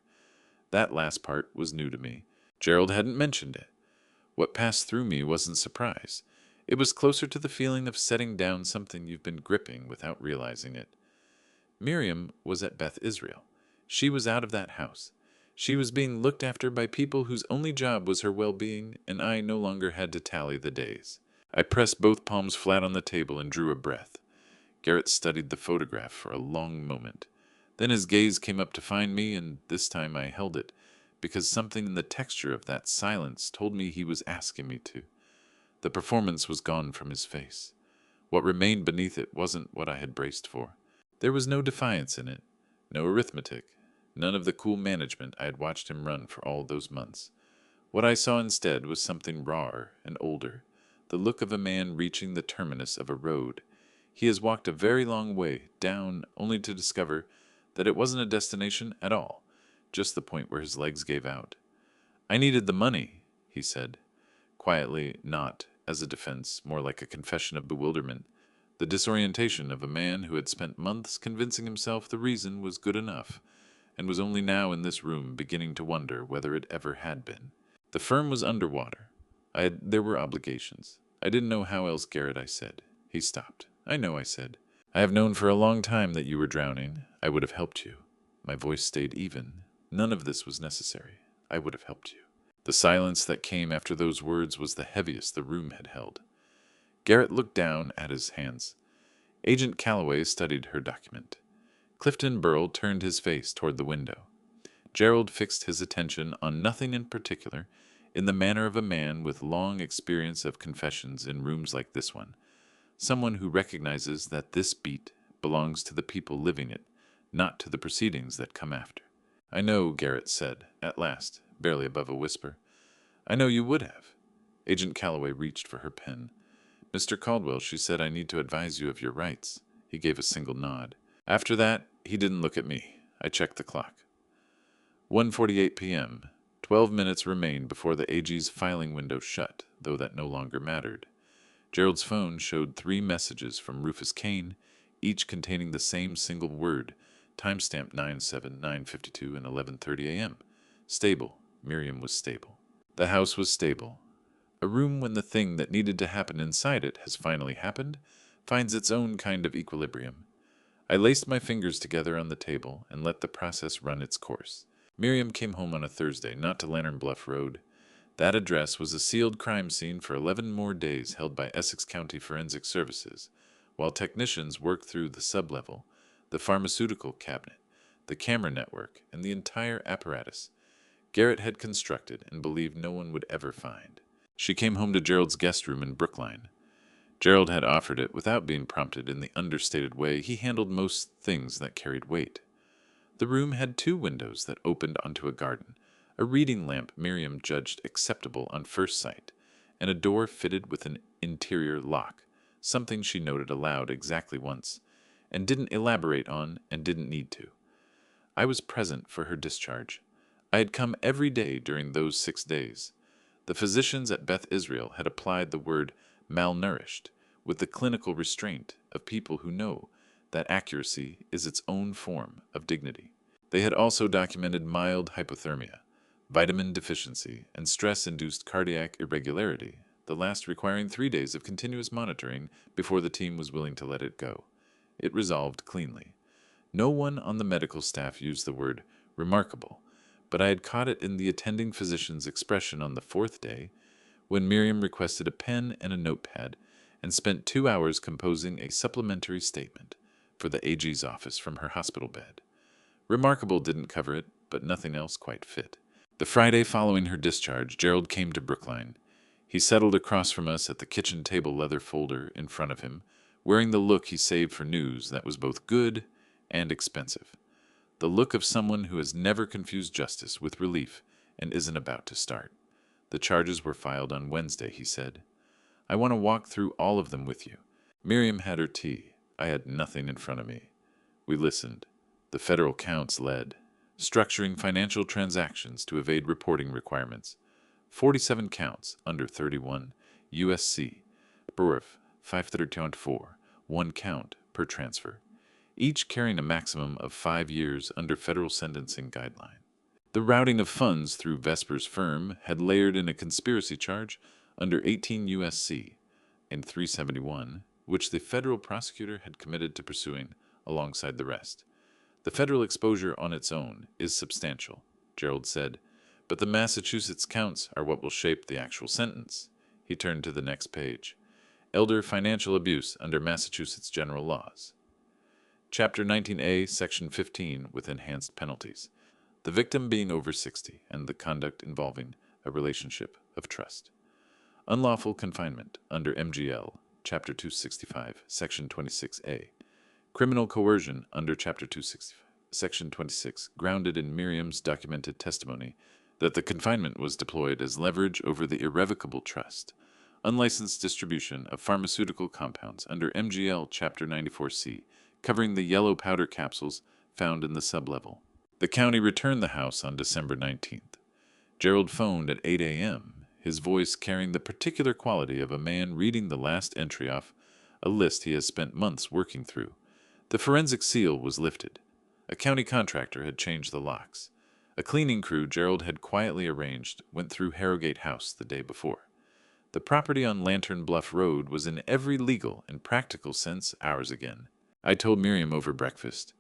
That last part was new to me. Gerald hadn't mentioned it. What passed through me wasn't surprise. It was closer to the feeling of setting down something you've been gripping without realizing it. Miriam was at Beth Israel. She was out of that house. She was being looked after by people whose only job was her well-being, and I no longer had to tally the days. I pressed both palms flat on the table and drew a breath. Garrett studied the photograph for a long moment. Then his gaze came up to find me, and this time I held it, because something in the texture of that silence told me he was asking me to. The performance was gone from his face. What remained beneath it wasn't what I had braced for. There was no defiance in it, no arithmetic, none of the cool management I had watched him run for all those months. What I saw instead was something rawer and older, the look of a man reaching the terminus of a road. He has walked a very long way down, only to discover that it wasn't a destination at all, just the point where his legs gave out. "I needed the money," he said, quietly, not as a defense, more like a confession of bewilderment, the disorientation of a man who had spent months convincing himself the reason was good enough, and was only now in this room beginning to wonder whether it ever had been. "The firm was underwater. There were obligations. I didn't know how else, Garrett," I said. He stopped. "I know," I said. "I have known for a long time that you were drowning. I would have helped you." My voice stayed even, None of this was necessary. I would have helped you. The silence that came after those words was the heaviest the room had held. Garrett looked down at his hands. Agent Calloway studied her document. Clifton Burrell turned his face toward the window. Gerald fixed his attention on nothing in particular, in the manner of a man with long experience of confessions in rooms like this one, someone who recognizes that this beat belongs to the people living it, not to the proceedings that come after. I know, Garrett said, at last, barely above a whisper. I know you would have. Agent Calloway reached for her pen. Mr. Caldwell, she said, I need to advise you of your rights. He gave a single nod. After that, he didn't look at me. I checked the clock. 1:48 p.m. 12 minutes remained before the AG's filing window shut, though that no longer mattered. Gerald's phone showed 3 messages from Rufus Kane, each containing the same single word, timestamped 9/7, 9:52, and 11:30 a.m. Stable. Miriam was stable. The house was stable. A room, when the thing that needed to happen inside it has finally happened, finds its own kind of equilibrium. I laced my fingers together on the table and let the process run its course. Miriam came home on a Thursday, not to Lantern Bluff Road. That address was a sealed crime scene for 11 more days held by Essex County Forensic Services, while technicians worked through the sublevel, the pharmaceutical cabinet, the camera network, and the entire apparatus Garrett had constructed and believed no one would ever find. She came home to Gerald's guest room in Brookline. Gerald had offered it without being prompted in the understated way he handled most things that carried weight. The room had 2 windows that opened onto a garden, a reading lamp Miriam judged acceptable on first sight, and a door fitted with an interior lock, something she noted aloud exactly once, and didn't elaborate on and didn't need to. I was present for her discharge. I had come every day during those 6 days. The physicians at Beth Israel had applied the word malnourished with the clinical restraint of people who know that accuracy is its own form of dignity. They had also documented mild hypothermia, vitamin deficiency, and stress-induced cardiac irregularity, the last requiring 3 days of continuous monitoring before the team was willing to let it go. It resolved cleanly. No one on the medical staff used the word remarkable, but I had caught it in the attending physician's expression on the 4th day, when Miriam requested a pen and a notepad and spent 2 hours composing a supplementary statement for the AG's office from her hospital bed. Remarkable didn't cover it, but nothing else quite fit. The Friday following her discharge, Gerald came to Brookline. He settled across from us at the kitchen table leather folder in front of him, wearing the look he saved for news that was both good and expensive. The look of someone who has never confused justice with relief and isn't about to start. The charges were filed on Wednesday, he said. I want to walk through all of them with you. Miriam had her tea. I had nothing in front of me. We listened. The federal counts led. Structuring financial transactions to evade reporting requirements. 47 counts under 31 USC. Burf 532.4. 1 count per transfer, each carrying a maximum of 5 years under federal sentencing guideline. The routing of funds through Vesper's firm had layered in a conspiracy charge under 18 USC and 371, which the federal prosecutor had committed to pursuing alongside the rest. The federal exposure on its own is substantial, Gerald said, but the Massachusetts counts are what will shape the actual sentence. He turned to the next page. Elder financial abuse under Massachusetts general laws. Chapter 19A, Section 15, with enhanced penalties. The victim being over 60 and the conduct involving a relationship of trust. Unlawful confinement under MGL, Chapter 265, Section 26A. Criminal coercion under Chapter 265, Section 26, grounded in Miriam's documented testimony that the confinement was deployed as leverage over the irrevocable trust. Unlicensed distribution of pharmaceutical compounds under MGL Chapter 94C, covering the yellow powder capsules found in the sublevel. The county returned the house on December 19th. Gerald phoned at 8 a.m., his voice carrying the particular quality of a man reading the last entry off a list he has spent months working through. The forensic seal was lifted. A county contractor had changed the locks. A cleaning crew Gerald had quietly arranged went through Harrogate House the day before. The property on Lantern Bluff Road was in every legal and practical sense ours again. I told Miriam over breakfast,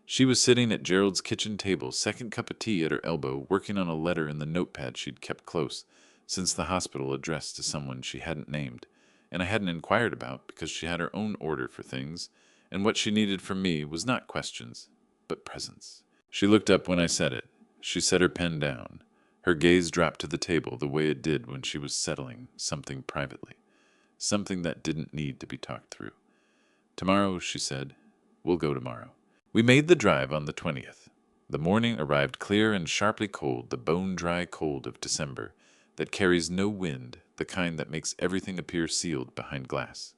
She was sitting at Gerald's kitchen table, second cup of tea at her elbow, working on a letter in the notepad she'd kept close since the hospital, addressed to someone she hadn't named, and I hadn't inquired about because she had her own order for things, and what she needed from me was not questions, but presence. She looked up when I said it. She set her pen down. Her gaze dropped to the table the way it did when she was settling something privately, something that didn't need to be talked through. "Tomorrow," she said. "We'll go tomorrow." We made the drive on the 20th. The morning arrived clear and sharply cold, the bone-dry cold of December that carries no wind, the kind that makes everything appear sealed behind glass.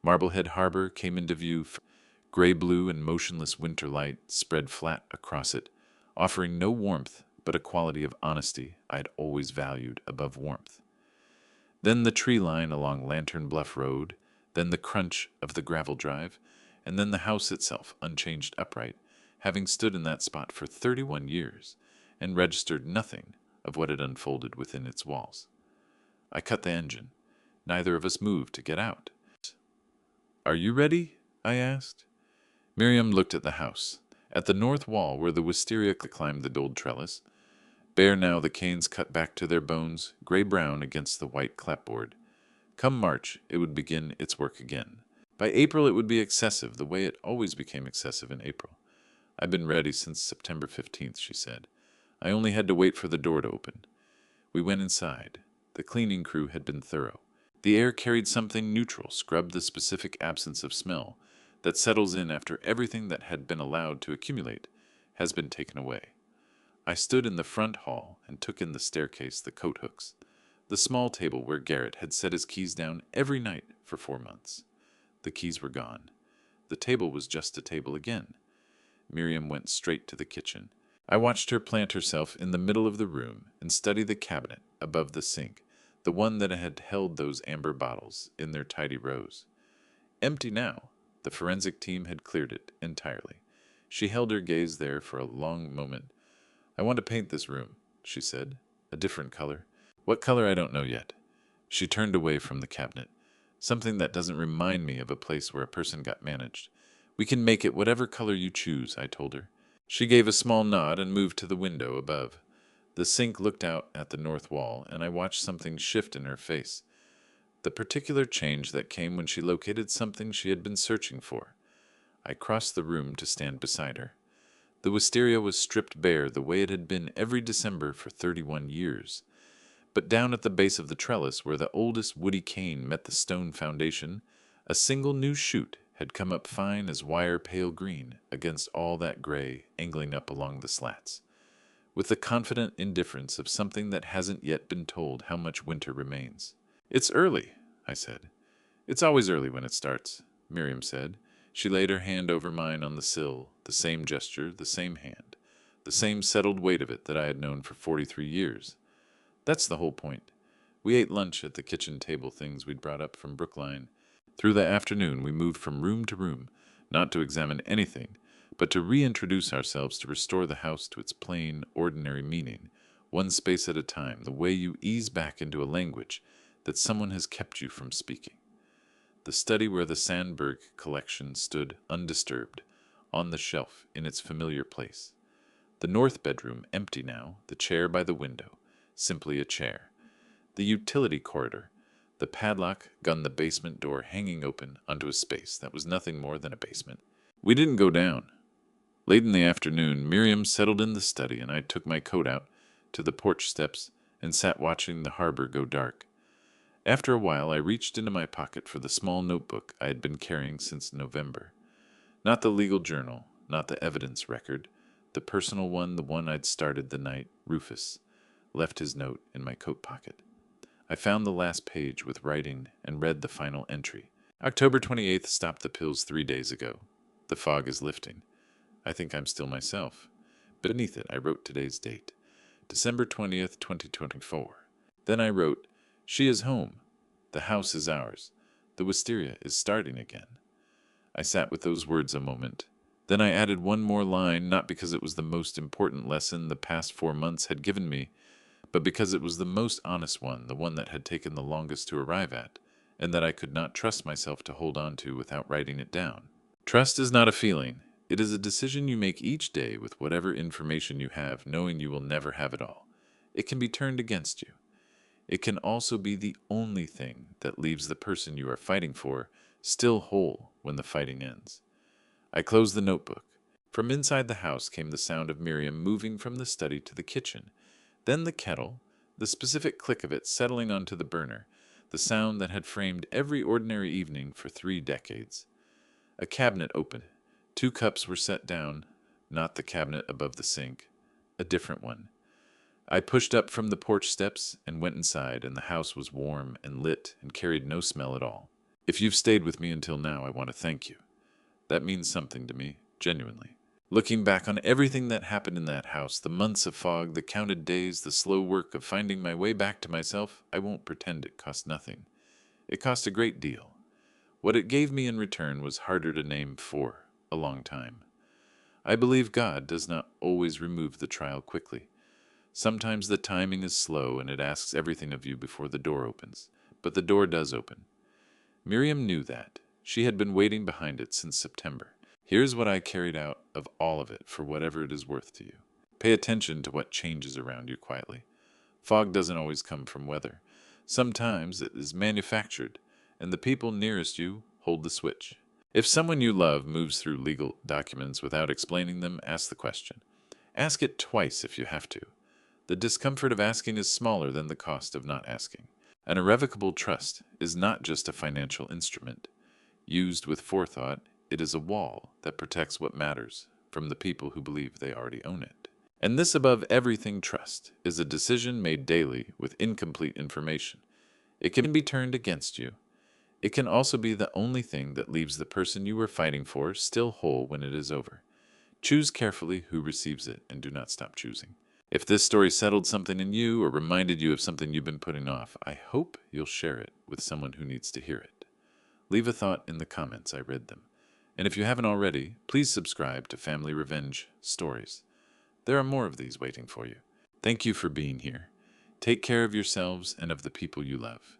Marblehead Harbor came into view, gray-blue and motionless winter light spread flat across it, offering no warmth but a quality of honesty I'd always valued above warmth. Then the tree line along Lantern Bluff Road, then the crunch of the gravel drive, and then the house itself, unchanged upright, having stood in that spot for 31 years, and registered nothing of what had unfolded within its walls. I cut the engine. Neither of us moved to get out. "Are you ready?" I asked. Miriam looked at the house, at the north wall where the wisteria climbed the gold trellis. Bare now, the canes cut back to their bones, gray-brown against the white clapboard. Come March, it would begin its work again. By April, it would be excessive, the way it always became excessive in April. "I've been ready since September 15th, she said. "I only had to wait for the door to open." We went inside. The cleaning crew had been thorough. The air carried something neutral, scrubbed the specific absence of smell that settles in after everything that had been allowed to accumulate has been taken away. I stood in the front hall and took in the staircase, the coat hooks, the small table where Garrett had set his keys down every night for 4 months. The keys were gone. The table was just a table again. Miriam went straight to the kitchen. I watched her plant herself in the middle of the room and study the cabinet above the sink, the one that had held those amber bottles in their tidy rows. Empty now. The forensic team had cleared it entirely. She held her gaze there for a long moment. "I want to paint this room," she said. "A different color. What color I don't know yet." She turned away from the cabinet. "Something that doesn't remind me of a place where a person got managed. We can make it whatever color you choose," I told her. She gave a small nod and moved to the window above. The sink looked out at the north wall, and I watched something shift in her face. The particular change that came when she located something she had been searching for. I crossed the room to stand beside her. The wisteria was stripped bare the way it had been every December for 31 years. But down at the base of the trellis, where the oldest woody cane met the stone foundation, a single new shoot had come up fine as wire pale green against all that gray angling up along the slats, with the confident indifference of something that hasn't yet been told how much winter remains. "It's early," I said. "It's always early when it starts," Miriam said. She laid her hand over mine on the sill, the same gesture, the same hand, the same settled weight of it that I had known for 43 years. "That's the whole point. We ate lunch at the kitchen table, things we'd brought up from Brookline. Through the afternoon we moved from room to room, not to examine anything, but to reintroduce ourselves, to restore the house to its plain, ordinary meaning, one space at a time, the way you ease back into a language that someone has kept you from speaking. The study where the Sandberg collection stood undisturbed, on the shelf in its familiar place. The north bedroom empty now, the chair by the window, simply a chair. The utility corridor, the padlock gunned the basement door hanging open onto a space that was nothing more than a basement. We didn't go down. Late in the afternoon, Miriam settled in the study, and I took my coat out to the porch steps and sat watching the harbor go dark. After a while, I reached into my pocket for the small notebook I had been carrying since November. Not the legal journal, not the evidence record, the personal one, the one I'd started the night Rufus left his note in my coat pocket. I found the last page with writing and read the final entry. October 28th, stopped the pills 3 days ago. The fog is lifting. I think I'm still myself. Beneath it, I wrote today's date, December 20th, 2024. Then I wrote, "She is home. The house is ours. The wisteria is starting again." I sat with those words a moment. Then I added one more line, not because it was the most important lesson the past 4 months had given me, but because it was the most honest one, the one that had taken the longest to arrive at, and that I could not trust myself to hold on to without writing it down. "Trust is not a feeling. It is a decision you make each day with whatever information you have, knowing you will never have it all. It can be turned against you. It can also be the only thing that leaves the person you are fighting for still whole when the fighting ends. I closed the notebook. From inside the house came the sound of Miriam moving from the study to the kitchen, then the kettle, the specific click of it settling onto the burner, the sound that had framed every ordinary evening for 3 decades. A cabinet opened. 2 cups were set down, not the cabinet above the sink, a different one. I pushed up from the porch steps and went inside, and the house was warm and lit and carried no smell at all. If you've stayed with me until now, I want to thank you. That means something to me, genuinely. Looking back on everything that happened in that house, the months of fog, the counted days, the slow work of finding my way back to myself, I won't pretend it cost nothing. It cost a great deal. What it gave me in return was harder to name for a long time. I believe God does not always remove the trial quickly. Sometimes the timing is slow and it asks everything of you before the door opens. But the door does open. Miriam knew that. She had been waiting behind it since September. Here's what I carried out of all of it for whatever it is worth to you. Pay attention to what changes around you quietly. Fog doesn't always come from weather. Sometimes it is manufactured, and the people nearest you hold the switch. If someone you love moves through legal documents without explaining them, ask the question. Ask it twice if you have to. The discomfort of asking is smaller than the cost of not asking. An irrevocable trust is not just a financial instrument. Used with forethought, it is a wall that protects what matters from the people who believe they already own it. And this above everything trust is a decision made daily with incomplete information. It can be turned against you. It can also be the only thing that leaves the person you were fighting for still whole when it is over. Choose carefully who receives it and do not stop choosing. If this story settled something in you or reminded you of something you've been putting off, I hope you'll share it with someone who needs to hear it. Leave a thought in the comments. I read them. And if you haven't already, please subscribe to Family Revenge Stories. There are more of these waiting for you. Thank you for being here. Take care of yourselves and of the people you love.